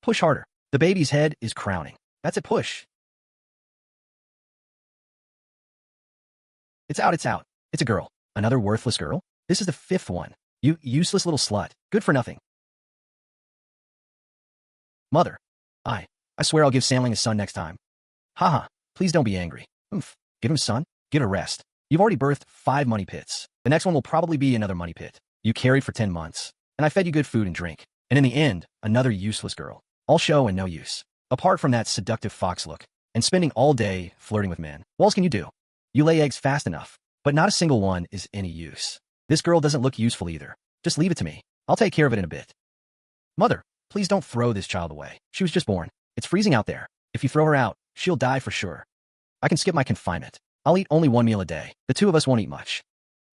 Push harder. The baby's head is crowning. That's it, push. It's out, it's out. It's a girl. Another worthless girl? This is the 5th one. You useless little slut. Good for nothing. Mother. I swear I'll give Sam Lang his son next time. Haha, please don't be angry. Oomph. Give him son? Give a rest. You've already birthed 5 money pits. The next one will probably be another money pit. You carried for 10 months. And I fed you good food and drink. And in the end, another useless girl. All show and no use. Apart from that seductive fox look. And spending all day flirting with men. What else can you do? You lay eggs fast enough. But not a single one is any use. This girl doesn't look useful either. Just leave it to me. I'll take care of it in a bit. Mother, please don't throw this child away. She was just born. It's freezing out there. If you throw her out, she'll die for sure. I can skip my confinement. I'll eat only 1 meal a day. The 2 of us won't eat much.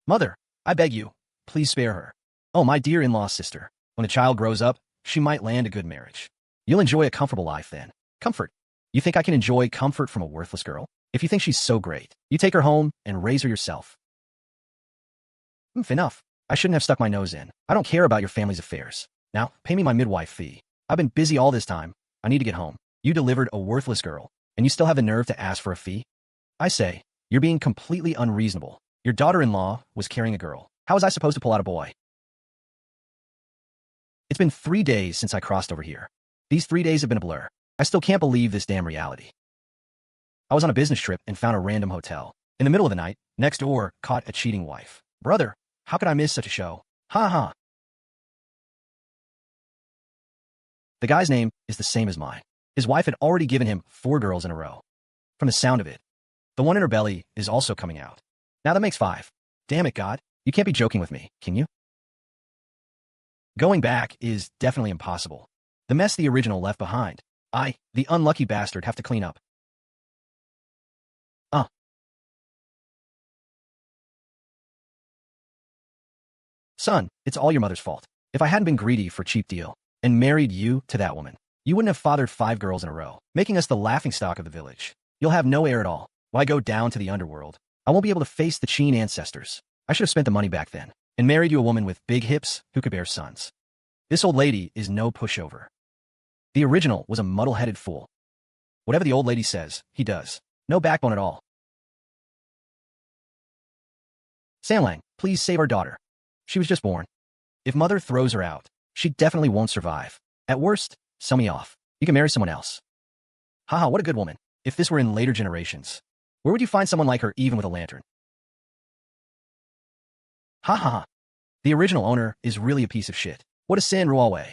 Mother, I beg you, please spare her. Oh, my dear in-law sister. When a child grows up, she might land a good marriage. You'll enjoy a comfortable life then. Comfort. You think I can enjoy comfort from a worthless girl? If you think she's so great, you take her home and raise her yourself. Enough. I shouldn't have stuck my nose in. I don't care about your family's affairs. Now, pay me my midwife fee. I've been busy all this time. I need to get home. You delivered a worthless girl, and you still have the nerve to ask for a fee? I say, you're being completely unreasonable. Your daughter-in-law was carrying a girl. How was I supposed to pull out a boy? It's been 3 days since I crossed over here. These 3 days have been a blur. I still can't believe this damn reality. I was on a business trip and found a random hotel. In the middle of the night, next door, caught a cheating wife. Brother, how could I miss such a show? Ha ha. The guy's name is the same as mine. His wife had already given him 4 girls in a row. From the sound of it, the one in her belly is also coming out. Now that makes 5. Damn it, God. You can't be joking with me, can you? Going back is definitely impossible. The mess the original left behind, I, the unlucky bastard, have to clean up. Son, it's all your mother's fault. If I hadn't been greedy for cheap deal and married you to that woman, you wouldn't have fathered 5 girls in a row, making us the laughingstock of the village. You'll have no heir at all. Why go down to the underworld? I won't be able to face the Qin ancestors. I should have spent the money back then and married you a woman with big hips who could bear sons. This old lady is no pushover. The original was a muddle-headed fool. Whatever the old lady says, he does. No backbone at all. Sam Lang, please save our daughter. She was just born. If mother throws her out, she definitely won't survive. At worst, sell me off. You can marry someone else. Haha, what a good woman. If this were in later generations, where would you find someone like her even with a lantern? Ha ha ha. The original owner is really a piece of shit. What a sin, Rualway.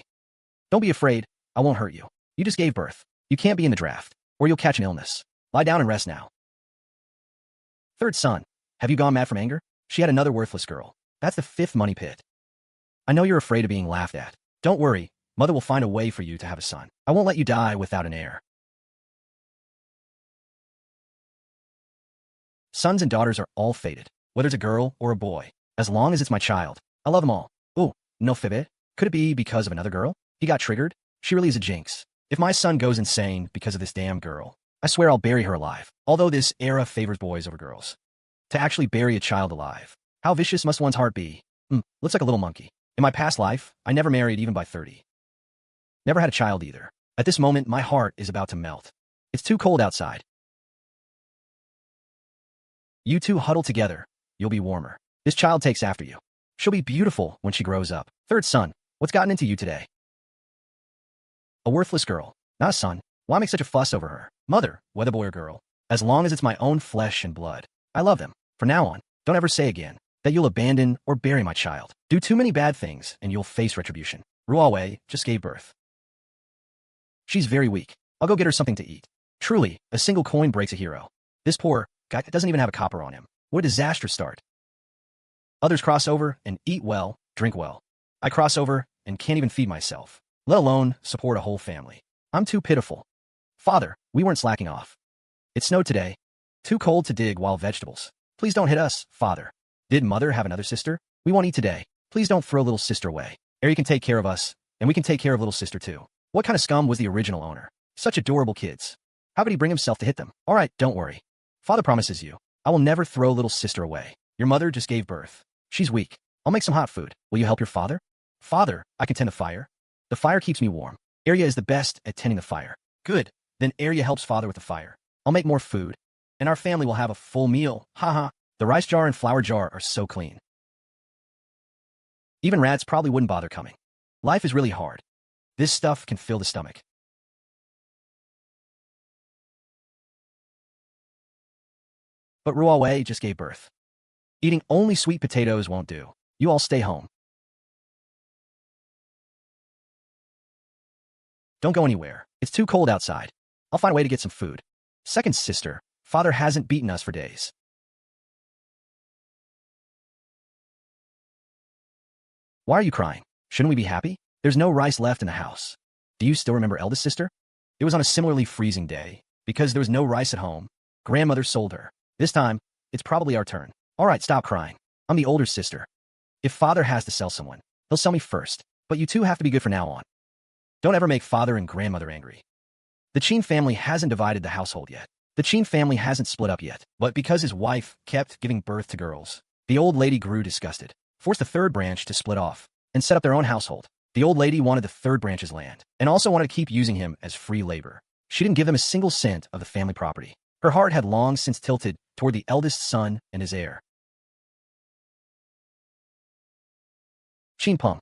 Don't be afraid. I won't hurt you. You just gave birth. You can't be in the draft, or you'll catch an illness. Lie down and rest now. 3rd son. Have you gone mad from anger? She had another worthless girl. That's the 5th money pit. I know you're afraid of being laughed at. Don't worry. Mother will find a way for you to have a son. I won't let you die without an heir. Sons and daughters are all fated, whether it's a girl or a boy, as long as it's my child. I love them all. Ooh, no fibit. Could it be because of another girl? He got triggered? She really is a jinx. If my son goes insane because of this damn girl, I swear I'll bury her alive. Although this era favors boys over girls. To actually bury a child alive. How vicious must one's heart be? Looks like a little monkey. In my past life, I never married even by 30. Never had a child either. At this moment, my heart is about to melt. It's too cold outside. You two huddle together. You'll be warmer. This child takes after you. She'll be beautiful when she grows up. 3rd son, what's gotten into you today? A worthless girl. Not a son. Why make such a fuss over her? Mother, whether boy or girl. As long as it's my own flesh and blood. I love them. From now on, don't ever say again that you'll abandon or bury my child. Do too many bad things and you'll face retribution. Rualway just gave birth. She's very weak. I'll go get her something to eat. Truly, a single coin breaks a hero. This poor guy doesn't even have a copper on him. What a disastrous start. Others cross over and eat well, drink well. I cross over and can't even feed myself, let alone support a whole family. I'm too pitiful. Father, we weren't slacking off. It snowed today. Too cold to dig wild vegetables. Please don't hit us, Father. Did Mother have another sister? We won't eat today. Please don't throw little sister away. Ari can take care of us, and we can take care of little sister too. What kind of scum was the original owner? Such adorable kids. How could he bring himself to hit them? All right, don't worry. Father promises you, I will never throw little sister away. Your mother just gave birth. She's weak. I'll make some hot food. Will you help your father? Father, I can tend the fire. The fire keeps me warm. Arya is the best at tending the fire. Good. Then Arya helps father with the fire. I'll make more food. And our family will have a full meal. Haha. The rice jar and flour jar are so clean. Even rats probably wouldn't bother coming. Life is really hard. This stuff can fill the stomach. But Ruawei just gave birth. Eating only sweet potatoes won't do. You all stay home. Don't go anywhere. It's too cold outside. I'll find a way to get some food. Second sister, father hasn't beaten us for days. Why are you crying? Shouldn't we be happy? There's no rice left in the house. Do you still remember eldest sister? It was on a similarly freezing day. Because there was no rice at home, grandmother sold her. This time, it's probably our turn. All right, stop crying. I'm the older sister. If father has to sell someone, he'll sell me first. But you two have to be good from now on. Don't ever make father and grandmother angry. The Qin family hasn't divided the household yet. The Qin family hasn't split up yet. But because his wife kept giving birth to girls, the old lady grew disgusted, forced the third branch to split off, and set up their own household. The old lady wanted the third branch's land, and also wanted to keep using him as free labor. She didn't give them a single cent of the family property. Her heart had long since tilted toward the eldest son and his heir. Qin Peng.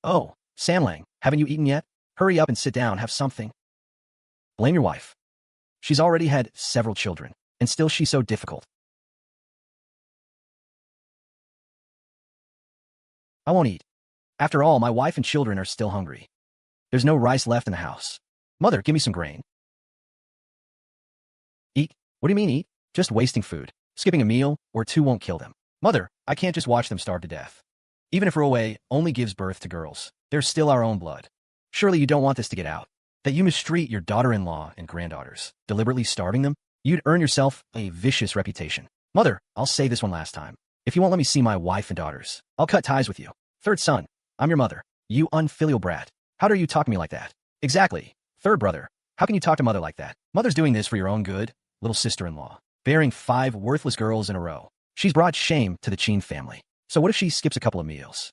Oh, Lang, haven't you eaten yet? Hurry up and sit down, have something. Blame your wife. She's already had several children, and still she's so difficult. I won't eat. After all, my wife and children are still hungry. There's no rice left in the house. Mother, give me some grain. Eat? What do you mean eat? Just wasting food. Skipping a meal or two won't kill them. Mother, I can't just watch them starve to death. Even if Ruawei only gives birth to girls, they're still our own blood. Surely you don't want this to get out. That you mistreat your daughter-in-law and granddaughters, deliberately starving them? You'd earn yourself a vicious reputation. Mother, I'll say this one last time. If you won't let me see my wife and daughters, I'll cut ties with you. Third son, I'm your mother. You unfilial brat. How dare you talk to me like that? Exactly. Third brother, how can you talk to mother like that? Mother's doing this for your own good, little sister-in-law. Bearing 5 worthless girls in a row. She's brought shame to the Qin family. So what if she skips a couple of meals?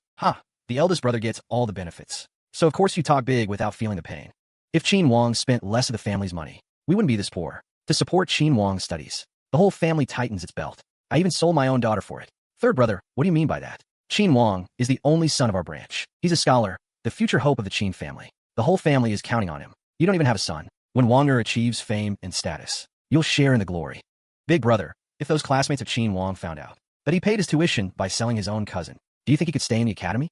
The eldest brother gets all the benefits. So of course you talk big without feeling the pain. If Qin Wang spent less of the family's money, we wouldn't be this poor. To support Qin Wang's studies, the whole family tightens its belt. I even sold my own daughter for it. Third brother, what do you mean by that? Qin Wang is the only son of our branch. He's a scholar, the future hope of the Qin family. The whole family is counting on him. You don't even have a son. When Wanger achieves fame and status, you'll share in the glory. Big brother, if those classmates of Qin Wang found out that he paid his tuition by selling his own cousin, do you think he could stay in the academy?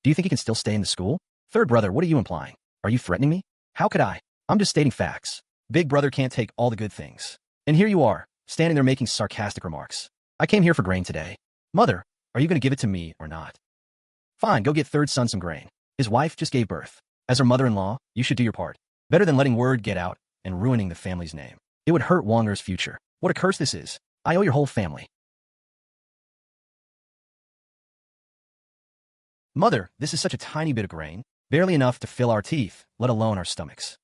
Do you think he can still stay in the school? Third brother, what are you implying? Are you threatening me? How could I? I'm just stating facts. Big brother can't take all the good things. And here you are, standing there making sarcastic remarks. I came here for grain today. Mother, are you going to give it to me or not? Fine, go get third son some grain. His wife just gave birth. As her mother-in-law, you should do your part. Better than letting word get out and ruining the family's name. It would hurt Wanger's future. What a curse this is. I owe your whole family. Mother, this is such a tiny bit of grain, barely enough to fill our teeth, let alone our stomachs.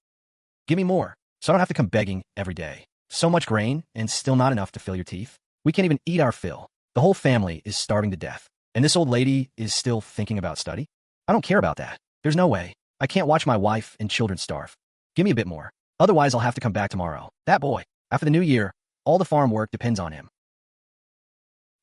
Give me more, so I don't have to come begging every day. So much grain, and still not enough to fill your teeth? We can't even eat our fill. The whole family is starving to death. And this old lady is still thinking about study? I don't care about that. There's no way. I can't watch my wife and children starve. Give me a bit more. Otherwise, I'll have to come back tomorrow. That boy, after the new year, all the farm work depends on him.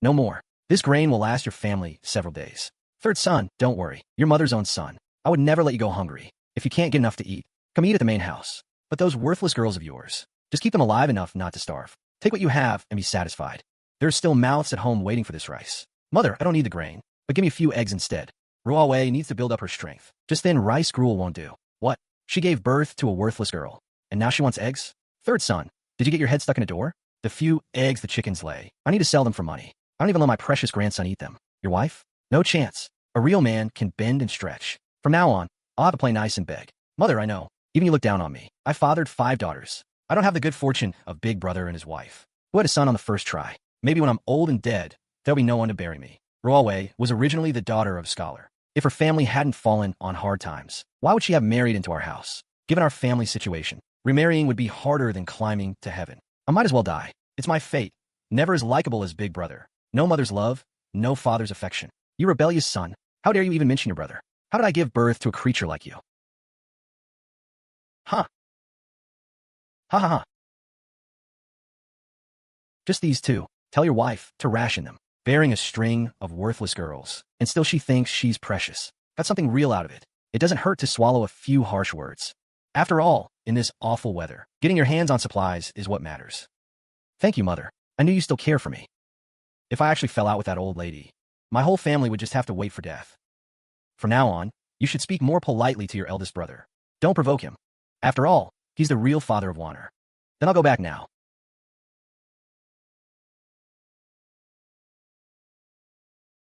No more. This grain will last your family several days. Third son, don't worry. Your mother's own son. I would never let you go hungry. If you can't get enough to eat, come eat at the main house. But those worthless girls of yours, just keep them alive enough not to starve. Take what you have and be satisfied. There are still mouths at home waiting for this rice. Mother, I don't need the grain, but give me a few eggs instead. Ruawei needs to build up her strength. Just then rice gruel won't do. What? She gave birth to a worthless girl. And now she wants eggs? Third son, did you get your head stuck in a door? The few eggs the chickens lay, I need to sell them for money. I don't even let my precious grandson eat them. Your wife? No chance. A real man can bend and stretch. From now on, I'll have to play nice and beg. Mother, I know. Even you look down on me. I fathered 5 daughters. I don't have the good fortune of big brother and his wife, who had a son on the first try. Maybe when I'm old and dead, there'll be no one to bury me. Ruawei was originally the daughter of a scholar. If her family hadn't fallen on hard times, why would she have married into our house? Given our family situation, remarrying would be harder than climbing to heaven. I might as well die. It's my fate. Never as likable as big brother. No mother's love, no father's affection. You rebellious son. How dare you even mention your brother? How did I give birth to a creature like you? Ha ha ha. Just these two. Tell your wife to ration them. Bearing a string of worthless girls. And still she thinks she's precious. Got something real out of it. It doesn't hurt to swallow a few harsh words. After all, in this awful weather, getting your hands on supplies is what matters. Thank you, Mother. I knew you still care for me. If I actually fell out with that old lady, my whole family would just have to wait for death. From now on, you should speak more politely to your eldest brother. Don't provoke him. After all, he's the real father of Wanner. Then I'll go back now.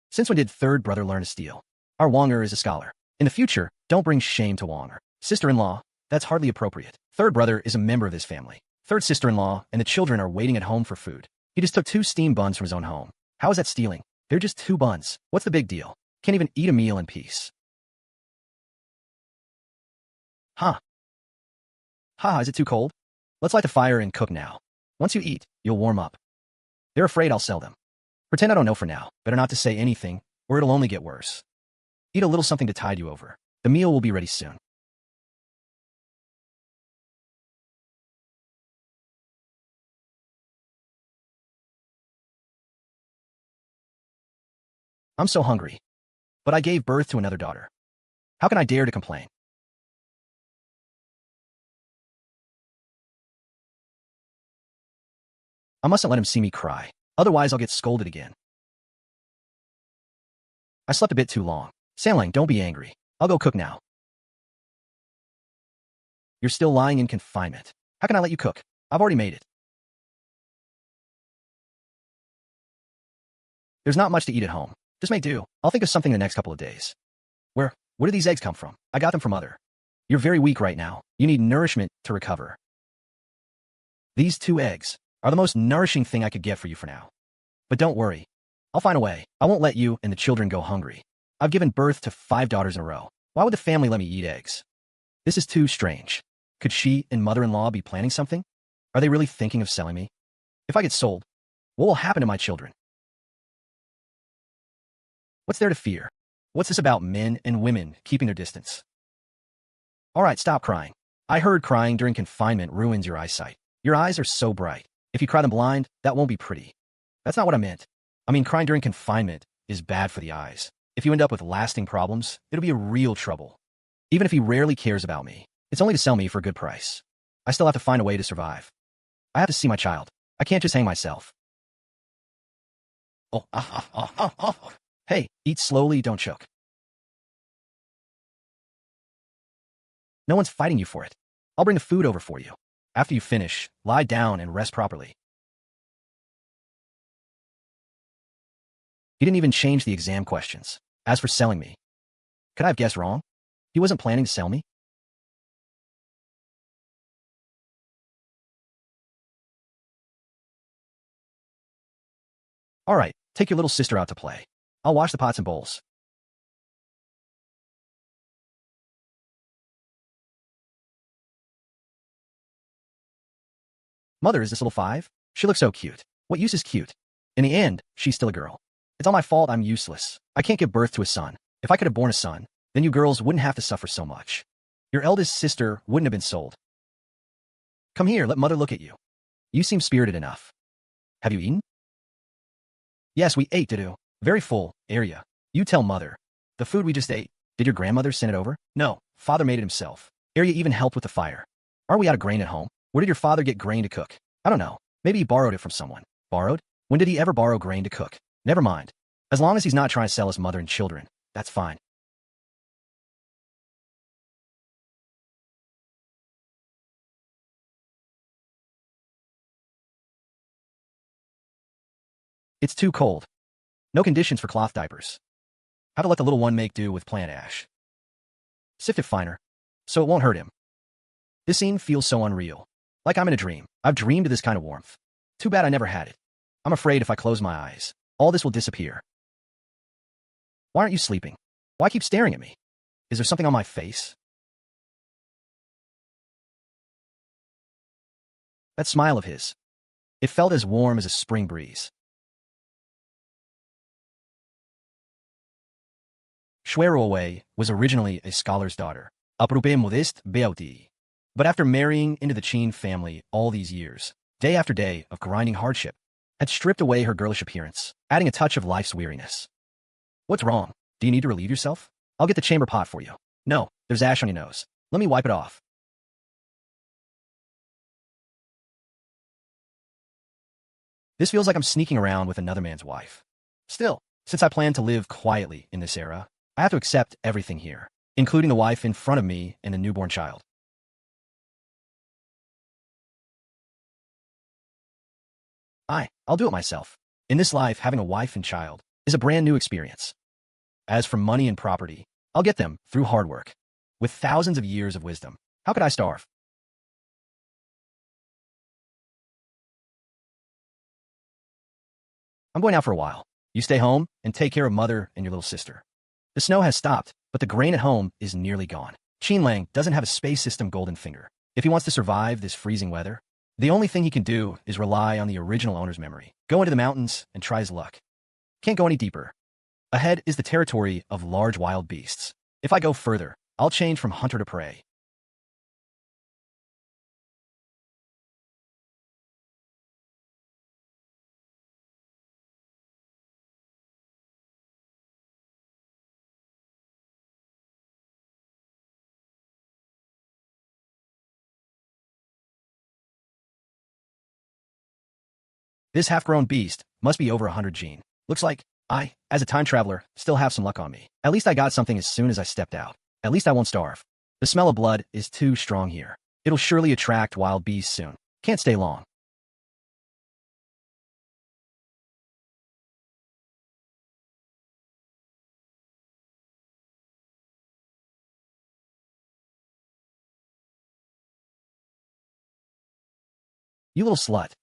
Since when did third brother learn to steal? Our Wanger is a scholar. In the future, don't bring shame to Wanger. Sister-in-law, that's hardly appropriate. Third brother is a member of this family. Third sister-in-law and the children are waiting at home for food. He just took 2 steamed buns from his own home. How is that stealing? They're just 2 buns. What's the big deal? Can't even eat a meal in peace. Huh? Ha, is it too cold? Let's light the fire and cook now. Once you eat, you'll warm up. They're afraid I'll sell them. Pretend I don't know for now. Better not to say anything, or it'll only get worse. Eat a little something to tide you over. The meal will be ready soon. I'm so hungry. But I gave birth to another daughter. How can I dare to complain? I mustn't let him see me cry. Otherwise, I'll get scolded again. I slept a bit too long. Qin Lang, don't be angry. I'll go cook now. You're still lying in confinement. How can I let you cook? I've already made it. There's not much to eat at home. Just make do. I'll think of something in the next couple of days. Where do these eggs come from? I got them from Mother. You're very weak right now. You need nourishment to recover. These 2 eggs are the most nourishing thing I could get for you for now. But don't worry. I'll find a way. I won't let you and the children go hungry. I've given birth to 5 daughters in a row. Why would the family let me eat eggs? This is too strange. Could she and mother-in-law be planning something? Are they really thinking of selling me? If I get sold, what will happen to my children? What's there to fear? What's this about men and women keeping their distance? All right, stop crying. I heard crying during confinement ruins your eyesight. Your eyes are so bright. If you cry them blind, that won't be pretty. That's not what I meant. I mean, crying during confinement is bad for the eyes. If you end up with lasting problems, it'll be a real trouble. Even if he rarely cares about me, it's only to sell me for a good price. I still have to find a way to survive. I have to see my child. I can't just hang myself. Oh. Hey, eat slowly, don't choke. No one's fighting you for it. I'll bring the food over for you. After you finish, lie down and rest properly. He didn't even change the exam questions. As for selling me, could I have guessed wrong? He wasn't planning to sell me? All right, take your little sister out to play. I'll wash the pots and bowls. Mother, is this little 5? She looks so cute. What use is cute? In the end, she's still a girl. It's all my fault I'm useless. I can't give birth to a son. If I could have born a son, then you girls wouldn't have to suffer so much. Your eldest sister wouldn't have been sold. Come here, let Mother look at you. You seem spirited enough. Have you eaten? Yes, we ate, Didu. Very full, area. You tell Mother. The food we just ate, did your grandmother send it over? No, Father made it himself. Area even helped with the fire. Are we out of grain at home? Where did your father get grain to cook? I don't know. Maybe he borrowed it from someone. Borrowed? When did he ever borrow grain to cook? Never mind. As long as he's not trying to sell his mother and children, that's fine. It's too cold. No conditions for cloth diapers. Have to let the little one make do with plant ash. Sift it finer, so it won't hurt him. This scene feels so unreal. Like I'm in a dream. I've dreamed of this kind of warmth. Too bad I never had it. I'm afraid if I close my eyes, all this will disappear. Why aren't you sleeping? Why keep staring at me? Is there something on my face? That smile of his. It felt as warm as a spring breeze. Shueruowei was originally a scholar's daughter. Aprupe modeste beauty. But after marrying into the Qin family all these years, day after day of grinding hardship had stripped away her girlish appearance, adding a touch of life's weariness. What's wrong? Do you need to relieve yourself? I'll get the chamber pot for you. No, there's ash on your nose. Let me wipe it off. This feels like I'm sneaking around with another man's wife. Still, since I plan to live quietly in this era, I have to accept everything here, including the wife in front of me and the newborn child. I'll do it myself. In this life, having a wife and child is a brand new experience. As for money and property, I'll get them through hard work. With thousands of years of wisdom, how could I starve? I'm going out for a while. You stay home and take care of mother and your little sister. The snow has stopped, but the grain at home is nearly gone. Qin Lang doesn't have a space system golden finger. If he wants to survive this freezing weather, the only thing he can do is rely on the original owner's memory. Go into the mountains and try his luck. Can't go any deeper. Ahead is the territory of large wild beasts. If I go further, I'll change from hunter to prey. This half-grown beast must be over 100 gene. Looks like I, as a time traveler, still have some luck on me. At least I got something as soon as I stepped out. At least I won't starve. The smell of blood is too strong here. It'll surely attract wild beasts soon. Can't stay long. You little slut.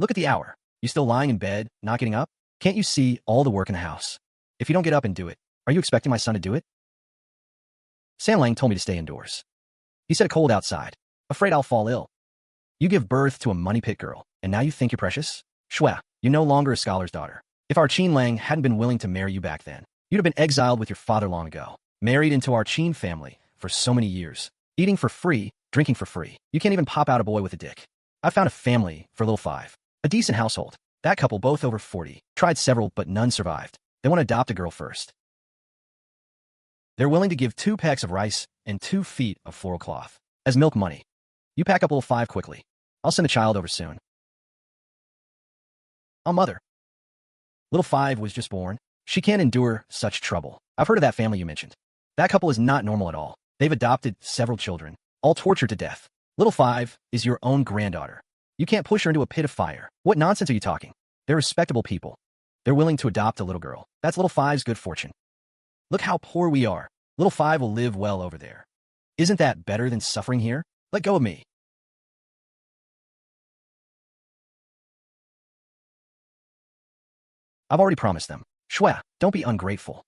Look at the hour. You still lying in bed, not getting up? Can't you see all the work in the house? If you don't get up and do it, are you expecting my son to do it? San Lang told me to stay indoors. He said cold outside. Afraid I'll fall ill. You give birth to a money pit girl, and now you think you're precious? Shwa, you're no longer a scholar's daughter. If our Qin Lang hadn't been willing to marry you back then, you'd have been exiled with your father long ago. Married into our Qin family for so many years. Eating for free, drinking for free. You can't even pop out a boy with a dick. I found a family for little five. A decent household. That couple both over 40. Tried several, but none survived. They want to adopt a girl first. They're willing to give 2 pecks of rice and 2 feet of floral cloth as milk money. You pack up little five quickly. I'll send a child over soon. I'll mother. Little five was just born. She can't endure such trouble. I've heard of that family you mentioned. That couple is not normal at all. They've adopted several children, all tortured to death. Little five is your own granddaughter. You can't push her into a pit of fire. What nonsense are you talking? They're respectable people. They're willing to adopt a little girl. That's little five's good fortune. Look how poor we are. Little five will live well over there. Isn't that better than suffering here? Let go of me. I've already promised them. Shwa, don't be ungrateful.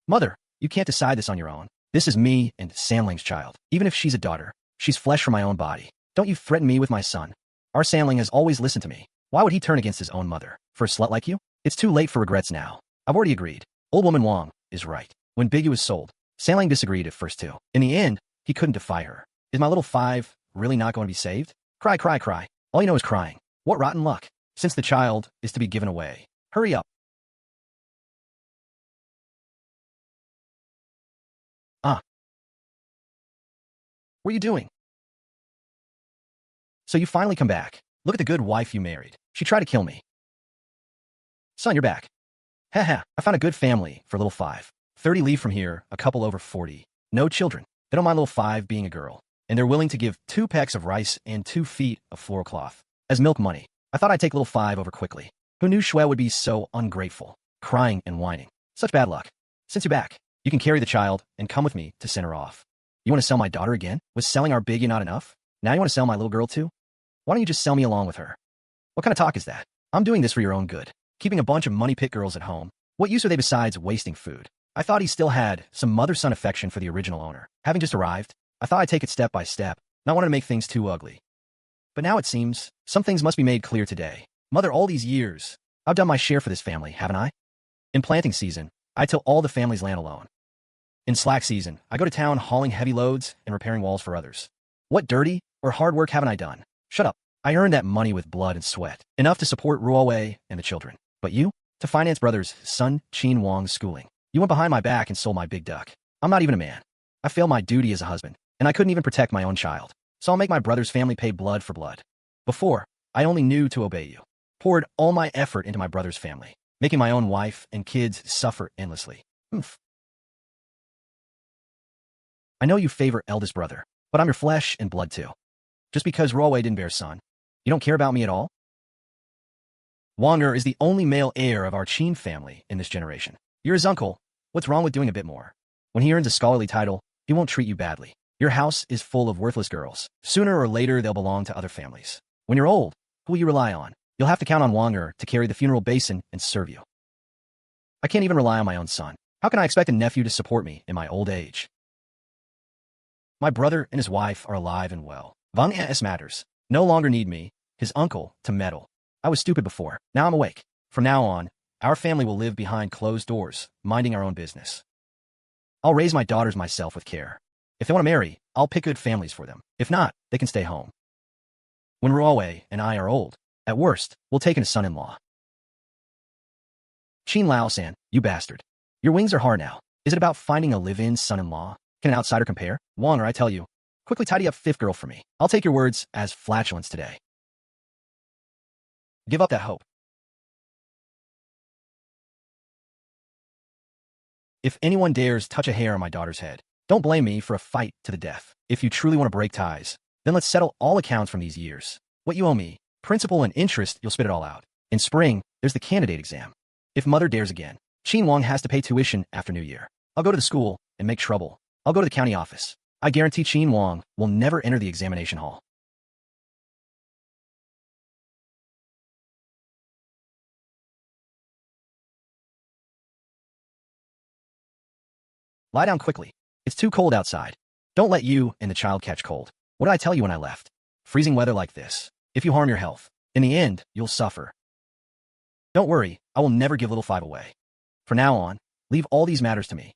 Mother, you can't decide this on your own. This is me and Sanling's child. Even if she's a daughter, she's flesh from my own body. Don't you threaten me with my son. Our Sanling has always listened to me. Why would he turn against his own mother? For a slut like you? It's too late for regrets now. I've already agreed. Old woman Wang is right. When Biggie was sold, Sanling disagreed at first too. In the end, he couldn't defy her. Is my little five really not going to be saved? Cry, cry, cry. All you know is crying. What rotten luck. Since the child is to be given away. Hurry up. What are you doing? So you finally come back. Look at the good wife you married. She tried to kill me. Son, you're back. Haha, I found a good family for little five. 30 leave from here, a couple over 40. No children. They don't mind little five being a girl. And they're willing to give 2 pecks of rice and 2 feet of floral cloth as milk money. I thought I'd take little five over quickly. Who knew Shue would be so ungrateful, crying and whining? Such bad luck. Since you're back, you can carry the child and come with me to send her off. You want to sell my daughter again? Was selling our biggie not enough? Now you want to sell my little girl too? Why don't you just sell me along with her? What kind of talk is that? I'm doing this for your own good. Keeping a bunch of money pit girls at home. What use are they besides wasting food? I thought he still had some mother-son affection for the original owner. Having just arrived, I thought I'd take it step by step, not wanting to make things too ugly. But now it seems, some things must be made clear today. Mother, all these years, I've done my share for this family, haven't I? In planting season, I till all the family's land alone. In slack season, I go to town hauling heavy loads and repairing walls for others. What dirty or hard work haven't I done? Shut up. I earned that money with blood and sweat, enough to support Ruowei and the children. But you? To finance brother's son Qin Wang's schooling. You went behind my back and sold my big duck. I'm not even a man. I failed my duty as a husband, and I couldn't even protect my own child. So I'll make my brother's family pay blood for blood. Before, I only knew to obey you. Poured all my effort into my brother's family, making my own wife and kids suffer endlessly. Oof. I know you favor eldest brother, but I'm your flesh and blood too. Just because Ruowei didn't bear a son, you don't care about me at all? Wanger is the only male heir of our Qin family in this generation. You're his uncle. What's wrong with doing a bit more? When he earns a scholarly title, he won't treat you badly. Your house is full of worthless girls. Sooner or later, they'll belong to other families. When you're old, who will you rely on? You'll have to count on Wanger to carry the funeral basin and serve you. I can't even rely on my own son. How can I expect a nephew to support me in my old age? My brother and his wife are alive and well. Wang S. matters. No longer need me, his uncle, to meddle. I was stupid before. Now I'm awake. From now on, our family will live behind closed doors, minding our own business. I'll raise my daughters myself with care. If they want to marry, I'll pick good families for them. If not, they can stay home. When Ruowei and I are old, at worst, we'll take in a son-in-law. Qin Lao-san, you bastard. Your wings are hard now. Is it about finding a live-in son-in-law? Can an outsider compare? Wanger, I tell you, quickly tidy up fifth girl for me. I'll take your words as flatulence today. Give up that hope. If anyone dares touch a hair on my daughter's head, don't blame me for a fight to the death. If you truly want to break ties, then let's settle all accounts from these years. What you owe me, principal and interest, you'll spit it all out. In spring, there's the candidate exam. If mother dares again, Qin Wang has to pay tuition after New Year. I'll go to the school and make trouble. I'll go to the county office. I guarantee Qin Wang will never enter the examination hall. Lie down quickly. It's too cold outside. Don't let you and the child catch cold. What did I tell you when I left? Freezing weather like this. If you harm your health, in the end, you'll suffer. Don't worry, I will never give little five away. From now on, leave all these matters to me.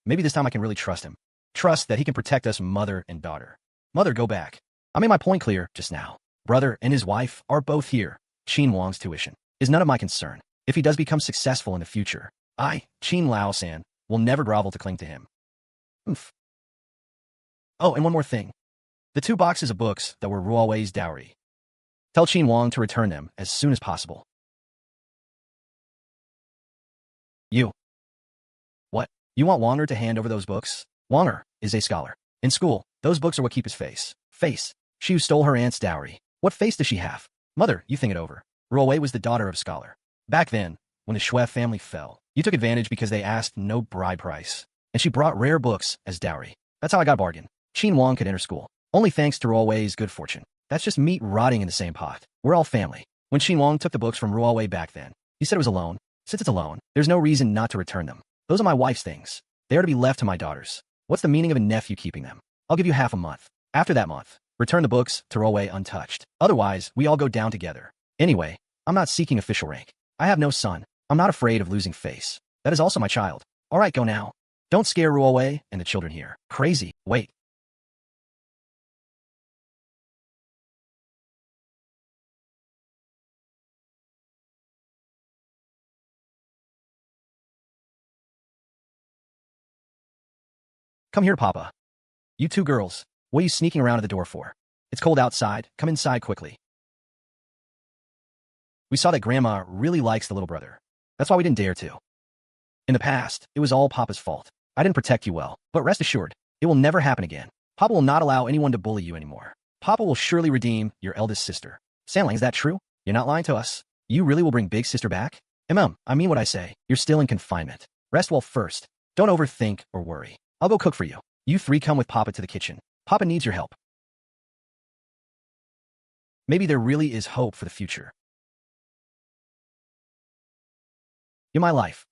Maybe this time I can really trust him. Trust that he can protect us mother and daughter. Mother, go back. I made my point clear just now. Brother and his wife are both here. Qin Wang's tuition is none of my concern. If he does become successful in the future, I, Qin Lao-san, will never grovel to cling to him. Oh, and one more thing. The 2 boxes of books that were Ruowei's dowry. Tell Qin Wang to return them as soon as possible. You. What? You want Wanger to hand over those books? Wanger is a scholar. In school, those books are what keep his face. Face. She who stole her aunt's dowry. What face does she have? Mother, you think it over. Ruowei was the daughter of a scholar. Back then, when the Shui family fell, you took advantage because they asked no bride price. And she brought rare books as dowry. That's how I got a bargain. Qin Wang could enter school, only thanks to Ruowei's good fortune. That's just meat rotting in the same pot. We're all family. When Qin Wang took the books from Ruowei back then, he said it was a loan. Since it's a loan, there's no reason not to return them. Those are my wife's things. They are to be left to my daughters. What's the meaning of a nephew keeping them? I'll give you half a month. After that month, return the books to Ruowei untouched. Otherwise, we all go down together. Anyway, I'm not seeking official rank. I have no son. I'm not afraid of losing face. That is also my child. All right, go now. Don't scare Ruowei and the children here. Crazy. Wait. Come here, Papa. You 2 girls. What are you sneaking around at the door for? It's cold outside. Come inside quickly. We saw that Grandma really likes the little brother. That's why we didn't dare to. In the past, it was all Papa's fault. I didn't protect you well, but rest assured, it will never happen again. Papa will not allow anyone to bully you anymore. Papa will surely redeem your eldest sister. Sandling, is that true? You're not lying to us. You really will bring big sister back? I mean what I say. You're still in confinement. Rest well first. Don't overthink or worry. I'll go cook for you. You 3 come with Papa to the kitchen. Papa needs your help. Maybe there really is hope for the future. In my life.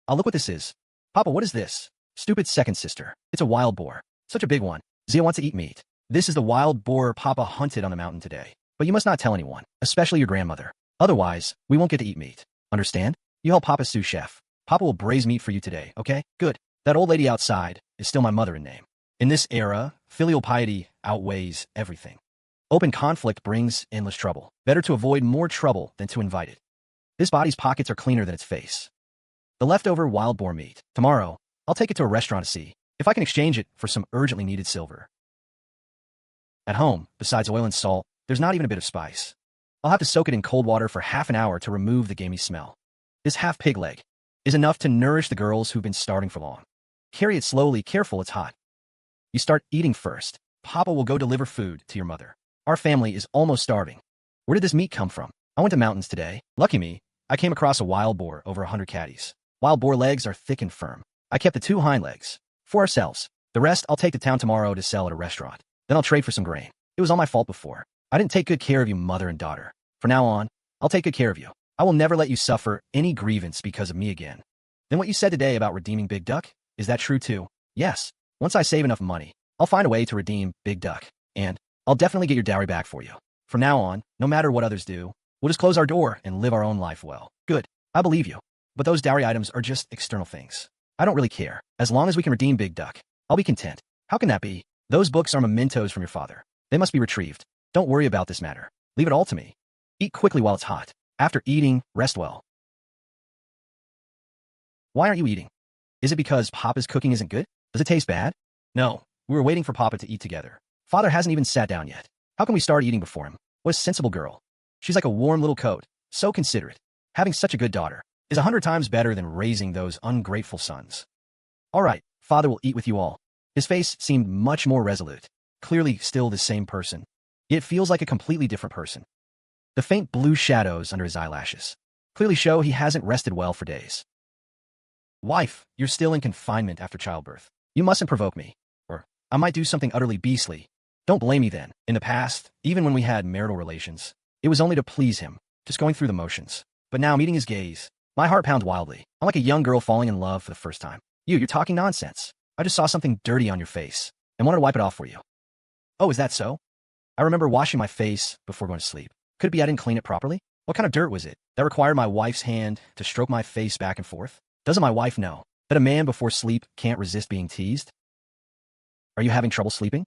I'll look what this is. Papa, what is this? Stupid second sister. It's a wild boar. Such a big one. Zia wants to eat meat. This is the wild boar Papa hunted on the mountain today. But you must not tell anyone, especially your grandmother. Otherwise, we won't get to eat meat. Understand? You help Papa sous chef. Papa will braise meat for you today, okay? Good. That old lady outside is still my mother in name. In this era, filial piety outweighs everything. Open conflict brings endless trouble. Better to avoid more trouble than to invite it. This body's pockets are cleaner than its face. The leftover wild boar meat. Tomorrow, I'll take it to a restaurant to see if I can exchange it for some urgently needed silver. At home, besides oil and salt, there's not even a bit of spice. I'll have to soak it in cold water for half an hour to remove the gamey smell. This half pig leg is enough to nourish the girls who've been starving for long. Carry it slowly, careful, it's hot. You start eating first. Papa will go deliver food to your mother. Our family is almost starving. Where did this meat come from? I went to mountains today. Lucky me, I came across a wild boar over 100 caddies. Wild boar legs are thick and firm. I kept the 2 hind legs for ourselves. The rest I'll take to town tomorrow to sell at a restaurant. Then I'll trade for some grain. It was all my fault before. I didn't take good care of you, mother and daughter. From now on, I'll take good care of you. I will never let you suffer any grievance because of me again. Then what you said today about redeeming Big Duck, is that true too? Yes. Once I save enough money, I'll find a way to redeem Big Duck. And I'll definitely get your dowry back for you. From now on, no matter what others do, we'll just close our door and live our own life well. Good. I believe you. But those dowry items are just external things. I don't really care. As long as we can redeem Big Duck, I'll be content. How can that be? Those books are mementos from your father. They must be retrieved. Don't worry about this matter. Leave it all to me. Eat quickly while it's hot. After eating, rest well. Why aren't you eating? Is it because Papa's cooking isn't good? Does it taste bad? No. We were waiting for Papa to eat together. Father hasn't even sat down yet. How can we start eating before him? What a sensible girl. She's like a warm little coat. So considerate. Having such a good daughter is 100 times better than raising those ungrateful sons. All right, Father will eat with you all. His face seemed much more resolute. Clearly still the same person. It feels like a completely different person. The faint blue shadows under his eyelashes clearly show he hasn't rested well for days. Wife, you're still in confinement after childbirth. You mustn't provoke me, or I might do something utterly beastly. Don't blame me then. In the past, even when we had marital relations, it was only to please him, just going through the motions. But now, meeting his gaze, my heart pounds wildly. I'm like a young girl falling in love for the first time. You're talking nonsense. I just saw something dirty on your face and wanted to wipe it off for you. Oh, is that so? I remember washing my face before going to sleep. Could it be I didn't clean it properly? What kind of dirt was it that required my wife's hand to stroke my face back and forth? Doesn't my wife know that a man before sleep can't resist being teased? Are you having trouble sleeping?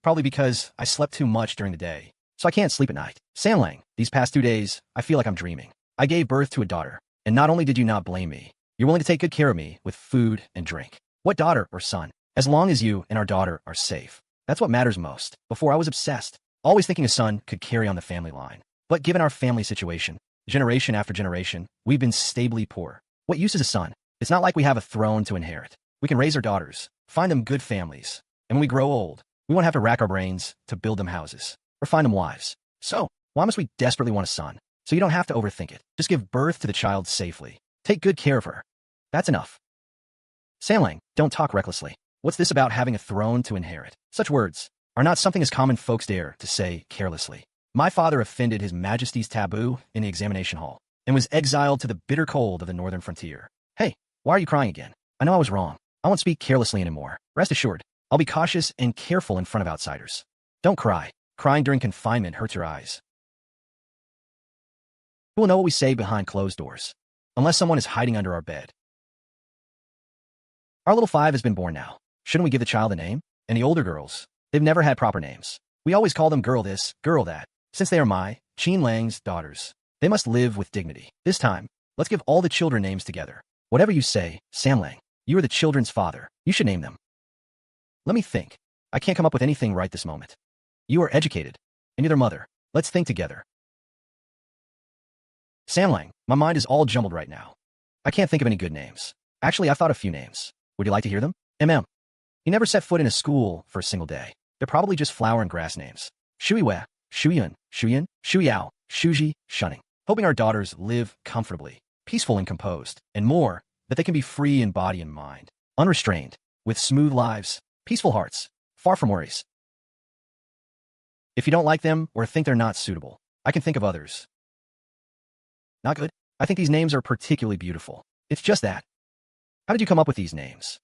Probably because I slept too much during the day, so I can't sleep at night. Qin Lang, these past 2 days, I feel like I'm dreaming. I gave birth to a daughter, and not only did you not blame me, you're willing to take good care of me with food and drink. What daughter or son? As long as you and our daughter are safe. That's what matters most. Before I was obsessed, always thinking a son could carry on the family line. But given our family situation, generation after generation, we've been stably poor. What use is a son? It's not like we have a throne to inherit. We can raise our daughters, find them good families, and when we grow old, we won't have to rack our brains to build them houses or find them wives. So, why must we desperately want a son? So you don't have to overthink it. Just give birth to the child safely. Take good care of her. That's enough. Qin Lang, don't talk recklessly. What's this about having a throne to inherit? Such words are not something as common folks dare to say carelessly. My father offended His Majesty's taboo in the examination hall and was exiled to the bitter cold of the northern frontier. Hey, why are you crying again? I know I was wrong. I won't speak carelessly anymore. Rest assured, I'll be cautious and careful in front of outsiders. Don't cry. Crying during confinement hurts your eyes. Who will know what we say behind closed doors? Unless someone is hiding under our bed. Our little 5 has been born now. Shouldn't we give the child a name? And the older girls, they've never had proper names. We always call them girl this, girl that. Since they are my, Qin Lang's, daughters, they must live with dignity. This time, let's give all the children names together. Whatever you say, Qin Lang, you are the children's father. You should name them. Let me think. I can't come up with anything right this moment. You are educated, and you're their mother. Let's think together. Qin Lang, my mind is all jumbled right now. I can't think of any good names. Actually, I thought a few names. Would you like to hear them? He never set foot in a school for a single day. They're probably just flower and grass names. Shui Wei, Shuyun, Shuyan, Shuyao, Shuji, Shunning. Hoping our daughters live comfortably, peaceful and composed, and more, that they can be free in body and mind, unrestrained, with smooth lives, peaceful hearts, far from worries. If you don't like them or think they're not suitable, I can think of others. Not good? I think these names are particularly beautiful. It's just that. How did you come up with these names?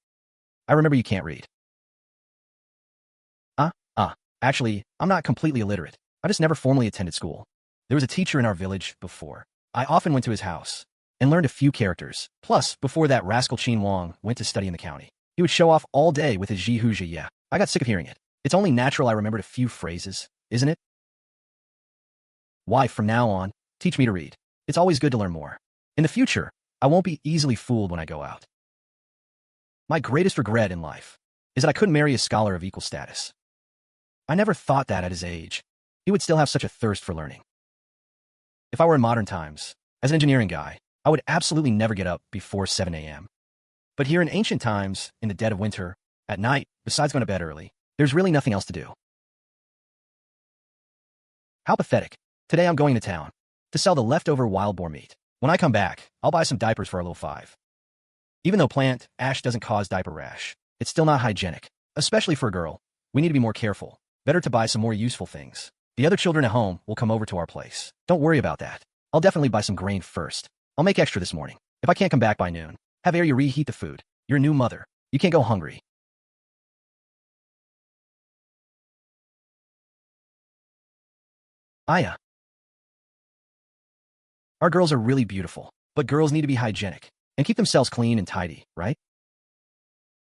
I remember you can't read. Actually, I'm not completely illiterate. I just never formally attended school. There was a teacher in our village before. I often went to his house. and learned a few characters. Plus, before that rascal Qin Lang went to study in the county, he would show off all day with his Zhi Ya. I got sick of hearing it. It's only natural I remembered a few phrases, isn't it? Why, from now on, teach me to read. It's always good to learn more. In the future, I won't be easily fooled when I go out. My greatest regret in life is that I couldn't marry a scholar of equal status. I never thought that at his age, he would still have such a thirst for learning. If I were in modern times, as an engineering guy, I would absolutely never get up before 7 a.m. But here in ancient times, in the dead of winter, at night, besides going to bed early, there's really nothing else to do. How pathetic. Today I'm going to town to sell the leftover wild boar meat. When I come back, I'll buy some diapers for our little five. Even though plant ash doesn't cause diaper rash, it's still not hygienic, especially for a girl. We need to be more careful. Better to buy some more useful things. The other children at home will come over to our place. Don't worry about that. I'll definitely buy some grain first. I'll make extra this morning. If I can't come back by noon, have Arya reheat the food. You're a new mother. You can't go hungry. Aya. Our girls are really beautiful, but girls need to be hygienic and keep themselves clean and tidy, right?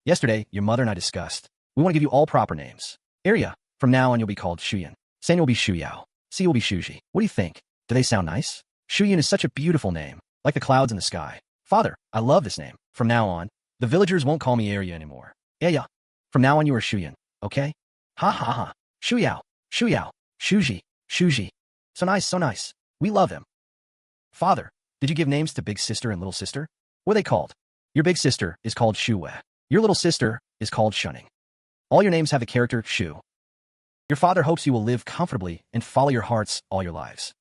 Yesterday, your mother and I discussed. We want to give you all proper names. Arya, from now on you'll be called Shuyan. Sanya will be Shuyao. Si will be Shuji. What do you think? Do they sound nice? Shuyan is such a beautiful name, like the clouds in the sky. Father, I love this name. From now on, the villagers won't call me Arya anymore. Aya. From now on you are Shuyan, okay? Ha ha ha. Shuyao. Shuyao. Shuji. Shuji. So nice, so nice. We love him. Father, did you give names to big sister and little sister? What are they called? Your big sister is called Shuwe. Your little sister is called Shunning. All your names have the character Shu. Your father hopes you will live comfortably and follow your hearts all your lives.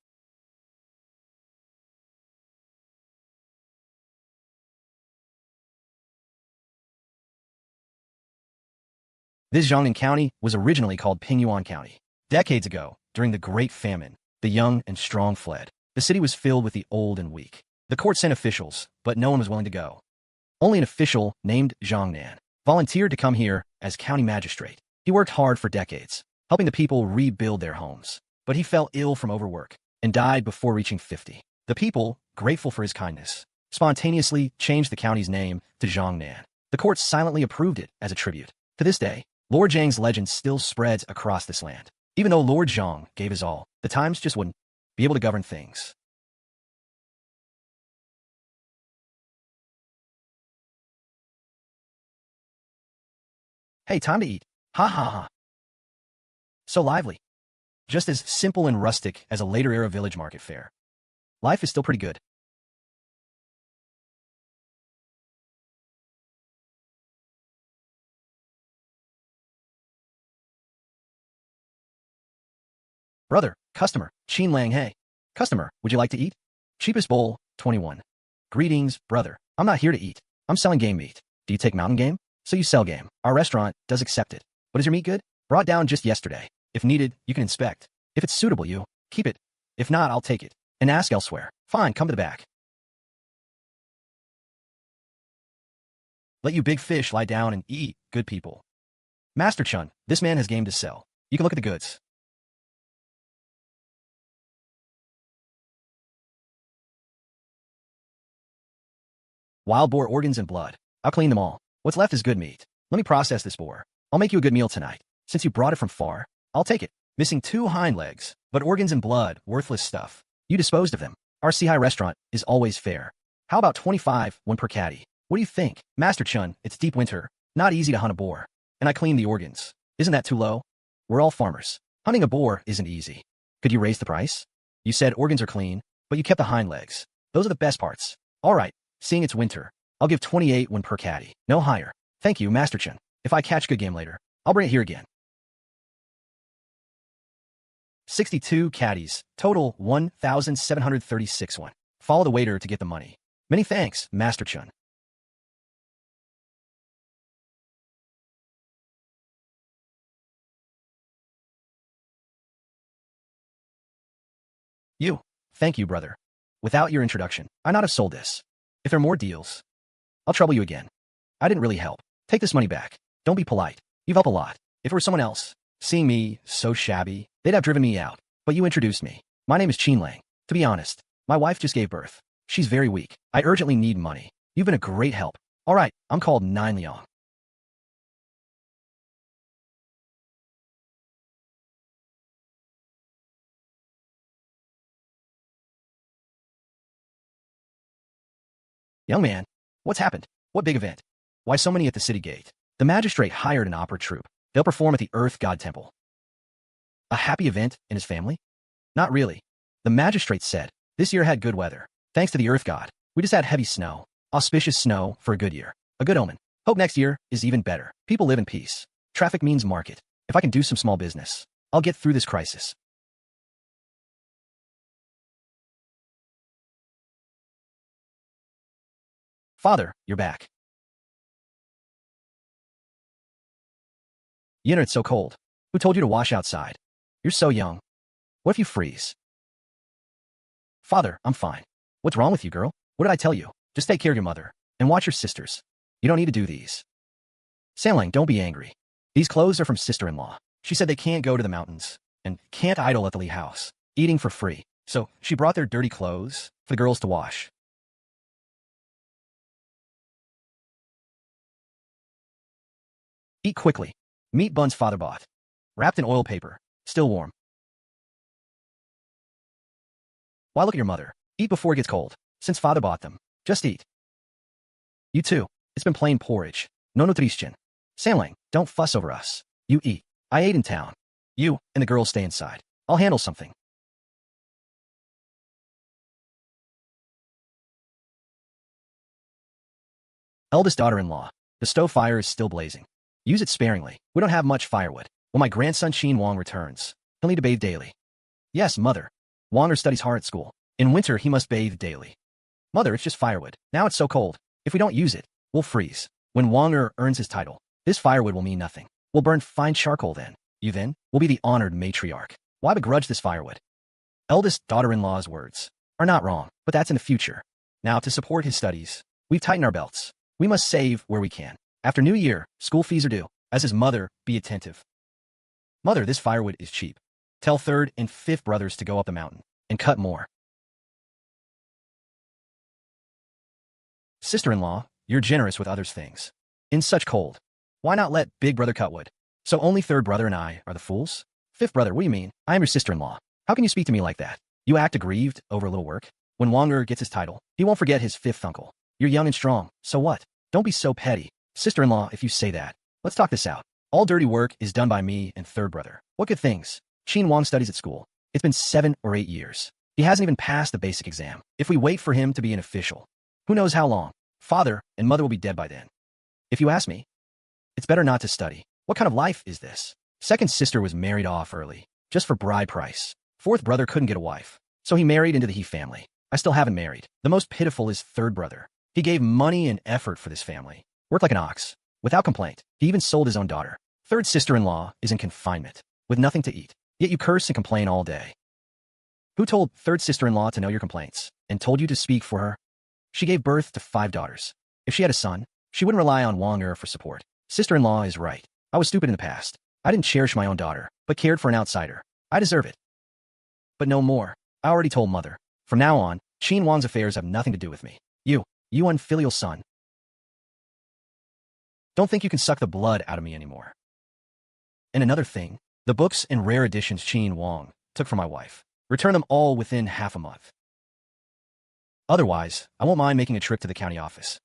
This Zhongnan County was originally called Pingyuan County. Decades ago, during the Great Famine, the young and strong fled. The city was filled with the old and weak. The court sent officials, but no one was willing to go. Only an official named Zhongnan volunteered to come here as county magistrate. He worked hard for decades, helping the people rebuild their homes. But he fell ill from overwork and died before reaching 50. The people, grateful for his kindness, spontaneously changed the county's name to Zhongnan. The court silently approved it as a tribute. To this day, Lord Zhang's legend still spreads across this land. Even though Lord Zhang gave his all, the times just wouldn't be able to govern things. Hey, time to eat. Ha ha ha. So lively. Just as simple and rustic as a later-era village market fare. Life is still pretty good. Brother, customer, Qin Lang, hey. Customer, would you like to eat? Cheapest bowl, 21. Greetings, brother. I'm not here to eat. I'm selling game meat. Do you take mountain game? So you sell game. Our restaurant does accept it. But is your meat good? Brought down just yesterday. If needed, you can inspect. If it's suitable, you keep it. If not, I'll take it. And ask elsewhere. Fine, come to the back. Let you big fish lie down and eat, good people. Master Chun, this man has game to sell. You can look at the goods. Wild boar organs and blood. I'll clean them all. What's left is good meat. Let me process this boar. I'll make you a good meal tonight. Since you brought it from far, I'll take it. Missing 2 hind legs, but organs and blood, worthless stuff. You disposed of them. Our Sihai restaurant is always fair. How about 25, 1 per caddy? What do you think? Master Chun, it's deep winter. Not easy to hunt a boar. And I clean the organs. Isn't that too low? We're all farmers. Hunting a boar isn't easy. Could you raise the price? You said organs are clean, but you kept the hind legs. Those are the best parts. All right. Seeing it's winter, I'll give 28 1 per caddy. No higher. Thank you, Master Chun. If I catch good game later, I'll bring it here again. 62 caddies. Total 1,736 1. Follow the waiter to get the money. Many thanks, Master Chun. You. Thank you, brother. Without your introduction, I not have sold this. If there are more deals, I'll trouble you again. I didn't really help. Take this money back. Don't be polite. You've helped a lot. If it were someone else, seeing me so shabby, they'd have driven me out. But you introduced me. My name is Qin Lang. To be honest, my wife just gave birth. She's very weak. I urgently need money. You've been a great help. All right, I'm called Nine Liang. Young man, what's happened? What big event? Why so many at the city gate? The magistrate hired an opera troupe. They'll perform at the Earth God Temple. A happy event in his family? Not really. The magistrate said, this year had good weather. Thanks to the Earth God. We just had heavy snow. Auspicious snow for a good year. A good omen. Hope next year is even better. People live in peace. Traffic means market. If I can do some small business, I'll get through this crisis. Father, you're back. Yinner, it's so cold. Who told you to wash outside? You're so young. What if you freeze? Father, I'm fine. What's wrong with you, girl? What did I tell you? Just take care of your mother. And watch your sisters. You don't need to do these. Lang, don't be angry. These clothes are from sister-in-law. She said they can't go to the mountains. And can't idle at the Lee house. Eating for free. So, she brought their dirty clothes for the girls to wash. Eat quickly. Meat buns father bought. Wrapped in oil paper. Still warm. Why look at your mother? Eat before it gets cold. Since father bought them. Just eat. You too. It's been plain porridge. No nutrition. Lang, don't fuss over us. You eat. I ate in town. You and the girls stay inside. I'll handle something. Eldest daughter-in-law. The stove fire is still blazing. Use it sparingly. We don't have much firewood. When my grandson Qin Wang returns, he'll need to bathe daily. Yes, mother. Wanger studies hard at school. In winter, he must bathe daily. Mother, it's just firewood. Now it's so cold. If we don't use it, we'll freeze. When Wanger earns his title, this firewood will mean nothing. We'll burn fine charcoal then. You then will be the honored matriarch. Why begrudge this firewood? Eldest daughter-in-law's words are not wrong, but that's in the future. Now, to support his studies, we've tightened our belts. We must save where we can. After New Year, school fees are due. As his mother, be attentive. Mother, this firewood is cheap. Tell third and fifth brothers to go up the mountain and cut more. Sister-in-law, you're generous with others' things. In such cold, why not let big brother cut wood? So only third brother and I are the fools? Fifth brother, what do you mean? I am your sister-in-law. How can you speak to me like that? You act aggrieved over a little work? When Wanger gets his title, he won't forget his fifth uncle. You're young and strong, so what? Don't be so petty. Sister-in-law, if you say that. Let's talk this out. All dirty work is done by me and third brother. What good things? Qin Wang studies at school. It's been 7 or 8 years. He hasn't even passed the basic exam. If we wait for him to be an official, who knows how long? Father and mother will be dead by then. If you ask me, it's better not to study. What kind of life is this? Second sister was married off early, just for bride price. Fourth brother couldn't get a wife, so he married into the He family. I still haven't married. The most pitiful is third brother. He gave money and effort for this family. Worked like an ox, without complaint. He even sold his own daughter. Third sister-in-law is in confinement, with nothing to eat. Yet you curse and complain all day. Who told third sister-in-law to know your complaints, and told you to speak for her? She gave birth to 5 daughters. If she had a son, she wouldn't rely on Wanger for support. Sister-in-law is right. I was stupid in the past. I didn't cherish my own daughter, but cared for an outsider. I deserve it. But no more. I already told mother. From now on, Qin Wang's affairs have nothing to do with me. You unfilial son. Don't think you can suck the blood out of me anymore. And another thing, the books and rare editions Qin Wang took from my wife. Return them all within half a month. Otherwise, I won't mind making a trip to the county office.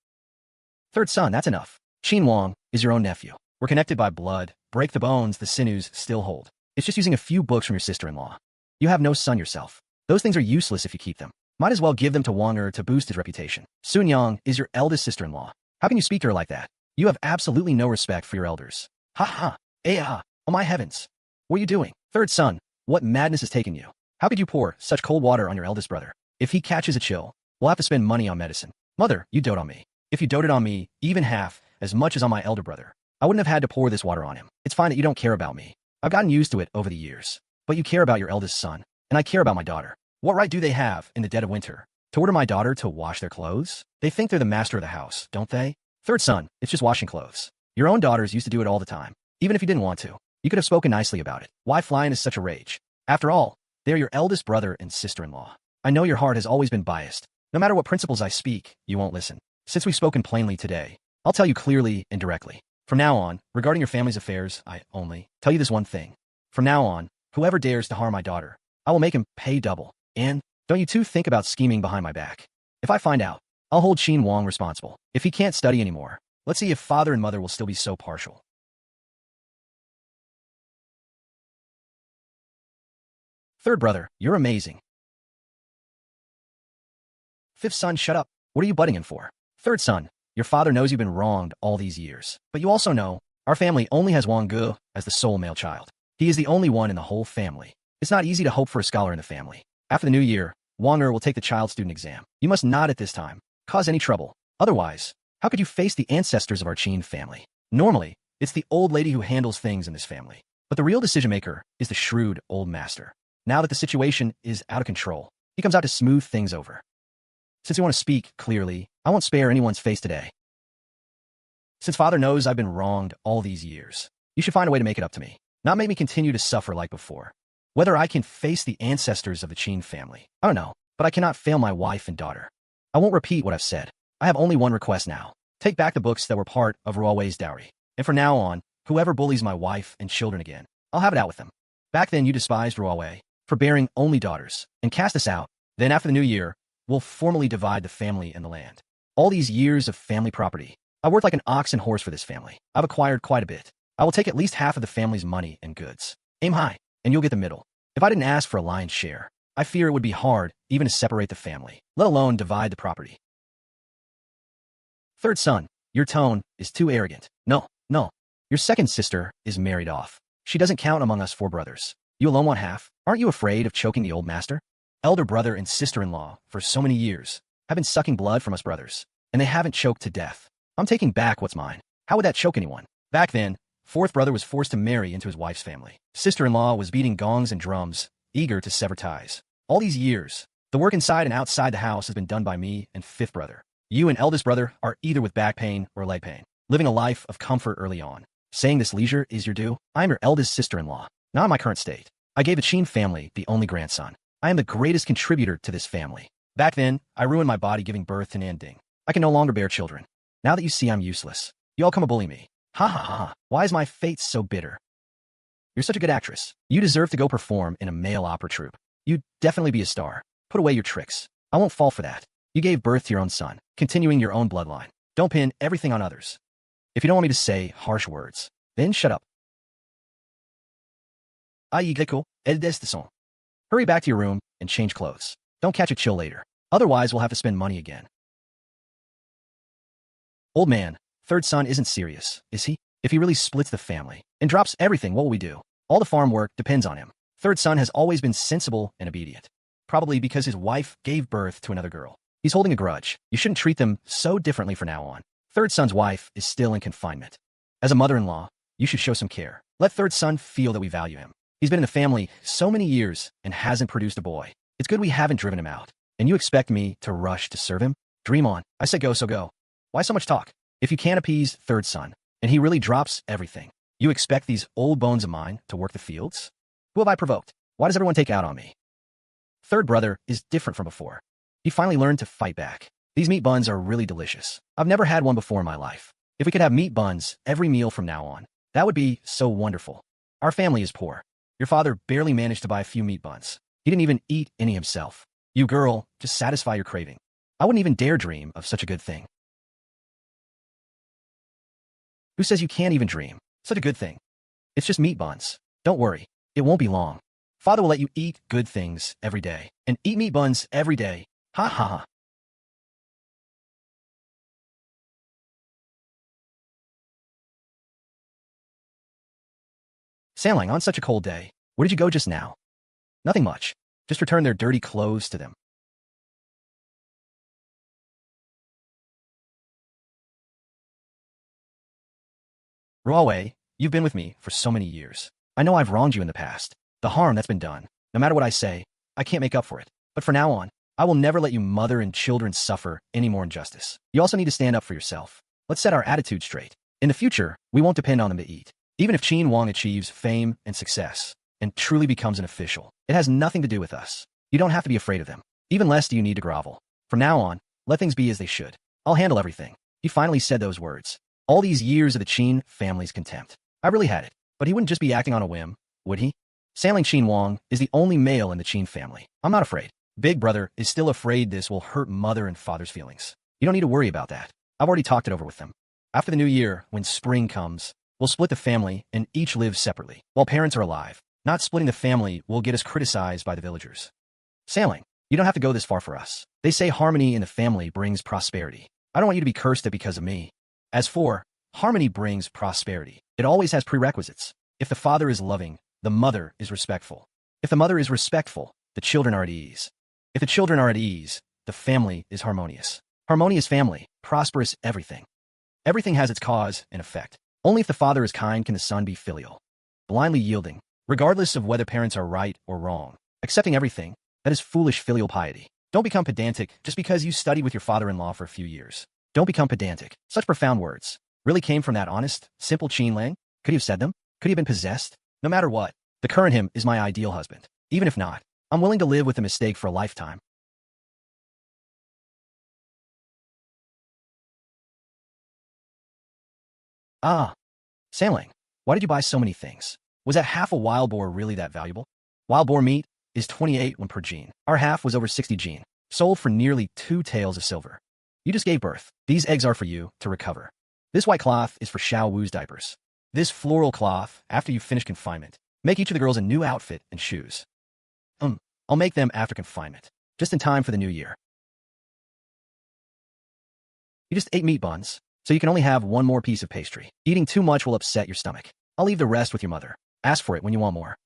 Third son, that's enough. Qin Wang is your own nephew. We're connected by blood. Break the bones, the sinews still hold. It's just using a few books from your sister-in-law. You have no son yourself. Those things are useless if you keep them. Might as well give them to Wanger to boost his reputation. Sun Yang is your eldest sister-in-law. How can you speak to her like that? You have absolutely no respect for your elders. Ha ha. Oh my heavens. What are you doing? Third son, what madness has taken you? How could you pour such cold water on your eldest brother? If he catches a chill, we'll have to spend money on medicine. Mother, you dote on me. If you doted on me, even half, as much as on my elder brother, I wouldn't have had to pour this water on him. It's fine that you don't care about me. I've gotten used to it over the years. But you care about your eldest son, and I care about my daughter. What right do they have, in the dead of winter, to order my daughter to wash their clothes? They think they're the master of the house, don't they? Third son, it's just washing clothes. Your own daughters used to do it all the time. Even if you didn't want to, you could have spoken nicely about it. Why fly into such a rage? After all, they are your eldest brother and sister-in-law. I know your heart has always been biased. No matter what principles I speak, you won't listen. Since we've spoken plainly today, I'll tell you clearly and directly. From now on, regarding your family's affairs, I only tell you this one thing. From now on, whoever dares to harm my daughter, I will make him pay double. And don't you two think about scheming behind my back. If I find out, I'll hold Qin Lang responsible. If he can't study anymore, let's see if father and mother will still be so partial. Third brother, you're amazing. Fifth son, shut up. What are you butting in for? Third son, your father knows you've been wronged all these years. But you also know, our family only has Wang Ge as the sole male child. He is the only one in the whole family. It's not easy to hope for a scholar in the family. After the new year, Wang Er will take the child student exam. You must not at this time cause any trouble. Otherwise, how could you face the ancestors of our Qin family? Normally, it's the old lady who handles things in this family. But the real decision maker is the shrewd old master. Now that the situation is out of control, he comes out to smooth things over. Since you want to speak clearly, I won't spare anyone's face today. Since father knows I've been wronged all these years, you should find a way to make it up to me, not make me continue to suffer like before. Whether I can face the ancestors of the Qin family, I don't know, but I cannot fail my wife and daughter. I won't repeat what I've said. I have only one request now. Take back the books that were part of Ruowei's dowry. And from now on, whoever bullies my wife and children again, I'll have it out with them. Back then you despised Ruowei for bearing only daughters, and cast us out. Then after the new year, we'll formally divide the family and the land. All these years of family property, I worked like an ox and horse for this family. I've acquired quite a bit. I will take at least half of the family's money and goods. Aim high, and you'll get the middle. If I didn't ask for a lion's share, I fear it would be hard even to separate the family, let alone divide the property. Third son, your tone is too arrogant. No. Your second sister is married off. She doesn't count among us four brothers. You alone want half. Aren't you afraid of choking the old master? Elder brother and sister-in-law, for so many years, have been sucking blood from us brothers, and they haven't choked to death. I'm taking back what's mine. How would that choke anyone? Back then, fourth brother was forced to marry into his wife's family. Sister-in-law was beating gongs and drums, eager to sever ties. All these years, the work inside and outside the house has been done by me and fifth brother. You and eldest brother are either with back pain or leg pain, living a life of comfort early on. Saying this leisure is your due. I am your eldest sister-in-law, not in my current state. I gave the Qin family the only grandson. I am the greatest contributor to this family. Back then, I ruined my body giving birth to Nanding. I can no longer bear children. Now that you see I'm useless, you all come to bully me. Ha ha ha. Why is my fate so bitter? You're such a good actress. You deserve to go perform in a male opera troupe. You'd definitely be a star. Put away your tricks. I won't fall for that. You gave birth to your own son, continuing your own bloodline. Don't pin everything on others. If you don't want me to say harsh words, then shut up. Eldest. Hurry back to your room and change clothes. Don't catch a chill later. Otherwise, we'll have to spend money again. Old man, third son isn't serious, is he? If he really splits the family and drops everything, what will we do? All the farm work depends on him. Third son has always been sensible and obedient. Probably because his wife gave birth to another girl. He's holding a grudge. You shouldn't treat them so differently from now on. Third son's wife is still in confinement. As a mother-in-law, you should show some care. Let third son feel that we value him. He's been in the family so many years and hasn't produced a boy. It's good we haven't driven him out. And you expect me to rush to serve him? Dream on. I said go, so go. Why so much talk? If you can't appease third son, and he really drops everything, you expect these old bones of mine to work the fields? Who have I provoked? Why does everyone take out on me? Third brother is different from before. He finally learned to fight back. These meat buns are really delicious. I've never had one before in my life. If we could have meat buns every meal from now on, that would be so wonderful. Our family is poor. Your father barely managed to buy a few meat buns. He didn't even eat any himself. You girl, just satisfy your craving. I wouldn't even dare dream of such a good thing. Who says you can't even dream? Such a good thing. It's just meat buns. Don't worry. It won't be long. Father will let you eat good things every day. And eat meat buns every day. Ha ha ha. Sanlang, on such a cold day, where did you go just now? Nothing much. Just return their dirty clothes to them. Ruowei, you've been with me for so many years. I know I've wronged you in the past. The harm that's been done, no matter what I say, I can't make up for it. But from now on, I will never let you mother and children suffer any more injustice. You also need to stand up for yourself. Let's set our attitude straight. In the future, we won't depend on them to eat. Even if Qin Lang achieves fame and success, and truly becomes an official, it has nothing to do with us. You don't have to be afraid of them. Even less do you need to grovel. From now on, let things be as they should. I'll handle everything. He finally said those words. All these years of the Qin family's contempt. I really had it. But he wouldn't just be acting on a whim, would he? Sailing Qin Wang is the only male in the Qin family. I'm not afraid. Big brother is still afraid this will hurt mother and father's feelings. You don't need to worry about that. I've already talked it over with them. After the new year, when spring comes, we'll split the family and each live separately, while parents are alive. Not splitting the family will get us criticized by the villagers. Sailing, you don't have to go this far for us. They say harmony in the family brings prosperity. I don't want you to be cursed because of me. As for harmony brings prosperity, it always has prerequisites. If the father is loving, the mother is respectful. If the mother is respectful, the children are at ease. If the children are at ease, the family is harmonious. Harmonious family, prosperous everything. Everything has its cause and effect. Only if the father is kind can the son be filial. Blindly yielding, regardless of whether parents are right or wrong. Accepting everything, that is foolish filial piety. Don't become pedantic just because you studied with your father-in-law for a few years. Don't become pedantic. Such profound words really came from that honest, simple Qin Lang? Could he have said them? Could he have been possessed? No matter what, the current him is my ideal husband. Even if not, I'm willing to live with the mistake for a lifetime. Ah, Sailing, why did you buy so many things? Was that half a wild boar really that valuable? Wild boar meat is 28 1 per gene. Our half was over 60 gene, sold for nearly 2 taels of silver. You just gave birth. These eggs are for you to recover. This white cloth is for Xiao Wu's diapers. This floral cloth, after you finish confinement. Make each of the girls a new outfit and shoes. I'll make them after confinement, just in time for the new year. You just ate meat buns, so you can only have one more piece of pastry. Eating too much will upset your stomach. I'll leave the rest with your mother. Ask for it when you want more.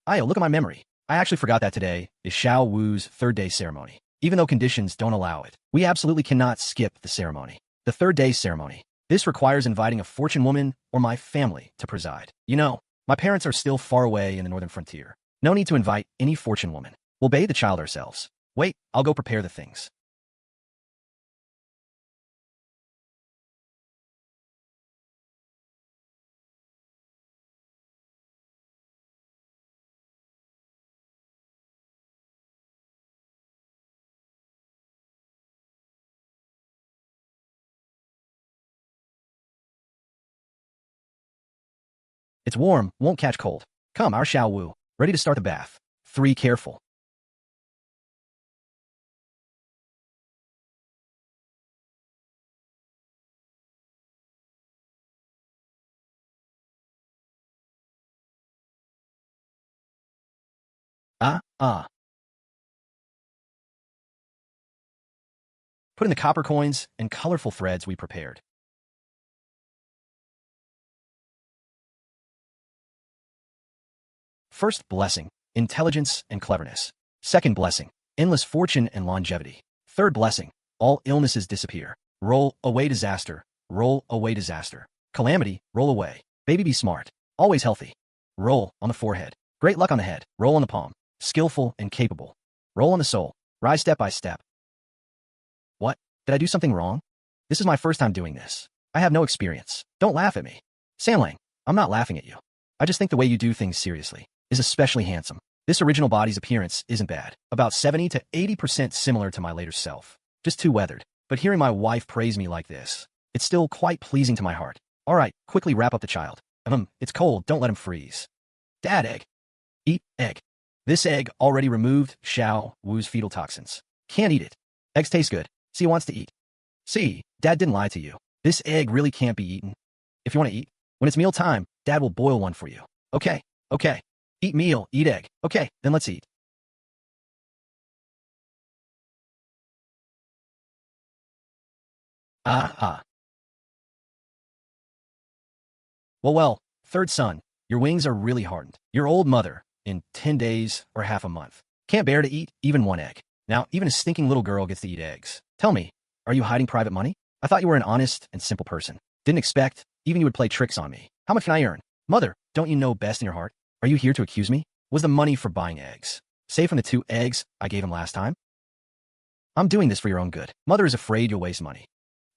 Ayo, look at my memory. I actually forgot that today is Xiao Wu's third-day ceremony. Even though conditions don't allow it, we absolutely cannot skip the ceremony. The third-day ceremony. This requires inviting a fortune woman or my family to preside. You know, my parents are still far away in the northern frontier. No need to invite any fortune woman. We'll bathe the child ourselves. Wait, I'll go prepare the things. It's warm, won't catch cold. Come, our Xiao Wu. Ready to start the bath. 3 careful. Ah. Put in the copper coins and colorful threads we prepared. First blessing, intelligence and cleverness. Second blessing, endless fortune and longevity. Third blessing, all illnesses disappear. Roll away disaster, roll away disaster. Calamity, roll away. Baby be smart, always healthy. Roll on the forehead. Great luck on the head. Roll on the palm. Skillful and capable. Roll on the soul. Rise step by step. What? Did I do something wrong? This is my first time doing this. I have no experience. Don't laugh at me. Sanlang, I'm not laughing at you. I just think the way you do things seriously is especially handsome. This original body's appearance isn't bad. About 70 to 80% similar to my later self. Just too weathered. But hearing my wife praise me like this, it's still quite pleasing to my heart. All right, quickly wrap up the child. It's cold, don't let him freeze. Dad egg. Eat egg. This egg already removed Xiao Wu's fetal toxins. Can't eat it. Eggs taste good. See, wants to eat. See, Dad didn't lie to you. This egg really can't be eaten. If you want to eat, when it's meal time, Dad will boil one for you. Okay. Eat meal, eat egg. Okay, then let's eat. Ah. Well, third son, your wings are really hardened. Your old mother, in 10 days or half a month, can't bear to eat even one egg. Now, even a stinking little girl gets to eat eggs. Tell me, are you hiding private money? I thought you were an honest and simple person. Didn't expect even you would play tricks on me. How much can I earn? Mother, don't you know best in your heart? Are you here to accuse me? Was the money for buying eggs? Save from the 2 eggs I gave him last time? I'm doing this for your own good. Mother is afraid you'll waste money.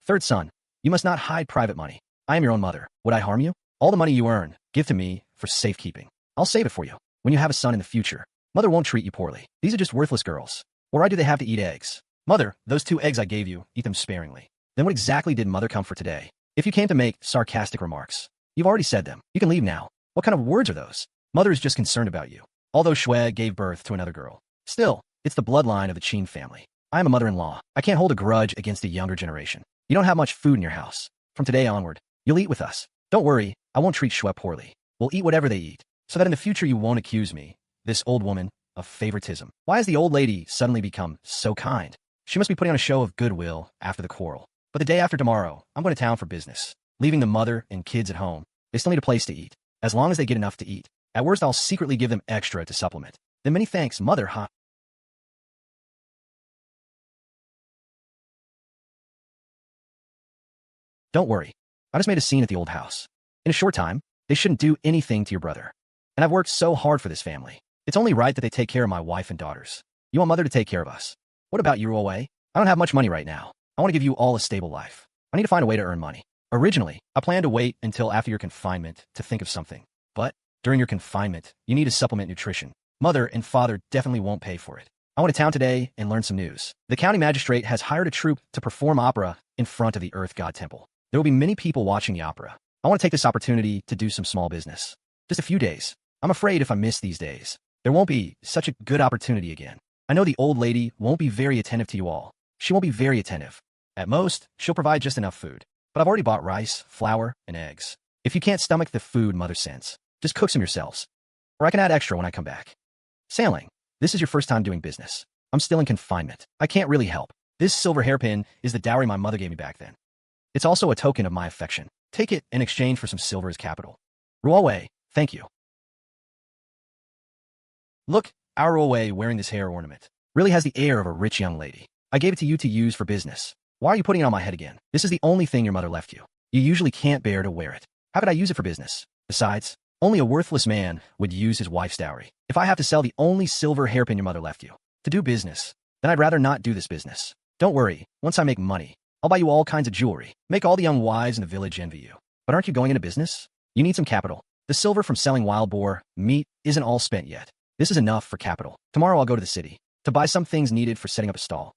Third son, you must not hide private money. I am your own mother. Would I harm you? All the money you earn, give to me for safekeeping. I'll save it for you. When you have a son in the future, mother won't treat you poorly. These are just worthless girls. What right do they have to eat eggs? Mother, those 2 eggs I gave you, eat them sparingly. Then what exactly did Mother come for today? If you came to make sarcastic remarks, you've already said them. You can leave now. What kind of words are those? Mother is just concerned about you. Although Shui gave birth to another girl. Still, it's the bloodline of the Qin family. I am a mother-in-law. I can't hold a grudge against the younger generation. You don't have much food in your house. From today onward, you'll eat with us. Don't worry, I won't treat Shui poorly. We'll eat whatever they eat, so that in the future you won't accuse me, this old woman, of favoritism. Why has the old lady suddenly become so kind? She must be putting on a show of goodwill after the quarrel. But the day after tomorrow, I'm going to town for business, leaving the mother and kids at home. They still need a place to eat, as long as they get enough to eat. At worst, I'll secretly give them extra to supplement. Then many thanks, Mother, huh? Don't worry. I just made a scene at the old house. In a short time, they shouldn't do anything to your brother. And I've worked so hard for this family. It's only right that they take care of my wife and daughters. You want Mother to take care of us. What about you, away? I don't have much money right now. I want to give you all a stable life. I need to find a way to earn money. Originally, I planned to wait until after your confinement to think of something. But during your confinement, you need to supplement nutrition. Mother and Father definitely won't pay for it. I went to town today and learned some news. The county magistrate has hired a troupe to perform opera in front of the Earth God Temple. There will be many people watching the opera. I want to take this opportunity to do some small business. Just a few days. I'm afraid if I miss these days, there won't be such a good opportunity again. I know the old lady won't be very attentive to you all. She won't be very attentive. At most, she'll provide just enough food. But I've already bought rice, flour, and eggs. If you can't stomach the food Mother sends, just cook some yourselves. Or I can add extra when I come back. Sailing. This is your first time doing business. I'm still in confinement. I can't really help. This silver hairpin is the dowry my mother gave me back then. It's also a token of my affection. Take it in exchange for some silver as capital. Ruowei, thank you. Look, our Ruowei wearing this hair ornament really has the air of a rich young lady. I gave it to you to use for business. Why are you putting it on my head again? This is the only thing your mother left you. You usually can't bear to wear it. How could I use it for business? Besides, only a worthless man would use his wife's dowry. If I have to sell the only silver hairpin your mother left you to do business, then I'd rather not do this business. Don't worry, once I make money, I'll buy you all kinds of jewelry. Make all the young wives in the village envy you. But aren't you going into business? You need some capital. The silver from selling wild boar meat isn't all spent yet. This is enough for capital. Tomorrow I'll go to the city to buy some things needed for setting up a stall.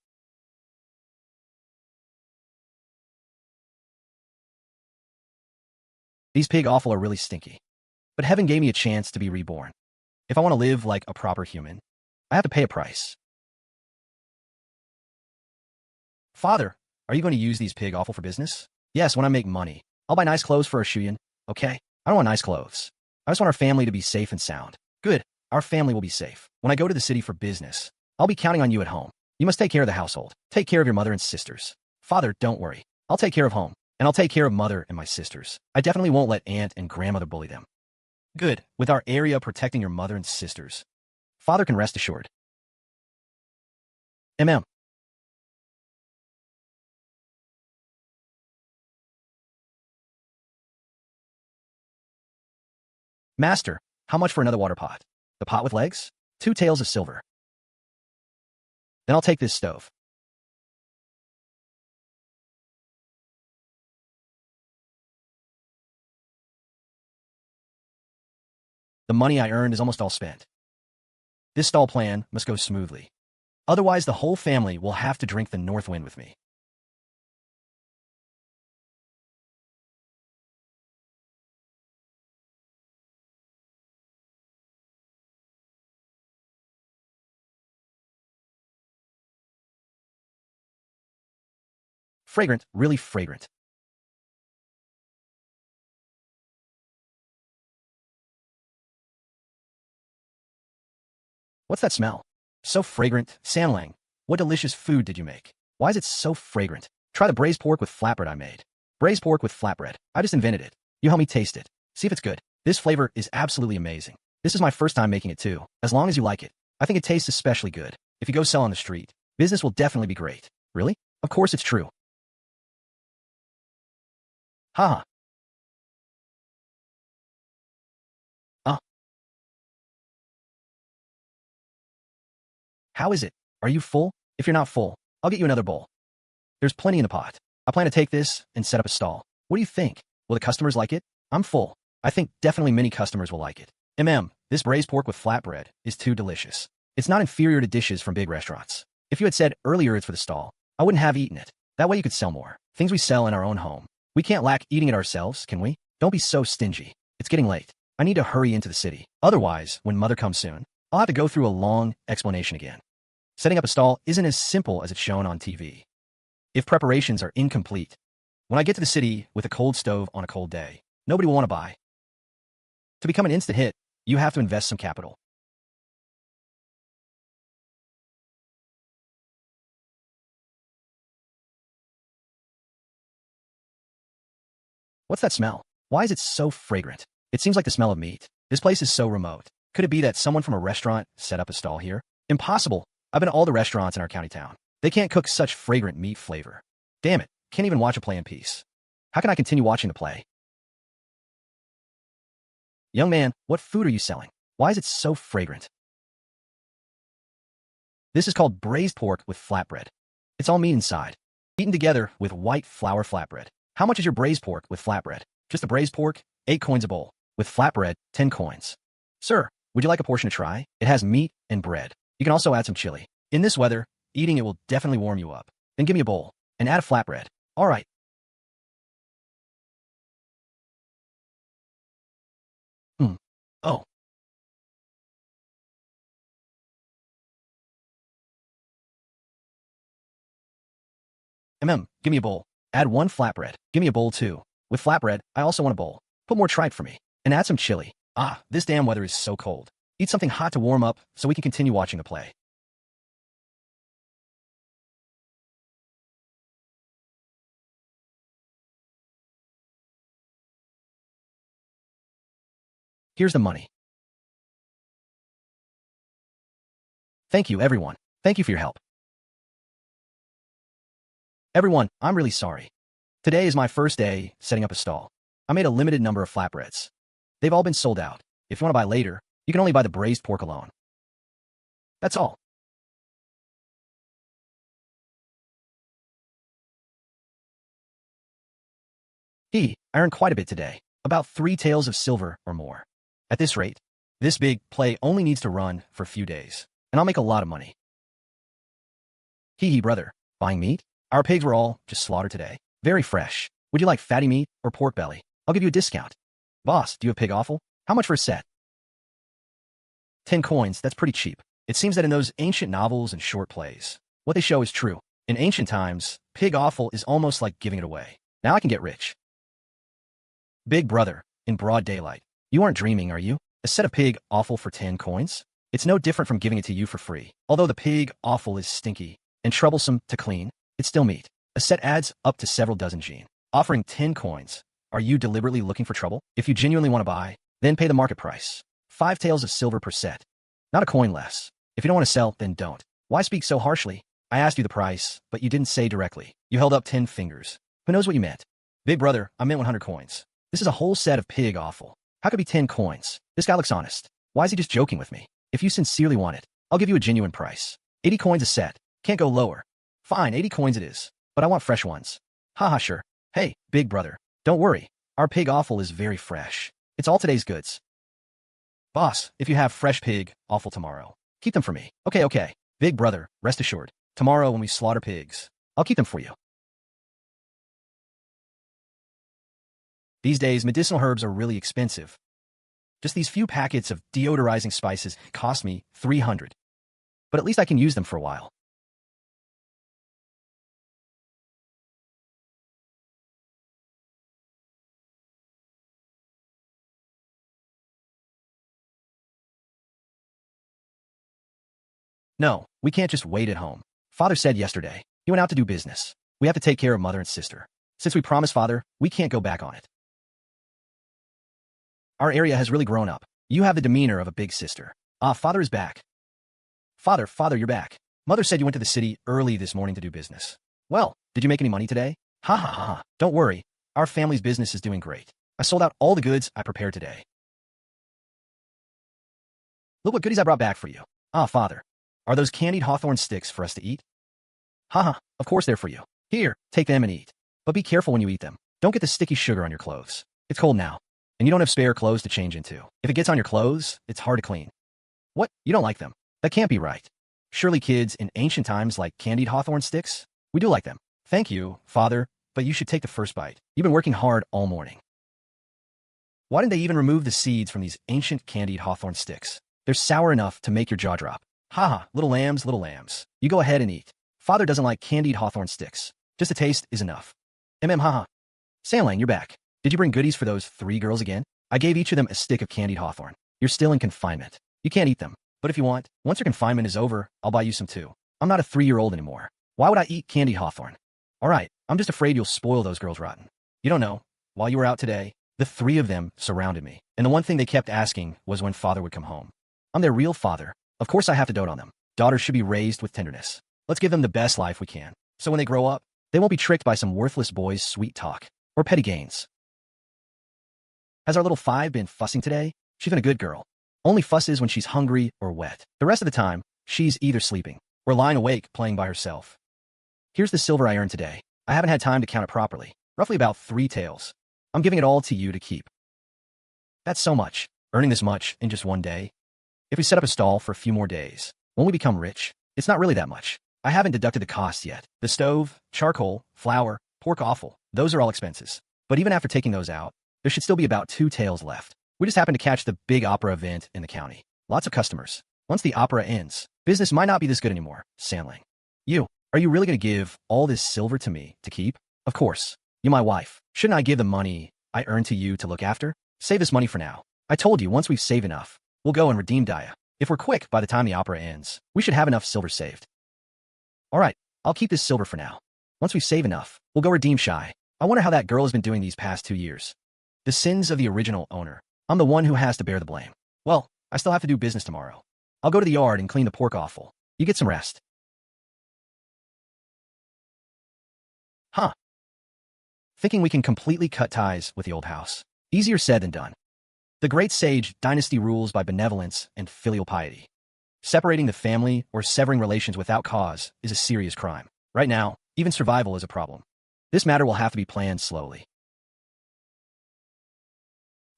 These pig offal are really stinky. But heaven gave me a chance to be reborn. If I want to live like a proper human, I have to pay a price. Father, are you going to use these pig offal for business? Yes, when I make money. I'll buy nice clothes for our Shuyan. Okay? I don't want nice clothes. I just want our family to be safe and sound. Good. Our family will be safe. When I go to the city for business, I'll be counting on you at home. You must take care of the household. Take care of your mother and sisters. Father, don't worry. I'll take care of home. And I'll take care of mother and my sisters. I definitely won't let aunt and grandmother bully them. Good. With our area protecting your mother and sisters, Father can rest assured. MM. Master, how much for another water pot? The pot with legs? 2 taels of silver. Then I'll take this stove. The money I earned is almost all spent. This stall plan must go smoothly. Otherwise, the whole family will have to drink the north wind with me. Fragrant, really fragrant. What's that smell? So fragrant. Qin Lang, what delicious food did you make? Why is it so fragrant? Try the braised pork with flatbread I made. Braised pork with flatbread. I just invented it. You help me taste it. See if it's good. This flavor is absolutely amazing. This is my first time making it too. As long as you like it. I think it tastes especially good. If you go sell on the street, business will definitely be great. Really? Of course it's true. Haha. Uh, how is it? Are you full? If you're not full, I'll get you another bowl. There's plenty in the pot. I plan to take this and set up a stall. What do you think? Will the customers like it? I'm full. I think definitely many customers will like it. This braised pork with flatbread is too delicious. It's not inferior to dishes from big restaurants. If you had said earlier it's for the stall, I wouldn't have eaten it. That way you could sell more. Things we sell in our own home. We can't lack eating it ourselves, can we? Don't be so stingy. It's getting late. I need to hurry into the city. Otherwise, when mother comes soon, I'll have to go through a long explanation again. Setting up a stall isn't as simple as it's shown on TV. If preparations are incomplete, when I get to the city with a cold stove on a cold day, nobody will want to buy. To become an instant hit, you have to invest some capital. What's that smell? Why is it so fragrant? It seems like the smell of meat. This place is so remote. Could it be that someone from a restaurant set up a stall here? Impossible. I've been to all the restaurants in our county town. They can't cook such fragrant meat flavor. Damn it, can't even watch a play in peace. How can I continue watching the play? Young man, what food are you selling? Why is it so fragrant? This is called braised pork with flatbread. It's all meat inside, eaten together with white flour flatbread. How much is your braised pork with flatbread? Just the braised pork, 8 coins a bowl. With flatbread, 10 coins. Sir, would you like a portion to try? It has meat and bread. You can also add some chili. In this weather, eating it will definitely warm you up. Then give me a bowl, and add a flatbread. All right. Oh. Give me a bowl. Add 1 flatbread. Give me a bowl too. With flatbread, I also want a bowl. Put more tripe for me. And add some chili. Ah, this damn weather is so cold. Eat something hot to warm up so we can continue watching the play. Here's the money. Thank you, everyone. Thank you for your help. Everyone, I'm really sorry. Today is my first day setting up a stall. I made a limited number of flatbreads. They've all been sold out. If you want to buy later, you can only buy the braised pork alone. That's all. I earned quite a bit today. About 3 taels of silver or more. At this rate, this big play only needs to run for a few days, and I'll make a lot of money. Brother. Buying meat? Our pigs were all just slaughtered today. Very fresh. Would you like fatty meat or pork belly? I'll give you a discount. Boss, do you have pig offal? How much for a set? 10 coins, that's pretty cheap. It seems that in those ancient novels and short plays, what they show is true. In ancient times, pig offal is almost like giving it away. Now I can get rich. Big brother, in broad daylight. You aren't dreaming, are you? A set of pig offal for 10 coins? It's no different from giving it to you for free. Although the pig offal is stinky and troublesome to clean, it's still meat. A set adds up to several dozen gene. Offering 10 coins. Are you deliberately looking for trouble? If you genuinely want to buy, then pay the market price. 5 taels of silver per set. Not a coin less. If you don't want to sell, then don't. Why speak so harshly? I asked you the price, but you didn't say directly. You held up 10 fingers. Who knows what you meant? Big brother, I meant 100 coins. This is a whole set of pig offal. How could it be 10 coins? This guy looks honest. Why is he just joking with me? If you sincerely want it, I'll give you a genuine price. 80 coins a set. Can't go lower. Fine, 80 coins it is. But I want fresh ones. Haha, sure. Hey, big brother. Don't worry. Our pig offal is very fresh. It's all today's goods. Boss, if you have fresh pig offal tomorrow, keep them for me. Okay. Big brother, rest assured. Tomorrow when we slaughter pigs, I'll keep them for you. These days, medicinal herbs are really expensive. Just these few packets of deodorizing spices cost me 300. But at least I can use them for a while. No, we can't just wait at home. Father said yesterday, he went out to do business. We have to take care of mother and sister. Since we promised father, we can't go back on it. Our area has really grown up. You have the demeanor of a big sister. Ah, father is back. Father, you're back. Mother said you went to the city early this morning to do business. Well, did you make any money today? Ha ha ha. Don't worry. Our family's business is doing great. I sold out all the goods I prepared today. Look what goodies I brought back for you. Ah, father. Are those candied hawthorn sticks for us to eat? Haha, of course they're for you. Here, take them and eat. But be careful when you eat them. Don't get the sticky sugar on your clothes. It's cold now, and you don't have spare clothes to change into. If it gets on your clothes, it's hard to clean. What? You don't like them? That can't be right. Surely kids in ancient times like candied hawthorn sticks? We do like them. Thank you, father, but you should take the first bite. You've been working hard all morning. Why didn't they even remove the seeds from these ancient candied hawthorn sticks? They're sour enough to make your jaw drop. Haha, little lambs, little lambs. You go ahead and eat. Father doesn't like candied hawthorn sticks. Just a taste is enough. Haha. Qin Lang, you're back. Did you bring goodies for those 3 girls again? I gave each of them a stick of candied hawthorn. You're still in confinement. You can't eat them. But if you want, once your confinement is over, I'll buy you some too. I'm not a 3-year-old anymore. Why would I eat candied hawthorn? All right, I'm just afraid you'll spoil those girls rotten. You don't know. While you were out today, the 3 of them surrounded me, and the one thing they kept asking was when father would come home. I'm their real father. Of course I have to dote on them. Daughters should be raised with tenderness. Let's give them the best life we can, so when they grow up, they won't be tricked by some worthless boy's sweet talk or petty gains. Has our little 5 been fussing today? She's been a good girl. Only fusses when she's hungry or wet. The rest of the time, she's either sleeping or lying awake playing by herself. Here's the silver I earned today. I haven't had time to count it properly. Roughly about 3 taels. I'm giving it all to you to keep. That's so much. Earning this much in just one day. If we set up a stall for a few more days, won't we become rich? It's not really that much. I haven't deducted the costs yet. The stove, charcoal, flour, pork offal, those are all expenses. But even after taking those out, there should still be about 2 taels left. We just happened to catch the big opera event in the county. Lots of customers. Once the opera ends, business might not be this good anymore, Qin Lang. Are you really going to give all this silver to me to keep? Of course. You're my wife. Shouldn't I give the money I earned to you to look after? Save this money for now. I told you once we've saved enough, we'll go and redeem Daya. If we're quick by the time the opera ends, we should have enough silver saved. All right, I'll keep this silver for now. Once we save enough, we'll go redeem Shy. I wonder how that girl has been doing these past 2 years. The sins of the original owner. I'm the one who has to bear the blame. Well, I still have to do business tomorrow. I'll go to the yard and clean the pork offal. You get some rest. Huh. Thinking we can completely cut ties with the old house. Easier said than done. The great sage dynasty rules by benevolence and filial piety. Separating the family or severing relations without cause is a serious crime. Right now, even survival is a problem. This matter will have to be planned slowly.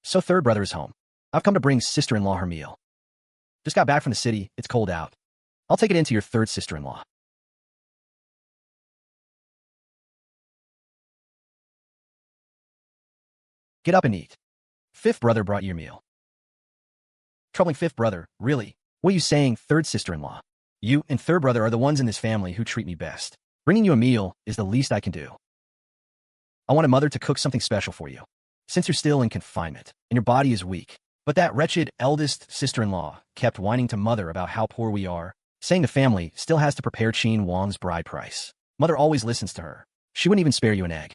So 3rd brother is home. I've come to bring sister-in-law her meal. Just got back from the city, it's cold out. I'll take it into your 3rd sister-in-law. Get up and eat. 5th brother brought you your meal. Troubling 5th brother, really? What are you saying, 3rd sister-in-law? You and 3rd brother are the ones in this family who treat me best. Bringing you a meal is the least I can do. I wanted mother to cook something special for you, since you're still in confinement and your body is weak. But that wretched eldest sister-in-law kept whining to mother about how poor we are, saying the family still has to prepare Qin Wang's bride price. Mother always listens to her. She wouldn't even spare you an egg.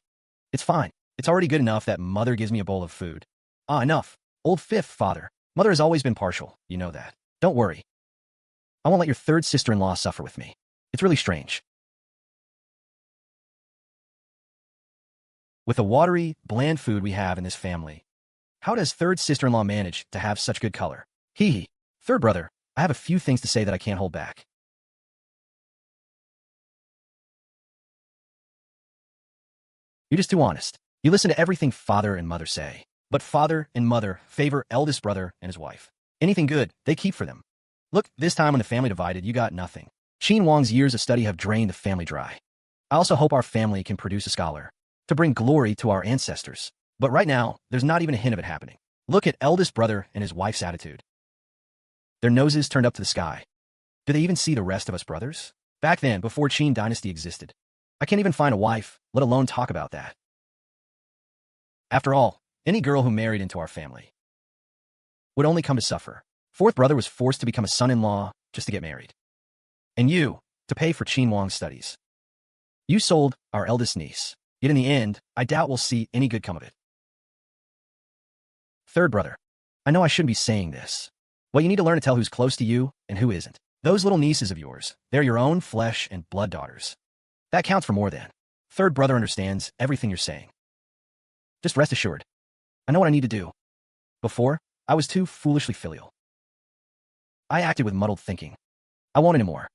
It's fine. It's already good enough that mother gives me a bowl of food. Enough. Old 5th father. Mother has always been partial, you know that. Don't worry. I won't let your 3rd sister-in-law suffer with me. It's really strange. With the watery, bland food we have in this family, how does 3rd sister-in-law manage to have such good color? Hee hee. 3rd brother, I have a few things to say that I can't hold back. You're just too honest. You listen to everything father and mother say. But father and mother favor eldest brother and his wife. Anything good, they keep for them. Look, this time when the family divided, you got nothing. Qin Wang's years of study have drained the family dry. I also hope our family can produce a scholar to bring glory to our ancestors. But right now, there's not even a hint of it happening. Look at eldest brother and his wife's attitude. Their noses turned up to the sky. Do they even see the rest of us brothers? Back then, before Qin dynasty existed, I can't even find a wife, let alone talk about that. After all, any girl who married into our family would only come to suffer. 4th brother was forced to become a son-in-law just to get married. And you, to pay for Qin Wang's studies. You sold our eldest niece. Yet in the end, I doubt we'll see any good come of it. 3rd brother, I know I shouldn't be saying this. Well, you need to learn to tell who's close to you and who isn't. Those little nieces of yours, they're your own flesh and blood daughters. That counts for more than. 3rd brother understands everything you're saying. Just rest assured. I know what I need to do. Before, I was too foolishly filial. I acted with muddled thinking. I won't anymore.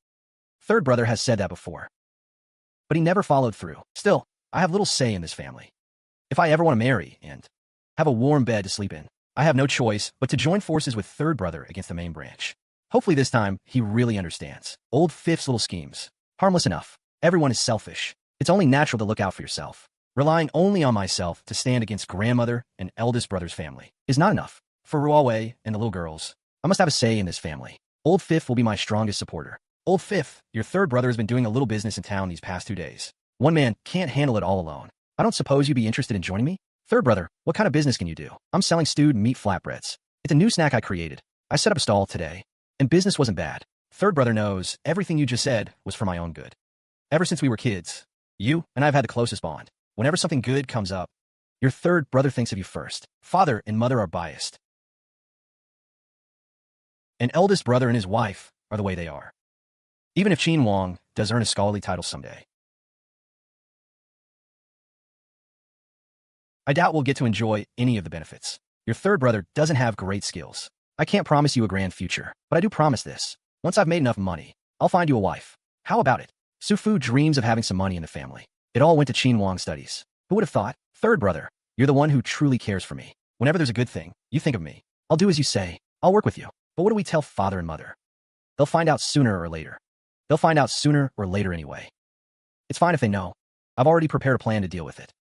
3rd brother has said that before. But he never followed through. Still, I have little say in this family. If I ever want to marry and have a warm bed to sleep in, I have no choice but to join forces with 3rd brother against the main branch. Hopefully this time, he really understands. Old Fifth's little schemes. Harmless enough. Everyone is selfish. It's only natural to look out for yourself. Relying only on myself to stand against grandmother and eldest brother's family is not enough. For Ruawei and the little girls, I must have a say in this family. Old Fifth will be my strongest supporter. Old Fifth, your third brother has been doing a little business in town these past 2 days. One man can't handle it all alone. I don't suppose you'd be interested in joining me? Third brother, what kind of business can you do? I'm selling stewed meat flatbreads. It's a new snack I created. I set up a stall today, and business wasn't bad. Third brother knows everything you just said was for my own good. Ever since we were kids, you and I have had the closest bond. Whenever something good comes up, your third brother thinks of you first. Father and mother are biased. An eldest brother and his wife are the way they are. Even if Qin Lang does earn a scholarly title someday. I doubt we'll get to enjoy any of the benefits. Your third brother doesn't have great skills. I can't promise you a grand future, but I do promise this. Once I've made enough money, I'll find you a wife. How about it? Sufu dreams of having some money in the family. It all went to Qin Lang studies. Who would have thought? Third brother, you're the one who truly cares for me. Whenever there's a good thing, you think of me. I'll do as you say. I'll work with you. But what do we tell father and mother? They'll find out sooner or later. They'll find out sooner or later anyway. It's fine if they know. I've already prepared a plan to deal with it.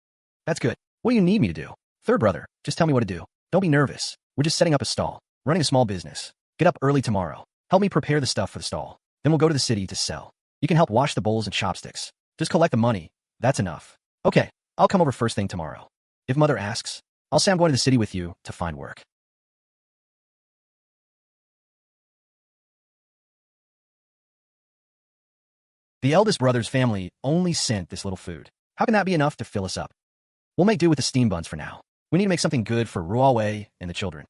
That's good. What do you need me to do? Third brother, just tell me what to do. Don't be nervous. We're just setting up a stall, running a small business. Get up early tomorrow. Help me prepare the stuff for the stall. Then we'll go to the city to sell. You can help wash the bowls and chopsticks. Just collect the money. That's enough. Okay, I'll come over first thing tomorrow. If mother asks, I'll say I'm going to the city with you to find work. The eldest brother's family only sent this little food. How can that be enough to fill us up? We'll make do with the steam buns for now. We need to make something good for Ruawei and the children.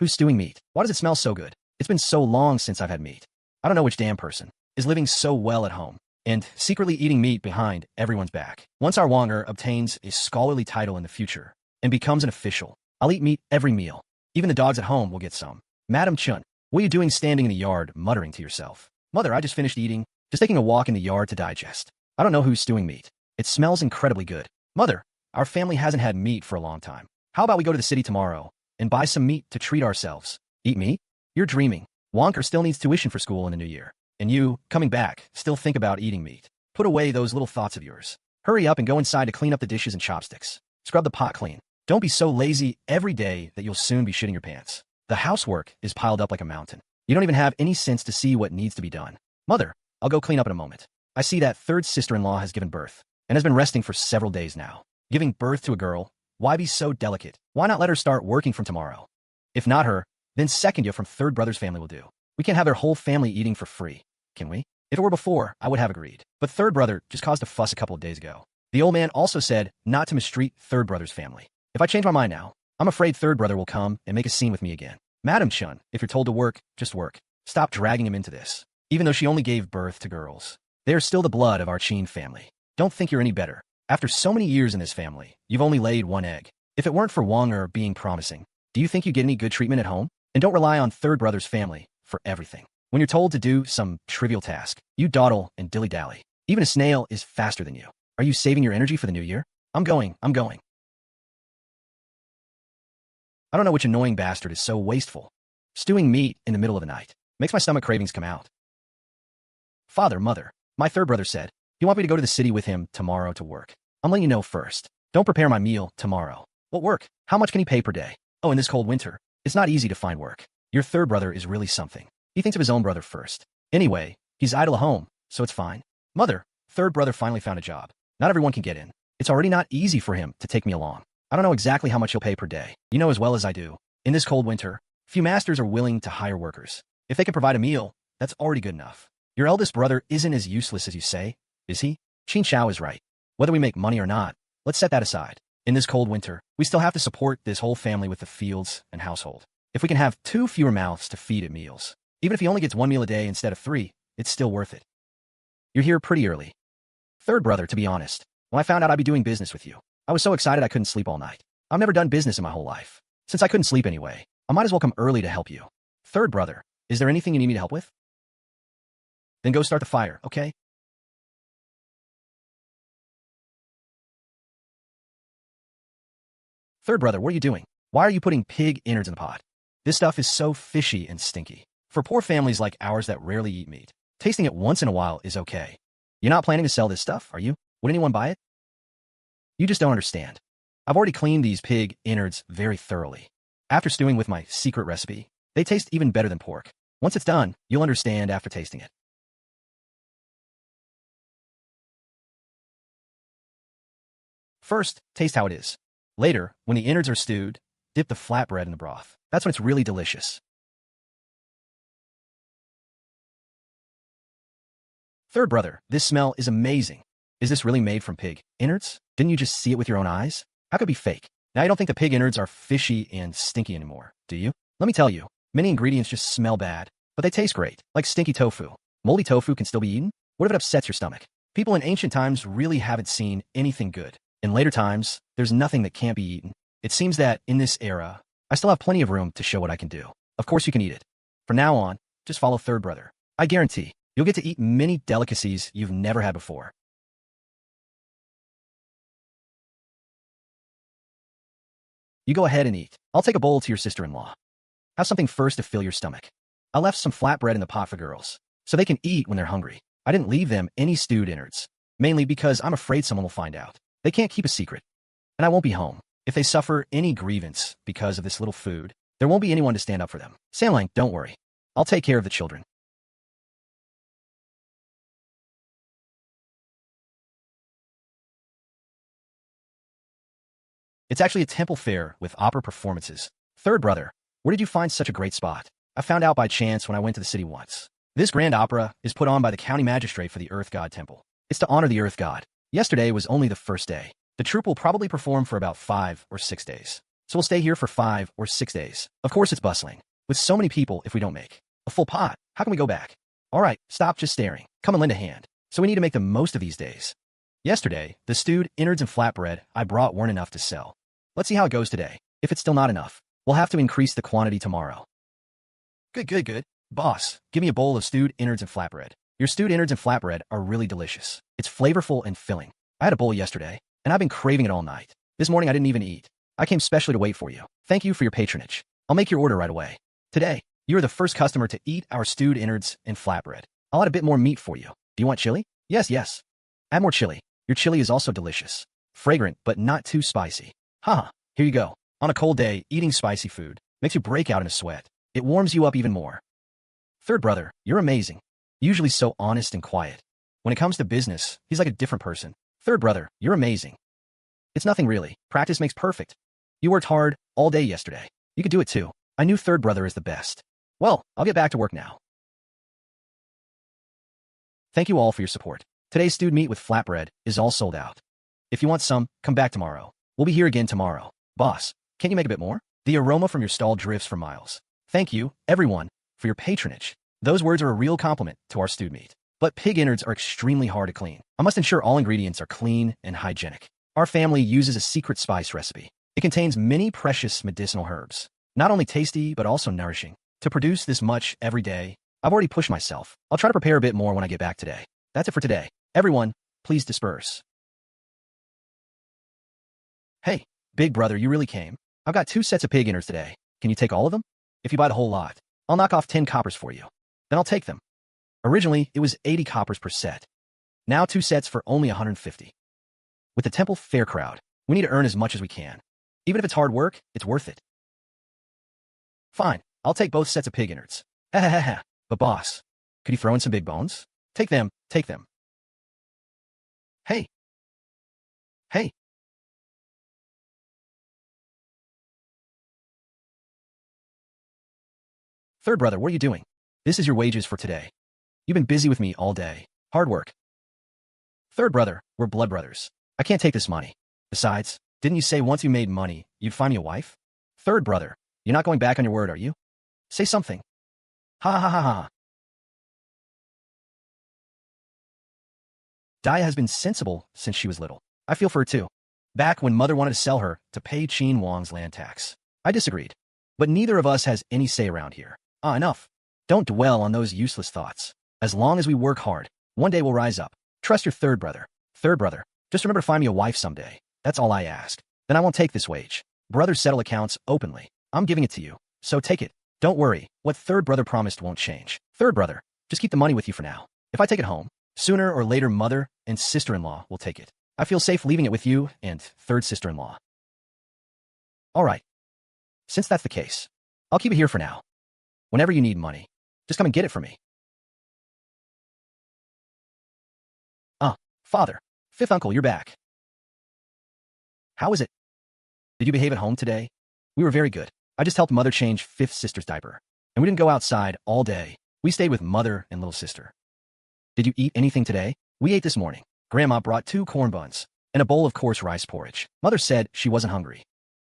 Who's stewing meat? Why does it smell so good? It's been so long since I've had meat. I don't know which damn person is living so well at home and secretly eating meat behind everyone's back. Once our Wonger obtains a scholarly title in the future and becomes an official, I'll eat meat every meal. Even the dogs at home will get some. Madam Chun, what are you doing standing in the yard muttering to yourself? Mother, I just finished eating. Just taking a walk in the yard to digest. I don't know who's stewing meat. It smells incredibly good. Mother, our family hasn't had meat for a long time. How about we go to the city tomorrow and buy some meat to treat ourselves? Eat meat? You're dreaming. Wonker still needs tuition for school in the new year. And you, coming back, still think about eating meat. Put away those little thoughts of yours. Hurry up and go inside to clean up the dishes and chopsticks. Scrub the pot clean. Don't be so lazy every day that you'll soon be shitting your pants. The housework is piled up like a mountain. You don't even have any sense to see what needs to be done. Mother, I'll go clean up in a moment. I see that third sister-in-law has given birth and has been resting for several days now. Giving birth to a girl, why be so delicate? Why not let her start working from tomorrow? If not her, then second you from third brother's family will do. We can't have their whole family eating for free, can we? If it were before, I would have agreed. But third brother just caused a fuss a couple of days ago. The old man also said not to mistreat third brother's family. If I change my mind now, I'm afraid third brother will come and make a scene with me again. Madam Chun, if you're told to work, just work. Stop dragging him into this. Even though she only gave birth to girls, they are still the blood of our Qin family. Don't think you're any better. After so many years in this family, you've only laid one egg. If it weren't for Wonger being promising, do you think you'd get any good treatment at home? And don't rely on third brother's family for everything. When you're told to do some trivial task, you dawdle and dilly-dally. Even a snail is faster than you. Are you saving your energy for the new year? I'm going. I don't know which annoying bastard is so wasteful. Stewing meat in the middle of the night makes my stomach cravings come out. Father, mother, my third brother said, you want me to go to the city with him tomorrow to work. I'm letting you know first. Don't prepare my meal tomorrow. What work? How much can he pay per day? Oh, in this cold winter, it's not easy to find work. Your third brother is really something. He thinks of his own brother first. Anyway, he's idle at home, so it's fine. Mother, third brother finally found a job. Not everyone can get in. It's already not easy for him to take me along. I don't know exactly how much he'll pay per day. You know as well as I do. In this cold winter, few masters are willing to hire workers. If they can provide a meal, that's already good enough. Your eldest brother isn't as useless as you say, is he? Qin Shao is right. Whether we make money or not, let's set that aside. In this cold winter, we still have to support this whole family with the fields and household. If we can have 2 fewer mouths to feed at meals, even if he only gets 1 meal a day instead of 3, it's still worth it. You're here pretty early. Third brother, to be honest, when I found out I'd be doing business with you, I was so excited I couldn't sleep all night. I've never done business in my whole life. Since I couldn't sleep anyway, I might as well come early to help you. Third brother, is there anything you need me to help with? Then go start the fire, okay? Third brother, what are you doing? Why are you putting pig innards in the pot? This stuff is so fishy and stinky. For poor families like ours that rarely eat meat, tasting it once in a while is okay. You're not planning to sell this stuff, are you? Would anyone buy it? You just don't understand. I've already cleaned these pig innards very thoroughly. After stewing with my secret recipe, they taste even better than pork. Once it's done, you'll understand after tasting it. First, taste how it is. Later, when the innards are stewed, dip the flatbread in the broth. That's when it's really delicious. Third brother, this smell is amazing. Is this really made from pig innards? Didn't you just see it with your own eyes? How could it be fake? Now you don't think the pig innards are fishy and stinky anymore, do you? Let me tell you, many ingredients just smell bad, but they taste great, like stinky tofu. Moldy tofu can still be eaten? What if it upsets your stomach? People in ancient times really haven't seen anything good. In later times, there's nothing that can't be eaten. It seems that, in this era, I still have plenty of room to show what I can do. Of course you can eat it. From now on, just follow third brother. I guarantee, you'll get to eat many delicacies you've never had before. You go ahead and eat. I'll take a bowl to your sister-in-law. Have something first to fill your stomach. I left some flatbread in the pot for girls, so they can eat when they're hungry. I didn't leave them any stewed innards, mainly because I'm afraid someone will find out. They can't keep a secret, and I won't be home. If they suffer any grievance because of this little food, there won't be anyone to stand up for them. Qin Lang, don't worry. I'll take care of the children. It's actually a temple fair with opera performances. Third brother, where did you find such a great spot? I found out by chance when I went to the city once. This grand opera is put on by the county magistrate for the Earth God Temple. It's to honor the Earth God. Yesterday was only the first day. The troupe will probably perform for about 5 or 6 days. So we'll stay here for 5 or 6 days. Of course it's bustling. With so many people, if we don't make a full pot, how can we go back? All right, stop just staring. Come and lend a hand. So we need to make the most of these days. Yesterday, the stewed innards and flatbread I brought weren't enough to sell. Let's see how it goes today. If it's still not enough, we'll have to increase the quantity tomorrow. Good. Boss, give me a bowl of stewed innards and flatbread. Your stewed innards and flatbread are really delicious. It's flavorful and filling. I had a bowl yesterday, and I've been craving it all night. This morning I didn't even eat. I came specially to wait for you. Thank you for your patronage. I'll make your order right away. Today, you are the first customer to eat our stewed innards and flatbread. I'll add a bit more meat for you. Do you want chili? Yes. Add more chili. Your chili is also delicious. Fragrant, but not too spicy. Haha, here you go. On a cold day, eating spicy food makes you break out in a sweat. It warms you up even more. Third brother, you're amazing. Usually so honest and quiet. When it comes to business, he's like a different person. Third brother, you're amazing. It's nothing really. Practice makes perfect. You worked hard all day yesterday. You could do it too. I knew third brother is the best. Well, I'll get back to work now. Thank you all for your support. Today's stewed meat with flatbread is all sold out. If you want some, come back tomorrow. We'll be here again tomorrow. Boss, can't you make a bit more? The aroma from your stall drifts for miles. Thank you, everyone, for your patronage. Those words are a real compliment to our stewed meat. But pig innards are extremely hard to clean. I must ensure all ingredients are clean and hygienic. Our family uses a secret spice recipe. It contains many precious medicinal herbs. Not only tasty, but also nourishing. To produce this much every day, I've already pushed myself. I'll try to prepare a bit more when I get back today. That's it for today. Everyone, please disperse. Hey, big brother, you really came. I've got 2 sets of pig innards today. Can you take all of them? If you buy the whole lot, I'll knock off 10 coppers for you. Then I'll take them. Originally, it was 80 coppers per set. Now 2 sets for only 150. With the temple fair crowd, we need to earn as much as we can. Even if it's hard work, it's worth it. Fine, I'll take both sets of pig innards. Ha. But boss, could you throw in some big bones? Take them. Hey. Third brother, what are you doing? This is your wages for today. You've been busy with me all day. Hard work. Third brother, we're blood brothers. I can't take this money. Besides, didn't you say once you made money, you'd find me a wife? Third brother, you're not going back on your word, are you? Say something. Ha. Dia has been sensible since she was little. I feel for her too. Back when mother wanted to sell her to pay Qin Wang's land tax, I disagreed. But neither of us has any say around here. Enough. Don't dwell on those useless thoughts. As long as we work hard, one day we'll rise up. Trust your third brother. Third brother, just remember to find me a wife someday. That's all I ask. Then I won't take this wage. Brothers settle accounts openly. I'm giving it to you, so take it. Don't worry, what third brother promised won't change. Third brother, just keep the money with you for now. If I take it home, sooner or later mother and sister-in-law will take it. I feel safe leaving it with you and third sister-in-law. All right. Since that's the case, I'll keep it here for now. Whenever you need money, just come and get it for me. Father, fifth uncle, you're back. How is it? Did you behave at home today? We were very good. I just helped mother change fifth sister's diaper. And we didn't go outside all day. We stayed with mother and little sister. Did you eat anything today? We ate this morning. Grandma brought 2 corn buns and a bowl of coarse rice porridge. Mother said she wasn't hungry.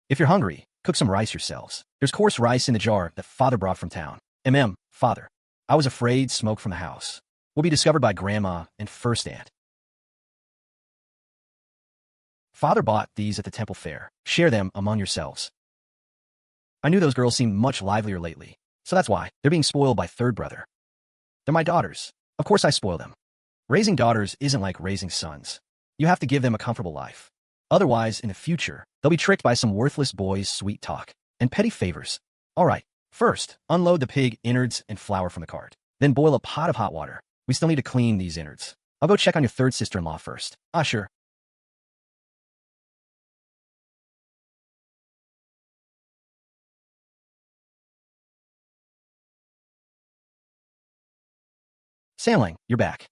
If you're hungry, cook some rice yourselves. There's coarse rice in the jar that father brought from town. Father. I was afraid smoke from the house will be discovered by grandma and first aunt. Father bought these at the temple fair. Share them among yourselves. I knew those girls seemed much livelier lately, so that's why they're being spoiled by third brother. They're my daughters. Of course I spoil them. Raising daughters isn't like raising sons. You have to give them a comfortable life. Otherwise, in the future, they'll be tricked by some worthless boy's sweet talk and petty favors. All right, first, unload the pig innards and flour from the cart. Then boil a pot of hot water. We still need to clean these innards. I'll go check on your third sister-in-law first. Sure. Qin Lang, you're back.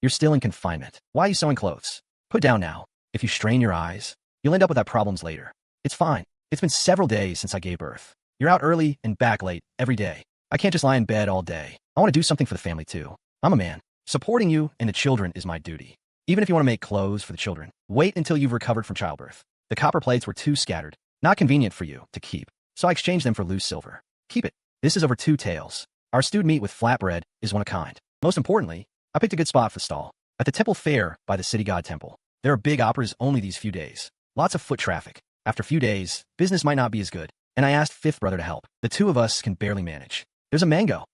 You're still in confinement. Why are you sewing clothes? Put down now. If you strain your eyes, you'll end up without problems later. It's fine. It's been several days since I gave birth. You're out early and back late every day. I can't just lie in bed all day. I want to do something for the family too. I'm a man. Supporting you and the children is my duty. Even if you want to make clothes for the children, wait until you've recovered from childbirth. The copper plates were too scattered, not convenient for you to keep, so I exchanged them for loose silver. Keep it. This is over 2 taels. Our stewed meat with flatbread is one of a kind. Most importantly, I picked a good spot for the stall. At the temple fair by the city god temple. There are big operas only these few days. Lots of foot traffic. After a few days, business might not be as good, and I asked fifth brother to help. The 2 of us can barely manage. There's a mango.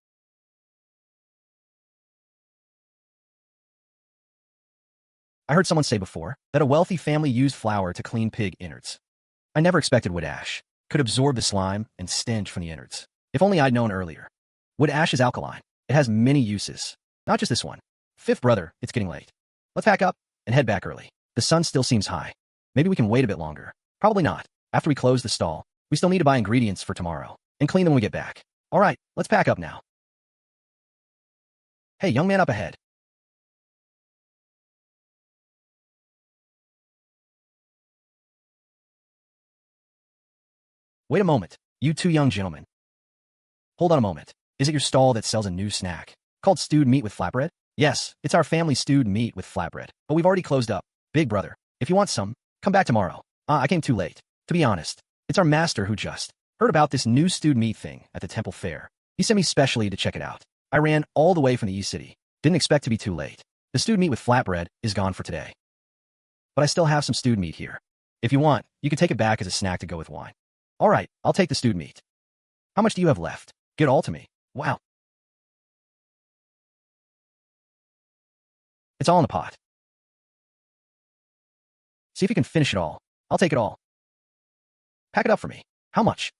I heard someone say before that a wealthy family used flour to clean pig innards. I never expected wood ash could absorb the slime and stench from the innards. If only I'd known earlier. Wood ash is alkaline. It has many uses, not just this one. Fifth brother, it's getting late. Let's pack up and head back early. The sun still seems high. Maybe we can wait a bit longer. Probably not. After we close the stall, we still need to buy ingredients for tomorrow and clean them when we get back. All right, let's pack up now. Hey, young man up ahead. Wait a moment, you 2 young gentlemen. Hold on a moment. Is it your stall that sells a new snack called stewed meat with flatbread? Yes, it's our family stewed meat with flatbread, but we've already closed up. Big brother, if you want some, come back tomorrow. I came too late. To be honest, it's our master who just heard about this new stewed meat thing at the temple fair. He sent me specially to check it out. I ran all the way from the East City. Didn't expect to be too late. The stewed meat with flatbread is gone for today. But I still have some stewed meat here. If you want, you can take it back as a snack to go with wine. All right, I'll take the stewed meat. How much do you have left? Get all to me. Wow. It's all in the pot. See if you can finish it all. I'll take it all. Pack it up for me. How much?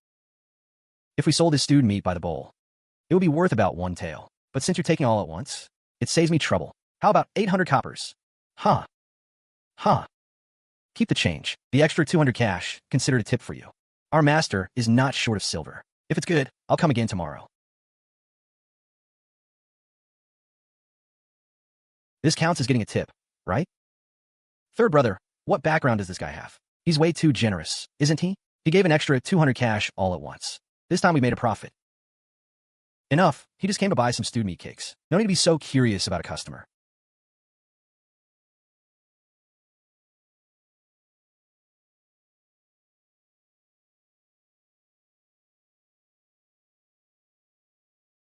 If we sold this stewed meat by the bowl, it would be worth about 1 tael. But since you're taking all at once, it saves me trouble. How about 800 coppers? Huh. Keep the change. The extra 200 cash, considered a tip for you. Our master is not short of silver. If it's good, I'll come again tomorrow. This counts as getting a tip, right? Third brother, what background does this guy have? He's way too generous, isn't he? He gave an extra 200 cash all at once. This time we made a profit. Enough, he just came to buy some stewed meat cakes. No need to be so curious about a customer.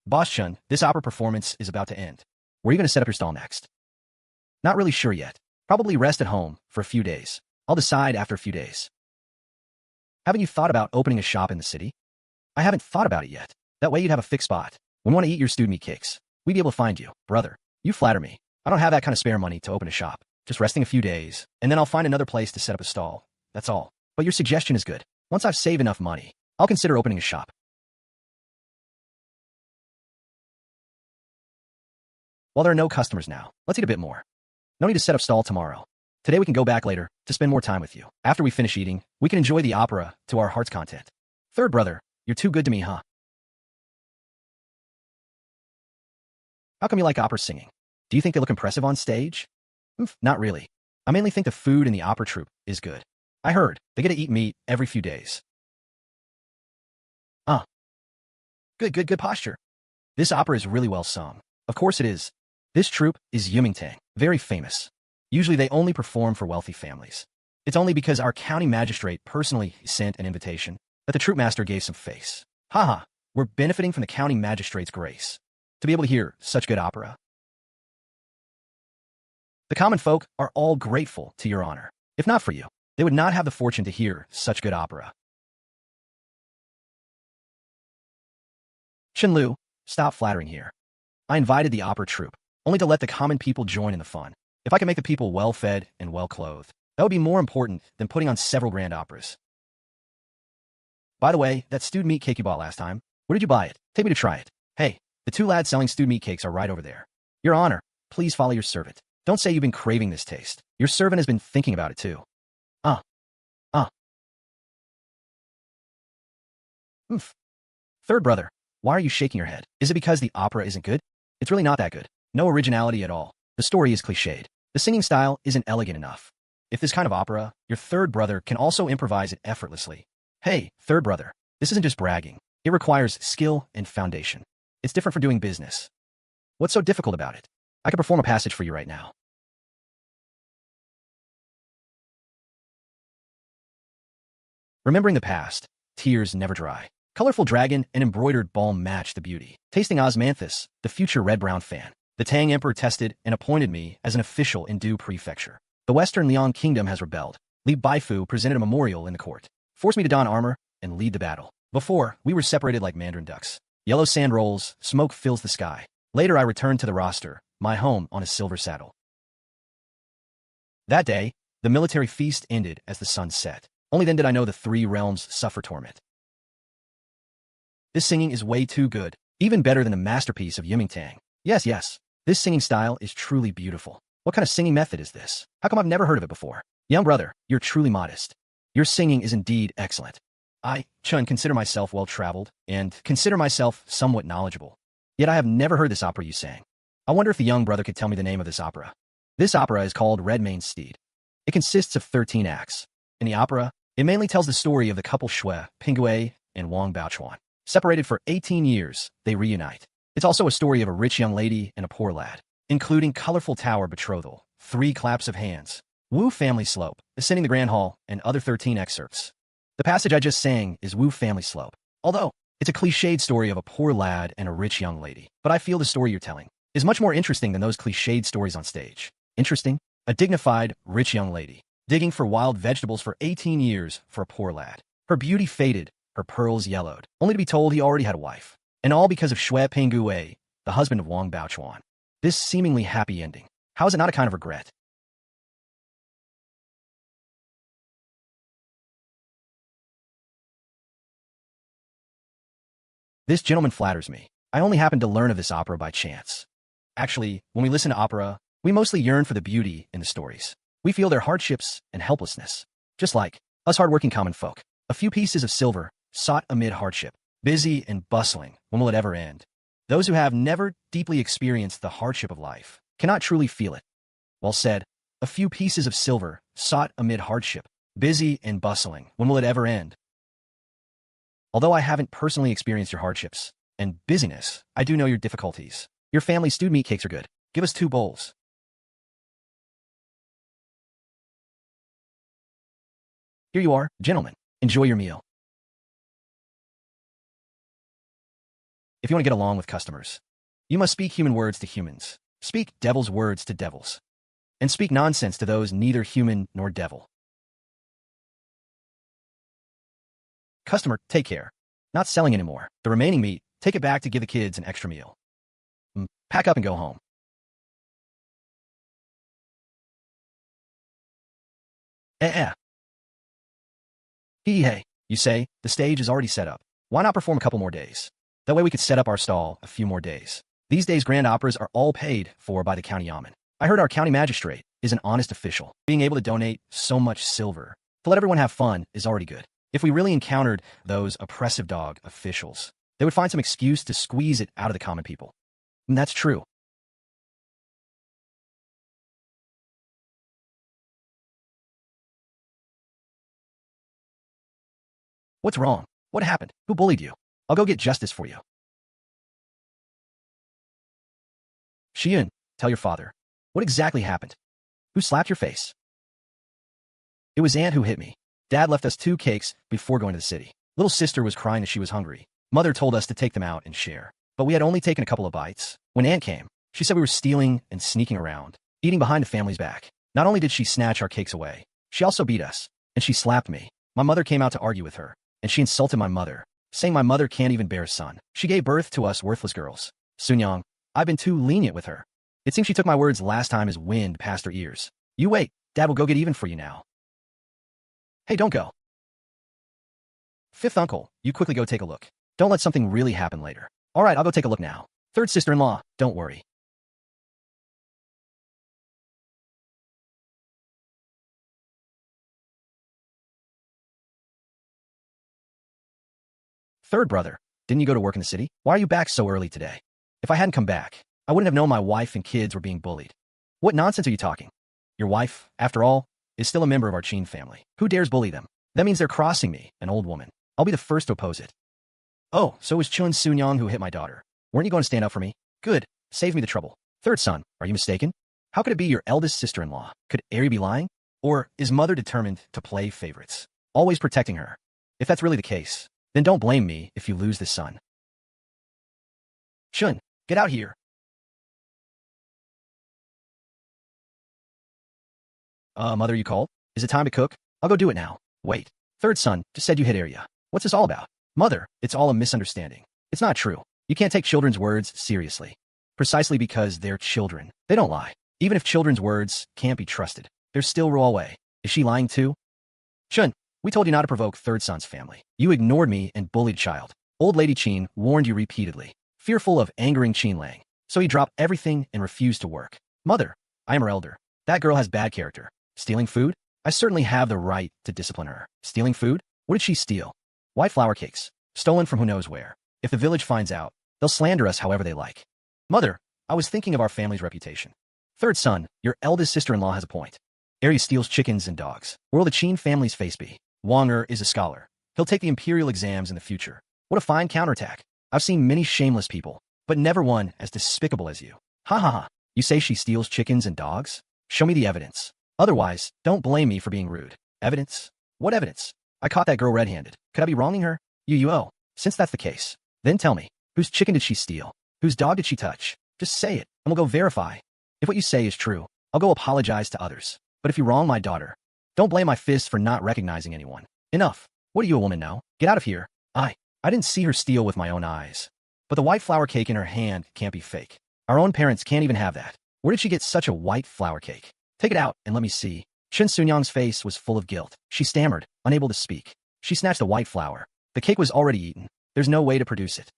Boss Chun, this opera performance is about to end. Where are you going to set up your stall next? Not really sure yet. Probably rest at home for a few days. I'll decide after a few days. Haven't you thought about opening a shop in the city? I haven't thought about it yet. That way you'd have a fixed spot. When we want to eat your stewed meat cakes, we'd be able to find you. Brother, you flatter me. I don't have that kind of spare money to open a shop. Just resting a few days, and then I'll find another place to set up a stall. That's all. But your suggestion is good. Once I've saved enough money, I'll consider opening a shop. Well, there are no customers now. Let's eat a bit more. No need to set up stall tomorrow. Today we can go back later to spend more time with you. After we finish eating, we can enjoy the opera to our heart's content. Third brother, you're too good to me, huh? How come you like opera singing? Do you think they look impressive on stage? Not really. I mainly think the food in the opera troupe is good. I heard they get to eat meat every few days. Good posture. This opera is really well sung. Of course it is. This troupe is Yumingtang, very famous. Usually they only perform for wealthy families. It's only because our county magistrate personally sent an invitation that the troupe master gave some face. Haha, we're benefiting from the county magistrate's grace to be able to hear such good opera. The common folk are all grateful to your honor. If not for you, they would not have the fortune to hear such good opera. Chenlu, stop flattering here. I invited the opera troupe, only to let the common people join in the fun. If I can make the people well-fed and well-clothed, that would be more important than putting on several grand operas. By the way, that stewed meat cake you bought last time, where did you buy it? Take me to try it. Hey, the two lads selling stewed meat cakes are right over there. Your honor, please follow your servant. Don't say you've been craving this taste. Your servant has been thinking about it too. Third brother, why are you shaking your head? Is it because the opera isn't good? It's really not that good. No originality at all. The story is cliched. The singing style isn't elegant enough. If this kind of opera, your third brother can also improvise it effortlessly. Hey, third brother, this isn't just bragging. It requires skill and foundation. It's different for doing business. What's so difficult about it? I can perform a passage for you right now. Remembering the past, tears never dry. Colorful dragon and embroidered balm match the beauty. Tasting osmanthus, the future red-brown fan. The Tang Emperor tested and appointed me as an official in Du Prefecture. The Western Liang Kingdom has rebelled. Li Baifu presented a memorial in the court. Forced me to don armor and lead the battle. Before, we were separated like mandarin ducks. Yellow sand rolls, smoke fills the sky. Later I returned to the roster, my home on a silver saddle. That day, the military feast ended as the sun set. Only then did I know the three realms suffer torment. This singing is way too good, even better than the masterpiece of Yumingtang. Yes, this singing style is truly beautiful. What kind of singing method is this? How come I've never heard of it before? Young brother, you're truly modest. Your singing is indeed excellent. I, Chun, consider myself well-traveled and consider myself somewhat knowledgeable. Yet I have never heard this opera you sang. I wonder if the young brother could tell me the name of this opera. This opera is called Red Maned Steed. It consists of 13 acts. In the opera, it mainly tells the story of the couple Shui, Pingue, and Wang Baochuan. Separated for 18 years, they reunite. It's also a story of a rich young lady and a poor lad, including colorful tower betrothal, 3 claps of hands, Wu family slope, ascending the grand hall, and other 13 excerpts. The passage I just sang is Wu family slope, although it's a cliched story of a poor lad and a rich young lady. But I feel the story you're telling is much more interesting than those cliched stories on stage. Interesting? A dignified, rich young lady, digging for wild vegetables for 18 years for a poor lad. Her beauty faded, her pearls yellowed, only to be told he already had a wife. And all because of Shui Pingue, the husband of Wang Baochuan. This seemingly happy ending, how is it not a kind of regret? This gentleman flatters me. I only happened to learn of this opera by chance. Actually, when we listen to opera, we mostly yearn for the beauty in the stories. We feel their hardships and helplessness. Just like us hardworking common folk. A few pieces of silver, sought amid hardship, busy and bustling, when will it ever end? Those who have never deeply experienced the hardship of life cannot truly feel it. Well said, a few pieces of silver, sought amid hardship, busy and bustling, when will it ever end? Although I haven't personally experienced your hardships and busyness, I do know your difficulties. Your family's stewed meat cakes are good. Give us 2 bowls. Here you are, gentlemen. Enjoy your meal. If you want to get along with customers, you must speak human words to humans, speak devil's words to devils, and speak nonsense to those neither human nor devil. Customer, take care. Not selling anymore. The remaining meat, Take it back to give the kids an extra meal. Pack up and go home. Eh. Hey, you say, the stage is already set up. Why not perform a couple more days? That way we could set up our stall a few more days. These days grand operas are all paid for by the county yamen. I heard our county magistrate is an honest official. Being able to donate so much silver to let everyone have fun is already good. If we really encountered those oppressive dog officials, they would find some excuse to squeeze it out of the common people. And that's true. What's wrong? What happened? Who bullied you? I'll go get justice for you. Xian, tell your father. What exactly happened? Who slapped your face? It was Aunt who hit me. Dad left us 2 cakes before going to the city. Little sister was crying as she was hungry. Mother told us to take them out and share. But we had only taken a couple of bites. When Aunt came, she said we were stealing and sneaking around, eating behind the family's back. Not only did she snatch our cakes away, she also beat us, and she slapped me. My mother came out to argue with her, and she insulted my mother, saying my mother can't even bear a son. She gave birth to us worthless girls. Sunyang, I've been too lenient with her. It seems she took my words last time as wind past her ears. You wait, Dad will go get even for you now. Hey, don't go. Fifth uncle, you quickly go take a look. Don't let something really happen later. All right, I'll go take a look now. Third sister-in-law, don't worry. Third brother, didn't you go to work in the city? Why are you back so early today? If I hadn't come back, I wouldn't have known my wife and kids were being bullied. What nonsense are you talking? Your wife, after all, is still a member of our Qin family. Who dares bully them? That means they're crossing me, an old woman. I'll be the first to oppose it. Oh, so was Chun Sunyang who hit my daughter. Weren't you going to stand up for me? Good. Save me the trouble. Third son, are you mistaken? How could it be your eldest sister-in-law? Could Ari be lying? Or is mother determined to play favorites, always protecting her? If that's really the case, then don't blame me if you lose this son. Chun, get out here. Mother, you called? Is it time to cook? I'll go do it now. Wait. Third son just said you hit Arya. What's this all about? Mother, it's all a misunderstanding. It's not true. You can't take children's words seriously. Precisely because they're children. They don't lie. Even if children's words can't be trusted, they're still raw away. Is she lying too? Chun, we told you not to provoke third son's family. You ignored me and bullied child. Old Lady Qin warned you repeatedly, fearful of angering Qin Lang. So he dropped everything and refused to work. Mother, I am her elder. That girl has bad character. Stealing food? I certainly have the right to discipline her. Stealing food? What did she steal? White flour cakes, stolen from who knows where. If the village finds out, they'll slander us however they like. Mother, I was thinking of our family's reputation. Third son, your eldest sister-in-law has a point. Ari steals chickens and dogs. Where will the Qin family's face be? Wonger is a scholar. He'll take the imperial exams in the future. What a fine counterattack. I've seen many shameless people, but never one as despicable as you. Ha ha ha. You say she steals chickens and dogs? Show me the evidence. Otherwise, don't blame me for being rude. Evidence? What evidence? I caught that girl red-handed. Could I be wronging her? Oh. Since that's the case, then tell me, whose chicken did she steal? Whose dog did she touch? Just say it, and we'll go verify. If what you say is true, I'll go apologize to others. But if you wrong my daughter, don't blame my fist for not recognizing anyone. Enough. What do you a woman know? Get out of here. I didn't see her steal with my own eyes. But the white flour cake in her hand can't be fake. Our own parents can't even have that. Where did she get such a white flour cake? Take it out and let me see. Chen Sunyang's face was full of guilt. She stammered, unable to speak. She snatched the white flour. The cake was already eaten. There's no way to produce it.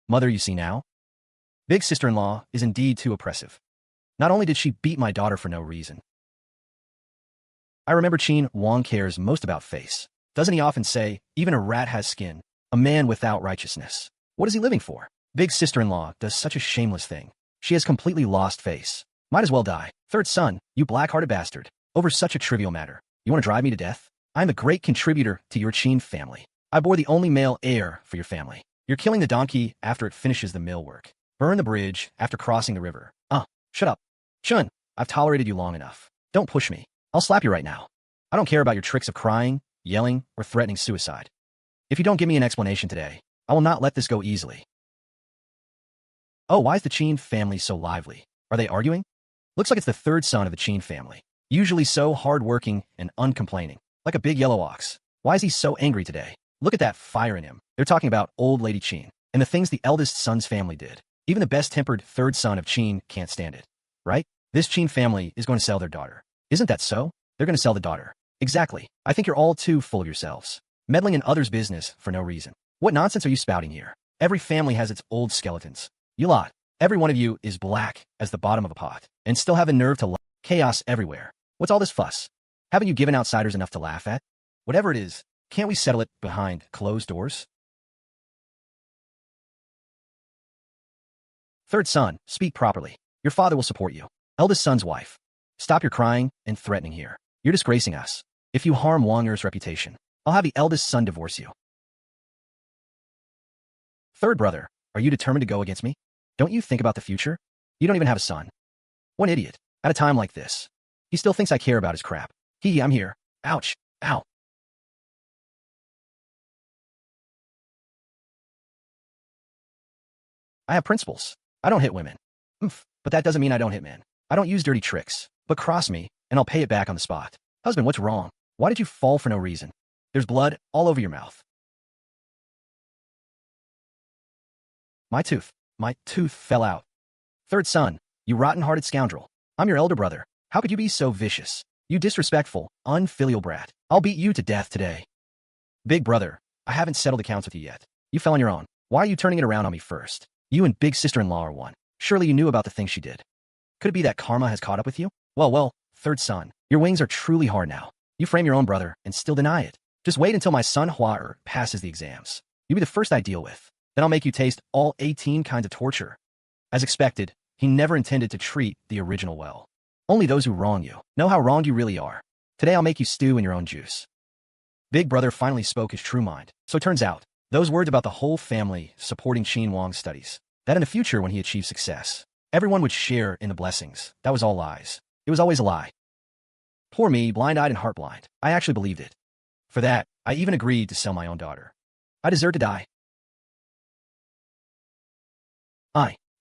Mother, you see now? Big sister-in-law is indeed too oppressive. Not only did she beat my daughter for no reason. I remember Qin Wang cares most about face. Doesn't he often say, even a rat has skin, a man without righteousness? What is he living for? Big sister-in-law does such a shameless thing. She has completely lost face. Might as well die. Third son, you black-hearted bastard. Over such a trivial matter. You want to drive me to death? I'm a great contributor to your Qin family. I bore the only male heir for your family. You're killing the donkey after it finishes the mill work. Burn the bridge after crossing the river. Shut up. Chun, I've tolerated you long enough. Don't push me. I'll slap you right now. I don't care about your tricks of crying, yelling, or threatening suicide. If you don't give me an explanation today, I will not let this go easily. Oh, why is the Qin family so lively? Are they arguing? Looks like it's the third son of the Qin family. Usually so hard-working and uncomplaining, like a big yellow ox. Why is he so angry today? Look at that fire in him. They're talking about old Lady Qin. And the things the eldest son's family did. Even the best-tempered third son of Qin can't stand it. Right? This Qin family is going to sell their daughter. Isn't that so? They're going to sell the daughter. Exactly. I think you're all too full of yourselves. Meddling in others' business for no reason. What nonsense are you spouting here? Every family has its old skeletons. You lot. Every one of you is black as the bottom of a pot, and still have a nerve to lie. Chaos everywhere. What's all this fuss? Haven't you given outsiders enough to laugh at? Whatever it is, can't we settle it behind closed doors? Third son, speak properly. Your father will support you. Eldest son's wife. Stop your crying and threatening here. You're disgracing us. If you harm Wang Er's reputation, I'll have the eldest son divorce you. Third brother, are you determined to go against me? Don't you think about the future? You don't even have a son. What idiot. At a time like this. He still thinks I care about his crap. I'm here. Ouch. Ow. I have principles. I don't hit women. But that doesn't mean I don't hit men. I don't use dirty tricks. But cross me, and I'll pay it back on the spot. Husband, what's wrong? Why did you fall for no reason? There's blood all over your mouth. My tooth fell out. Third son, you rotten-hearted scoundrel. I'm your elder brother. How could you be so vicious? You disrespectful, unfilial brat. I'll beat you to death today. Big brother, I haven't settled accounts with you yet. You fell on your own. Why are you turning it around on me first? You and big sister-in-law are one. Surely you knew about the things she did. Could it be that karma has caught up with you? Well, third son, your wings are truly hard now. You frame your own brother and still deny it. Just wait until my son Hua passes the exams. You'll be the first I deal with. Then I'll make you taste all 18 kinds of torture. As expected, he never intended to treat the original well. Only those who wrong you know how wronged you really are. Today I'll make you stew in your own juice. Big brother finally spoke his true mind. So it turns out, those words about the whole family supporting Qin Wang's studies, that in the future when he achieved success, everyone would share in the blessings, that was all lies. It was always a lie. Poor me, blind-eyed and heart-blind. I actually believed it. For that, I even agreed to sell my own daughter. I deserve to die.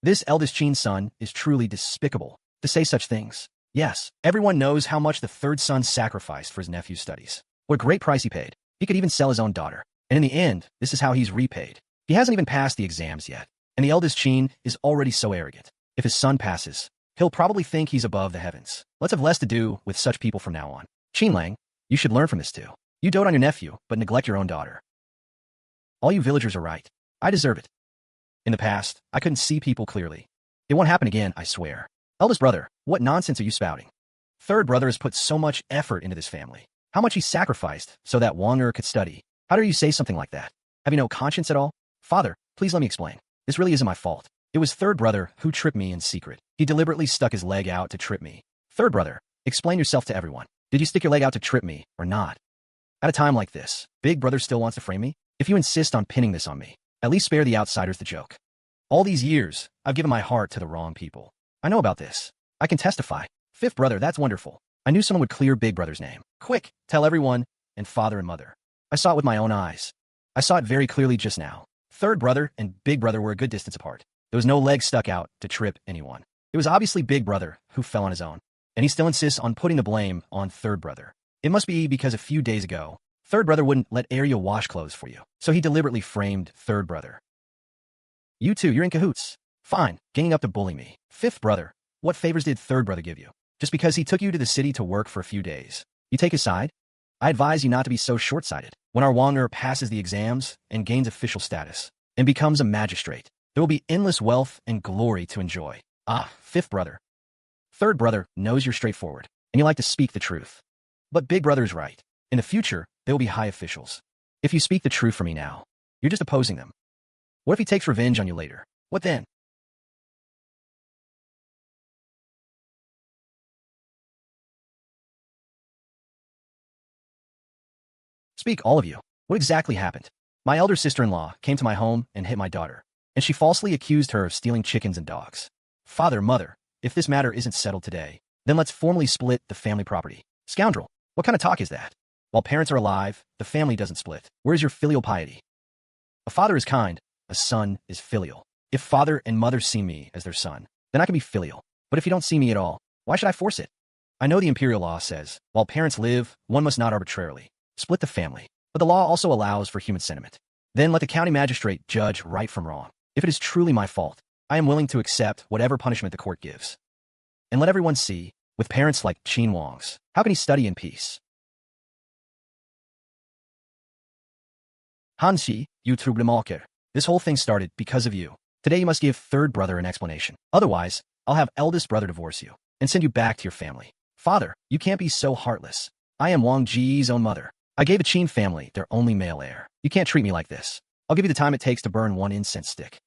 This eldest Qin son is truly despicable to say such things. Yes, everyone knows how much the third son sacrificed for his nephew's studies. What a great price he paid. He could even sell his own daughter. And in the end, this is how he's repaid. He hasn't even passed the exams yet. And the eldest Qin is already so arrogant. If his son passes, he'll probably think he's above the heavens. Let's have less to do with such people from now on. Qin Lang, you should learn from this too. You dote on your nephew, but neglect your own daughter. All you villagers are right. I deserve it. In the past, I couldn't see people clearly. It won't happen again, I swear. Eldest brother, what nonsense are you spouting? Third brother has put so much effort into this family. How much he sacrificed so that Wang Er could study. How dare you say something like that? Have you no conscience at all? Father, please let me explain. This really isn't my fault. It was third brother who tripped me in secret. He deliberately stuck his leg out to trip me. Third brother, explain yourself to everyone. Did you stick your leg out to trip me or not? At a time like this, big brother still wants to frame me? If you insist on pinning this on me, at least spare the outsiders the joke. All these years, I've given my heart to the wrong people. I know about this. I can testify. Fifth brother, that's wonderful. I knew someone would clear big brother's name. Quick, tell everyone, and father and mother. I saw it with my own eyes. I saw it very clearly just now. Third brother and big brother were a good distance apart. There was no leg stuck out to trip anyone. It was obviously big brother who fell on his own. And he still insists on putting the blame on third brother. It must be because a few days ago, third brother wouldn't let Ariel wash clothes for you. So he deliberately framed third brother. You two, you're in cahoots. Fine, ganging up to bully me. Fifth brother, what favors did third brother give you? Just because he took you to the city to work for a few days. You take his side? I advise you not to be so short-sighted. When our Wang Er passes the exams and gains official status and becomes a magistrate, there will be endless wealth and glory to enjoy. Fifth brother. Third brother knows you're straightforward, and you like to speak the truth. But big brother is right. In the future, there will be high officials. If you speak the truth for me now, you're just opposing them. What if he takes revenge on you later? What then? Speak, all of you. What exactly happened? My elder sister-in-law came to my home and hit my daughter, and she falsely accused her of stealing chickens and dogs. Father, mother, if this matter isn't settled today, then let's formally split the family property. Scoundrel, what kind of talk is that? While parents are alive, the family doesn't split. Where's your filial piety? A father is kind, a son is filial. If father and mother see me as their son, then I can be filial. But if you don't see me at all, why should I force it? I know the imperial law says, while parents live, one must not arbitrarily split the family. But the law also allows for human sentiment. Then let the county magistrate judge right from wrong. If it is truly my fault, I am willing to accept whatever punishment the court gives. And let everyone see, with parents like Qin Lang's, how can he study in peace? Hanxi, you Trublemalker. This whole thing started because of you. Today you must give third brother an explanation. Otherwise, I'll have eldest brother divorce you and send you back to your family. Father, you can't be so heartless. I am Wang Ji's own mother. I gave a Qin family their only male heir. You can't treat me like this. I'll give you the time it takes to burn one incense stick.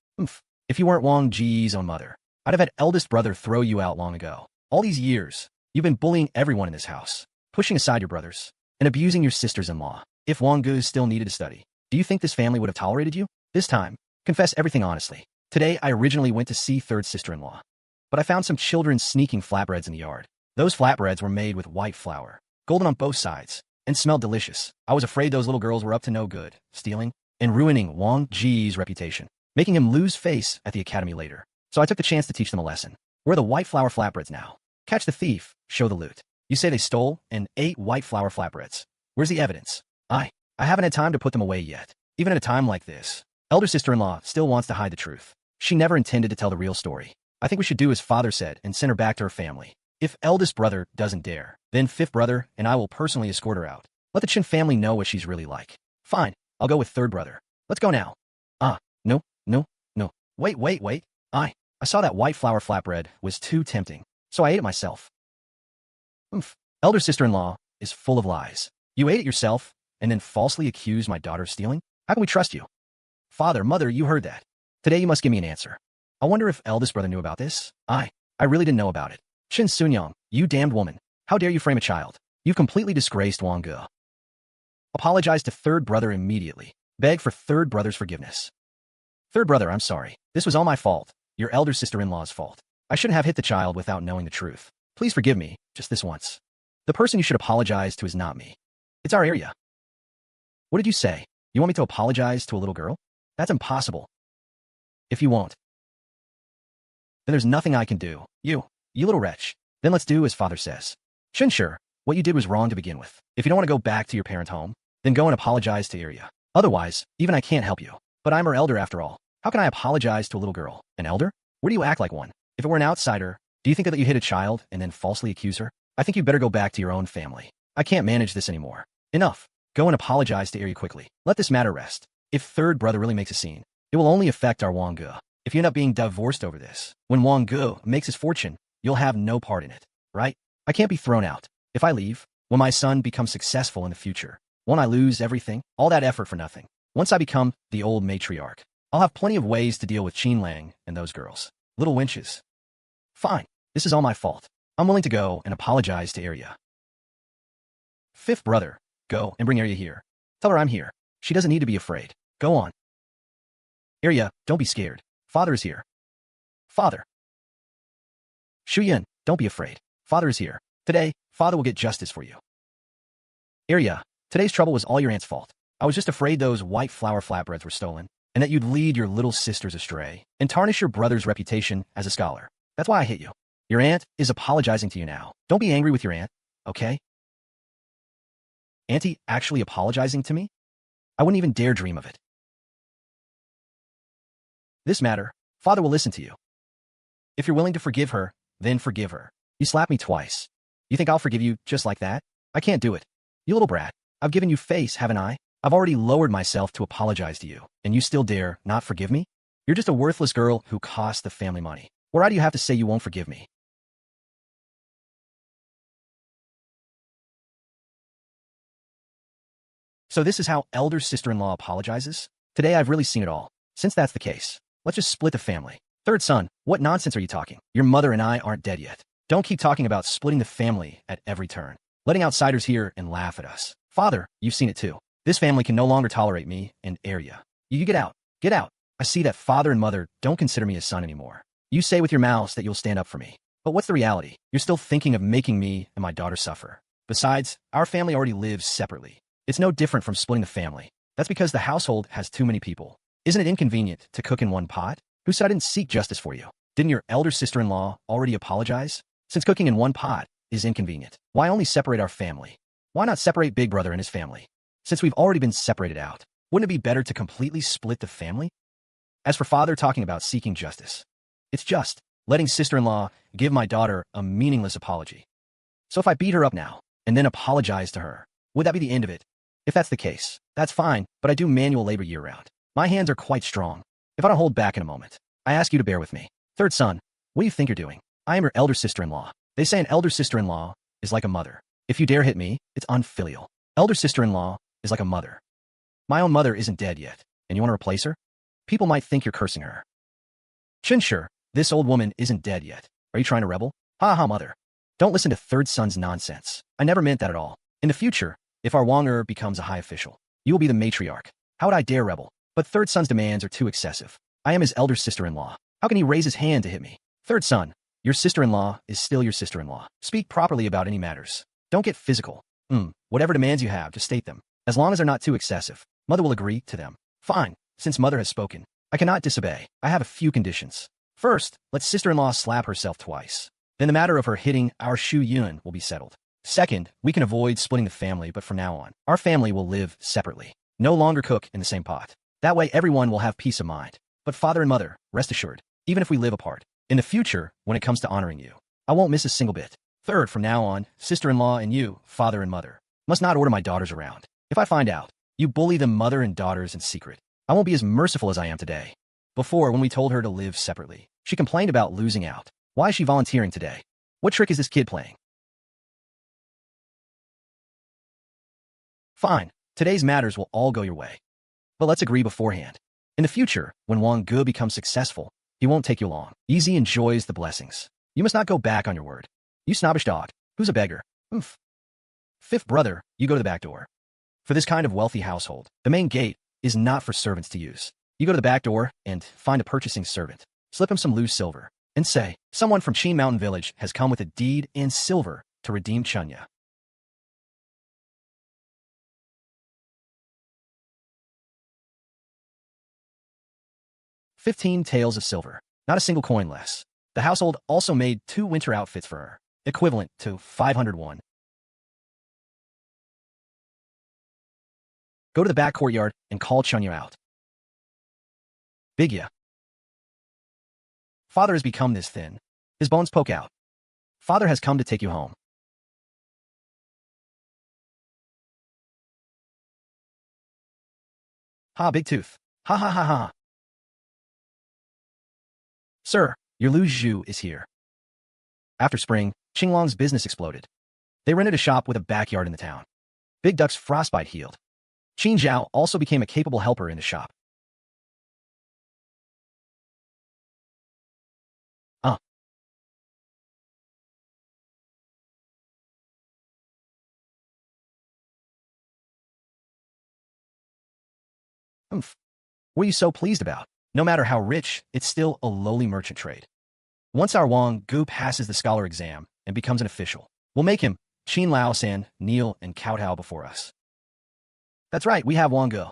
If you weren't Wang Ji's own mother, I'd have had eldest brother throw you out long ago. All these years, you've been bullying everyone in this house, pushing aside your brothers, and abusing your sisters-in-law. If Wang Gu still needed to study, do you think this family would have tolerated you? This time, confess everything honestly. Today, I originally went to see third sister-in-law, but I found some children sneaking flatbreads in the yard. Those flatbreads were made with white flour, golden on both sides, and smelled delicious. I was afraid those little girls were up to no good, stealing and ruining Wang Ji's reputation, making him lose face at the academy later. So I took the chance to teach them a lesson. Where are the white flour flatbreads now? Catch the thief, show the loot. You say they stole and ate white flour flatbreads. Where's the evidence? I haven't had time to put them away yet. Even at a time like this, elder sister-in-law still wants to hide the truth. She never intended to tell the real story. I think we should do as father said and send her back to her family. If eldest brother doesn't dare, then fifth brother and I will personally escort her out. Let the Qin family know what she's really like. Fine, I'll go with third brother. Let's go now. No. Wait. I saw that white flour flatbread was too tempting, so I ate it myself. Elder sister-in-law is full of lies. You ate it yourself and then falsely accused my daughter of stealing? How can we trust you? Father, mother, you heard that. Today you must give me an answer. I wonder if eldest brother knew about this? I really didn't know about it. Qin Sunyang, you damned woman. How dare you frame a child? You've completely disgraced Wang Gu. Apologize to third brother immediately. Beg for third brother's forgiveness. Third brother, I'm sorry. This was all my fault. Your elder sister-in-law's fault. I shouldn't have hit the child without knowing the truth. Please forgive me, just this once. The person you should apologize to is not me. It's our area. What did you say? You want me to apologize to a little girl? That's impossible. If you won't, then there's nothing I can do. You little wretch. Then let's do as father says. Sure, what you did was wrong to begin with. If you don't want to go back to your parent home, then go and apologize to Arya. Otherwise, even I can't help you. But I'm her elder after all. How can I apologize to a little girl? An elder? Where do you act like one? If it were an outsider, do you think that you hit a child and then falsely accuse her? I think you better go back to your own family. I can't manage this anymore. Enough. Go and apologize to Arya quickly. Let this matter rest. If third brother really makes a scene, it will only affect our Wang Gu. If you end up being divorced over this, when Wang Gu makes his fortune, you'll have no part in it, right? I can't be thrown out. If I leave, when my son becomes successful in the future, won't I lose everything? All that effort for nothing. Once I become the old matriarch, I'll have plenty of ways to deal with Qin Lang and those girls. Little wenches. Fine. This is all my fault. I'm willing to go and apologize to Arya. Fifth brother, go and bring Arya here. Tell her I'm here. She doesn't need to be afraid. Go on. Arya, don't be scared. Father is here. Father. Shuyan, don't be afraid. Father is here. Today, father will get justice for you. Arya, today's trouble was all your aunt's fault. I was just afraid those white flour flatbreads were stolen, and that you'd lead your little sisters astray, and tarnish your brother's reputation as a scholar. That's why I hit you. Your aunt is apologizing to you now. Don't be angry with your aunt, okay? Auntie actually apologizing to me? I wouldn't even dare dream of it. This matter, father will listen to you. If you're willing to forgive her, then forgive her. You slapped me twice. You think I'll forgive you just like that? I can't do it. You little brat. I've given you face, haven't I? I've already lowered myself to apologize to you, and you still dare not forgive me? You're just a worthless girl who cost the family money. Why do you have to say you won't forgive me? So this is how elder sister-in-law apologizes? Today I've really seen it all. Since that's the case, let's just split the family. Third son, what nonsense are you talking? Your mother and I aren't dead yet. Don't keep talking about splitting the family at every turn, letting outsiders hear and laugh at us. Father, you've seen it too. This family can no longer tolerate me and Arya. You get out. Get out. I see that father and mother don't consider me a son anymore. You say with your mouths that you'll stand up for me. But what's the reality? You're still thinking of making me and my daughter suffer. Besides, our family already lives separately. It's no different from splitting the family. That's because the household has too many people. Isn't it inconvenient to cook in one pot? Who said I didn't seek justice for you? Didn't your elder sister-in-law already apologize? Since cooking in one pot is inconvenient, why only separate our family? Why not separate Big Brother and his family? Since we've already been separated out, Wouldn't it be better to completely split the family? As for father talking about seeking justice, it's just letting sister-in-law give my daughter a meaningless apology. So if I beat her up now and then apologize to her, would that be the end of it? If that's the case, that's fine, but I do manual labor year-round. My hands are quite strong. If I don't hold back in a moment, I ask you to bear with me. Third son, what do you think you're doing? I am your elder sister-in-law. They say an elder sister-in-law is like a mother. If you dare hit me, it's unfilial. Elder sister-in-law is like a mother. My own mother isn't dead yet, and you want to replace her? People might think you're cursing her. Sure, this old woman isn't dead yet. Are you trying to rebel? Ha ha, mother. Don't listen to third son's nonsense. I never meant that at all. In the future, if our Wonger becomes a high official, you will be the matriarch. How would I dare rebel? But third son's demands are too excessive. I am his elder sister-in-law. How can he raise his hand to hit me? Third son, your sister-in-law is still your sister-in-law. Speak properly about any matters. Don't get physical. Whatever demands you have, just state them. As long as they're not too excessive, mother will agree to them. Fine, since mother has spoken. I cannot disobey. I have a few conditions. First, let sister-in-law slap herself twice. Then the matter of her hitting our Shu Yun will be settled. Second, we can avoid splitting the family, but from now on, our family will live separately. No longer cook in the same pot. That way everyone will have peace of mind. But father and mother, rest assured, even if we live apart, in the future, when it comes to honoring you, I won't miss a single bit. Third, from now on, sister-in-law and you, father and mother, must not order my daughters around. If I find out, you bully them mother and daughters in secret, I won't be as merciful as I am today. Before, when we told her to live separately, she complained about losing out. Why is she volunteering today? What trick is this kid playing? Fine, today's matters will all go your way. But let's agree beforehand. In the future, when Wang Ge becomes successful, he won't take you long. Easy enjoys the blessings. You must not go back on your word. You snobbish dog. Who's a beggar? Oof. Fifth brother, you go to the back door. For this kind of wealthy household, the main gate is not for servants to use. You go to the back door and find a purchasing servant. Slip him some loose silver and say, someone from Qin Mountain Village has come with a deed and silver to redeem Chun Ya. $15 taels of silver, not a single coin less. The household also made 2 winter outfits for her, equivalent to 501. Go to the back courtyard and call Chun Ya out. Big Ya. Father has become this thin. His bones poke out. Father has come to take you home. Ha, big tooth. Ha ha ha ha. Sir, your Lu Zhu is here. After spring, Qin Lang's business exploded. They rented a shop with a backyard in the town. Big Duck's frostbite healed. Qin Zhao also became a capable helper in the shop. What are you so pleased about? No matter how rich, it's still a lowly merchant trade. Once our Wang Gu passes the scholar exam and becomes an official, we'll make him Qin Lao San, kneel and kowtow before us. That's right, we have Wang Gu.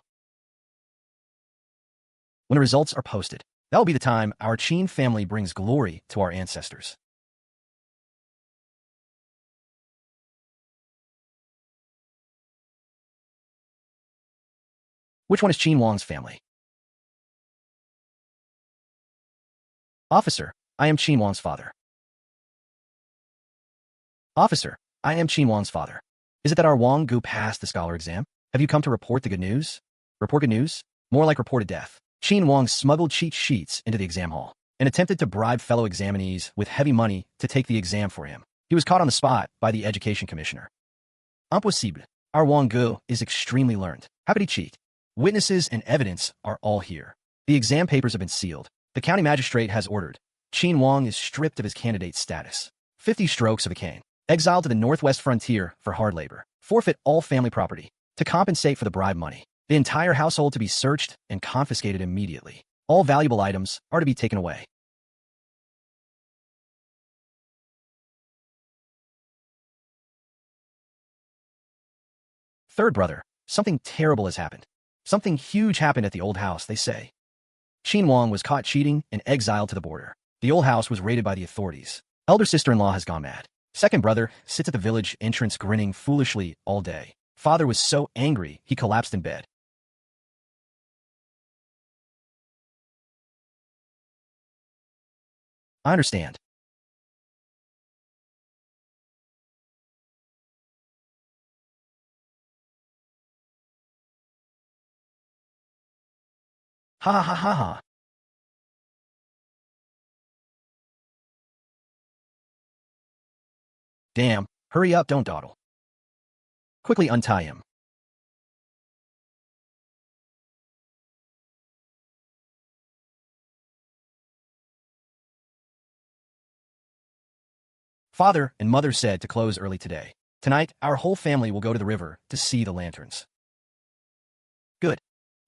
When the results are posted, that will be the time our Qin family brings glory to our ancestors. Which one is Qin Wang's family? Officer, I am Qin Wang's father. Officer, I am Qin Wang's father. Is it that our Wang Gu passed the scholar exam? Have you come to report the good news? Report good news? More like report a death. Qin Wang smuggled cheat sheets into the exam hall and attempted to bribe fellow examinees with heavy money to take the exam for him. He was caught on the spot by the education commissioner. Impossible. Our Wang Gu is extremely learned. How could he cheat? Witnesses and evidence are all here. The exam papers have been sealed. The county magistrate has ordered. Qin Wang is stripped of his candidate status. 50 strokes of a cane. Exiled to the northwest frontier for hard labor. Forfeit all family property. To compensate for the bribe money. The entire household to be searched and confiscated immediately. All valuable items are to be taken away. Third brother, something terrible has happened. Something huge happened at the old house, they say. Qin Wang was caught cheating and exiled to the border. The old house was raided by the authorities. Elder sister-in-law has gone mad. Second brother sits at the village entrance grinning foolishly all day. Father was so angry he collapsed in bed. I understand. Ha ha ha ha ha. Damn, hurry up, don't dawdle. Quickly untie him. Father and mother said to close early today. Tonight, our whole family will go to the river to see the lanterns. Good.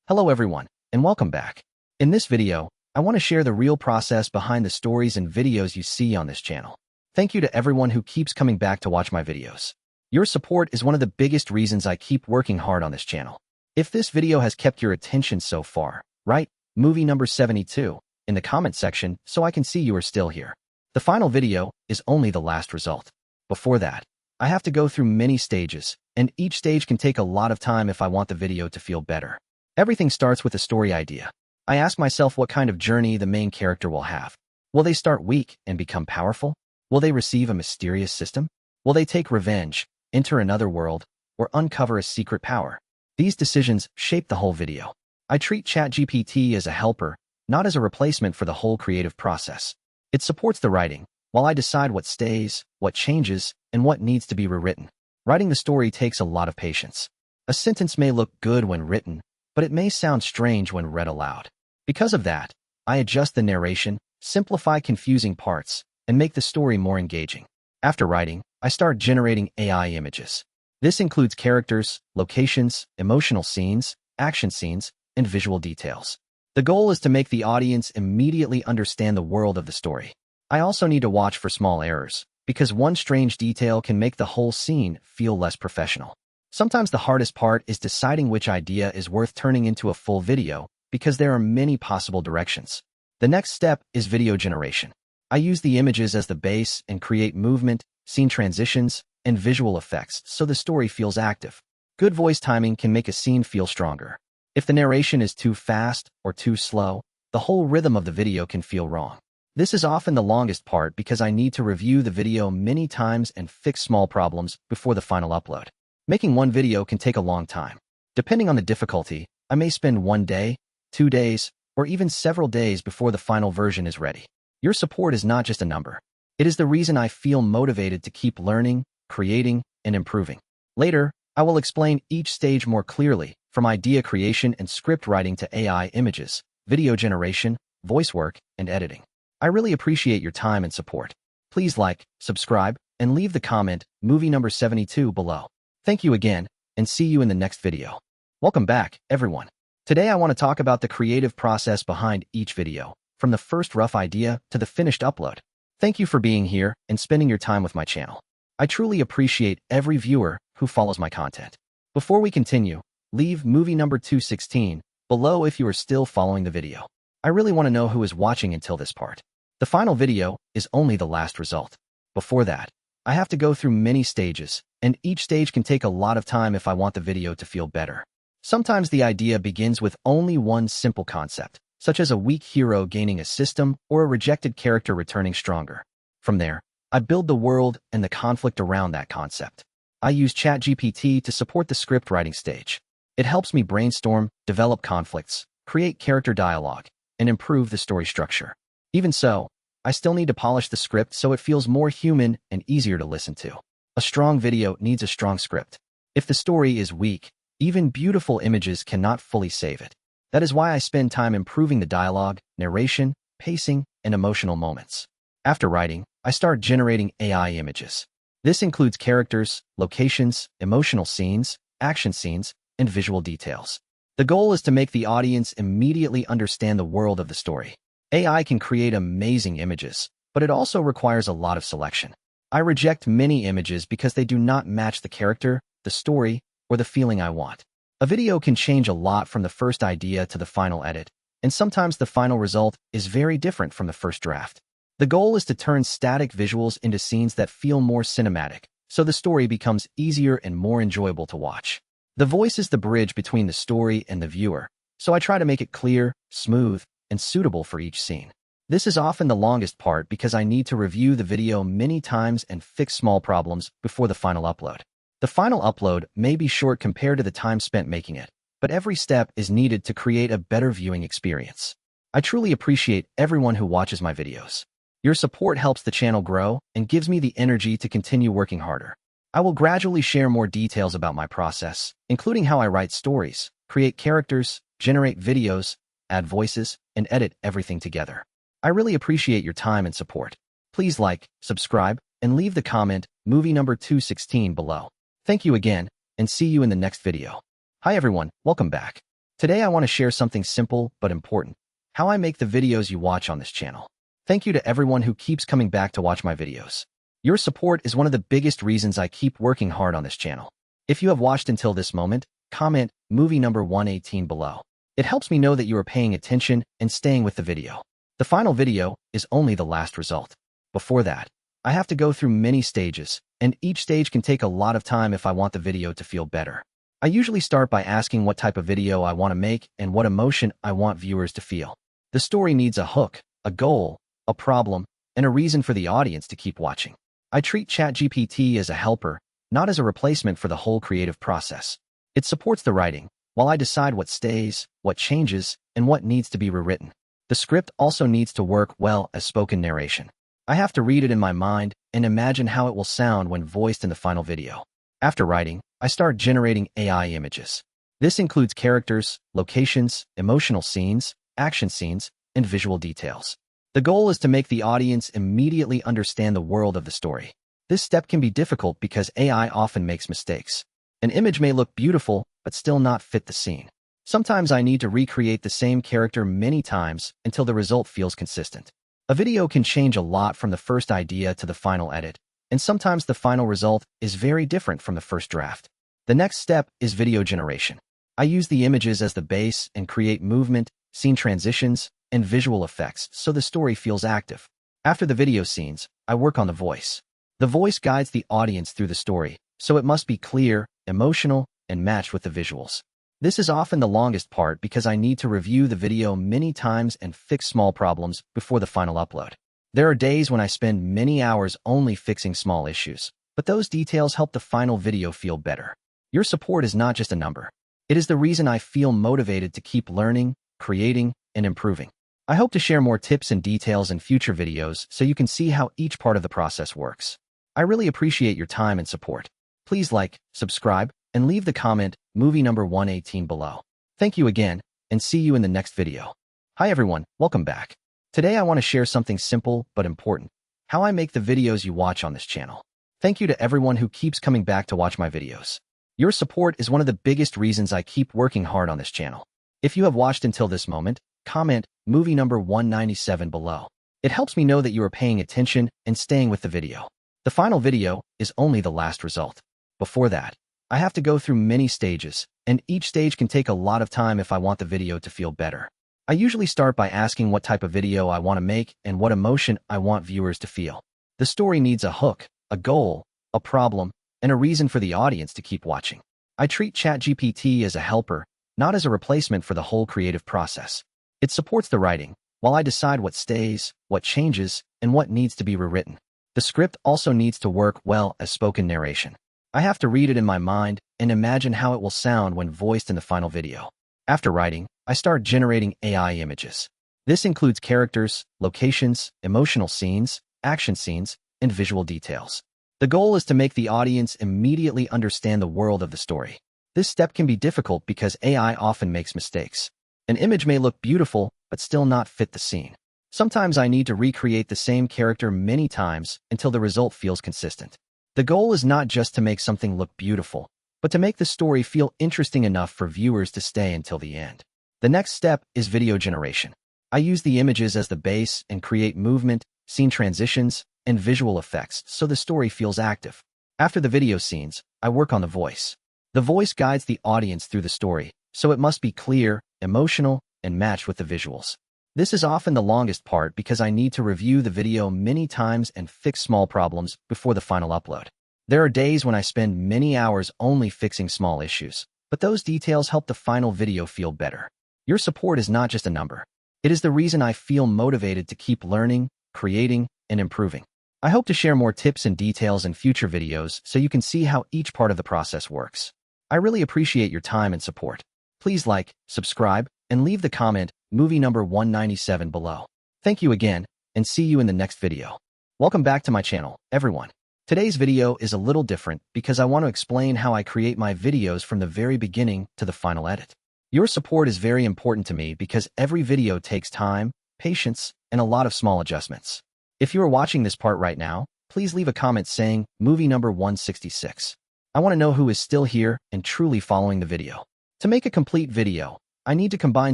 Hello everyone, and welcome back. In this video, I want to share the real process behind the stories and videos you see on this channel. Thank you to everyone who keeps coming back to watch my videos. Your support is one of the biggest reasons I keep working hard on this channel. If this video has kept your attention so far, write movie number 72 in the comment section so I can see you are still here. The final video is only the last result. Before that, I have to go through many stages, and each stage can take a lot of time if I want the video to feel better. Everything starts with a story idea. I ask myself what kind of journey the main character will have. Will they start weak and become powerful? Will they receive a mysterious system? Will they take revenge, enter another world, or uncover a secret power? These decisions shape the whole video. I treat ChatGPT as a helper, not as a replacement for the whole creative process. It supports the writing, while I decide what stays, what changes, and what needs to be rewritten. Writing the story takes a lot of patience. A sentence may look good when written, but it may sound strange when read aloud. Because of that, I adjust the narration, simplify confusing parts, and make the story more engaging. After writing, I start generating AI images. This includes characters, locations, emotional scenes, action scenes, and visual details. The goal is to make the audience immediately understand the world of the story. I also need to watch for small errors, because one strange detail can make the whole scene feel less professional. Sometimes the hardest part is deciding which idea is worth turning into a full video, because there are many possible directions. The next step is video generation. I use the images as the base and create movement, scene transitions, and visual effects so the story feels active. Good voice timing can make a scene feel stronger. If the narration is too fast or too slow, the whole rhythm of the video can feel wrong. This is often the longest part because I need to review the video many times and fix small problems before the final upload. Making one video can take a long time. Depending on the difficulty, I may spend 1 day, 2 days, or even several days before the final version is ready. Your support is not just a number. It is the reason I feel motivated to keep learning, creating, and improving. Later, I will explain each stage more clearly, from idea creation and script writing to AI images, video generation, voice work, and editing. I really appreciate your time and support. Please like, subscribe, and leave the comment movie number 72 below. Thank you again, and see you in the next video. Welcome back, everyone. Today I want to talk about the creative process behind each video, from the first rough idea to the finished upload. Thank you for being here and spending your time with my channel. I truly appreciate every viewer who follows my content. Before we continue, leave movie number 216 below if you are still following the video. I really want to know who is watching until this part. The final video is only the last result. Before that, I have to go through many stages, and each stage can take a lot of time if I want the video to feel better. Sometimes the idea begins with only one simple concept, such as a weak hero gaining a system or a rejected character returning stronger. From there, I build the world and the conflict around that concept. I use ChatGPT to support the script writing stage. It helps me brainstorm, develop conflicts, create character dialogue, and improve the story structure. Even so, I still need to polish the script so it feels more human and easier to listen to. A strong video needs a strong script. If the story is weak, even beautiful images cannot fully save it. That is why I spend time improving the dialogue, narration, pacing, and emotional moments. After writing, I start generating AI images. This includes characters, locations, emotional scenes, action scenes, and visual details. The goal is to make the audience immediately understand the world of the story. AI can create amazing images, but it also requires a lot of selection. I reject many images because they do not match the character, the story, or the feeling I want. A video can change a lot from the first idea to the final edit, and sometimes the final result is very different from the first draft. The goal is to turn static visuals into scenes that feel more cinematic, so the story becomes easier and more enjoyable to watch. The voice is the bridge between the story and the viewer, so I try to make it clear, smooth, and suitable for each scene. This is often the longest part because I need to review the video many times and fix small problems before the final upload. The final upload may be short compared to the time spent making it, but every step is needed to create a better viewing experience. I truly appreciate everyone who watches my videos. Your support helps the channel grow and gives me the energy to continue working harder. I will gradually share more details about my process, including how I write stories, create characters, generate videos, add voices, and edit everything together. I really appreciate your time and support. Please like, subscribe, and leave the comment movie number 216 below. Thank you again, and see you in the next video. Hi everyone, welcome back. Today I want to share something simple but important: how I make the videos you watch on this channel. Thank you to everyone who keeps coming back to watch my videos. Your support is one of the biggest reasons I keep working hard on this channel. If you have watched until this moment, comment movie number 118 below. It helps me know that you are paying attention and staying with the video. The final video is only the last result. Before that, I have to go through many stages, and each stage can take a lot of time if I want the video to feel better. I usually start by asking what type of video I want to make and what emotion I want viewers to feel. The story needs a hook, a goal, a problem, and a reason for the audience to keep watching. I treat ChatGPT as a helper, not as a replacement for the whole creative process. It supports the writing, while I decide what stays, what changes, and what needs to be rewritten. The script also needs to work well as spoken narration. I have to read it in my mind and imagine how it will sound when voiced in the final video. After writing, I start generating AI images. This includes characters, locations, emotional scenes, action scenes, and visual details. The goal is to make the audience immediately understand the world of the story. This step can be difficult because AI often makes mistakes. An image may look beautiful, but still not fit the scene. Sometimes I need to recreate the same character many times until the result feels consistent. A video can change a lot from the first idea to the final edit, and sometimes the final result is very different from the first draft. The next step is video generation. I use the images as the base and create movement, scene transitions, and visual effects so the story feels active. After the video scenes, I work on the voice. The voice guides the audience through the story, so it must be clear, emotional, and matched with the visuals. This is often the longest part because I need to review the video many times and fix small problems before the final upload. There are days when I spend many hours only fixing small issues, but those details help the final video feel better. Your support is not just a number. It is the reason I feel motivated to keep learning, creating, and improving. I hope to share more tips and details in future videos so you can see how each part of the process works. I really appreciate your time and support. Please like, subscribe, and leave the comment movie number 118 below. Thank you again, and see you in the next video. Hi everyone, welcome back. Today I want to share something simple but important: how I make the videos you watch on this channel. Thank you to everyone who keeps coming back to watch my videos. Your support is one of the biggest reasons I keep working hard on this channel. If you have watched until this moment, comment movie number 197 below. It helps me know that you are paying attention and staying with the video. The final video is only the last result. Before that, I have to go through many stages, and each stage can take a lot of time if I want the video to feel better. I usually start by asking what type of video I want to make and what emotion I want viewers to feel. The story needs a hook, a goal, a problem, and a reason for the audience to keep watching. I treat ChatGPT as a helper, not as a replacement for the whole creative process. It supports the writing, while I decide what stays, what changes, and what needs to be rewritten. The script also needs to work well as spoken narration. I have to read it in my mind and imagine how it will sound when voiced in the final video. After writing, I start generating AI images. This includes characters, locations, emotional scenes, action scenes, and visual details. The goal is to make the audience immediately understand the world of the story. This step can be difficult because AI often makes mistakes. An image may look beautiful, but still not fit the scene. Sometimes I need to recreate the same character many times until the result feels consistent. The goal is not just to make something look beautiful, but to make the story feel interesting enough for viewers to stay until the end. The next step is video generation. I use the images as the base and create movement, scene transitions, and visual effects so the story feels active. After the video scenes, I work on the voice. The voice guides the audience through the story, so it must be clear, emotional, and matched with the visuals. This is often the longest part because I need to review the video many times and fix small problems before the final upload. There are days when I spend many hours only fixing small issues, but those details help the final video feel better. Your support is not just a number. It is the reason I feel motivated to keep learning, creating, and improving. I hope to share more tips and details in future videos so you can see how each part of the process works. I really appreciate your time and support. Please like, subscribe, and leave the comment movie number 197 below. Thank you again, and see you in the next video. Welcome back to my channel, everyone. Today's video is a little different because I want to explain how I create my videos from the very beginning to the final edit. Your support is very important to me because every video takes time, patience, and a lot of small adjustments. If you are watching this part right now, please leave a comment saying movie number 166. I want to know who is still here and truly following the video. To make a complete video, I need to combine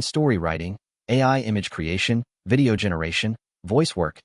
story writing, AI image creation, video generation, voice work,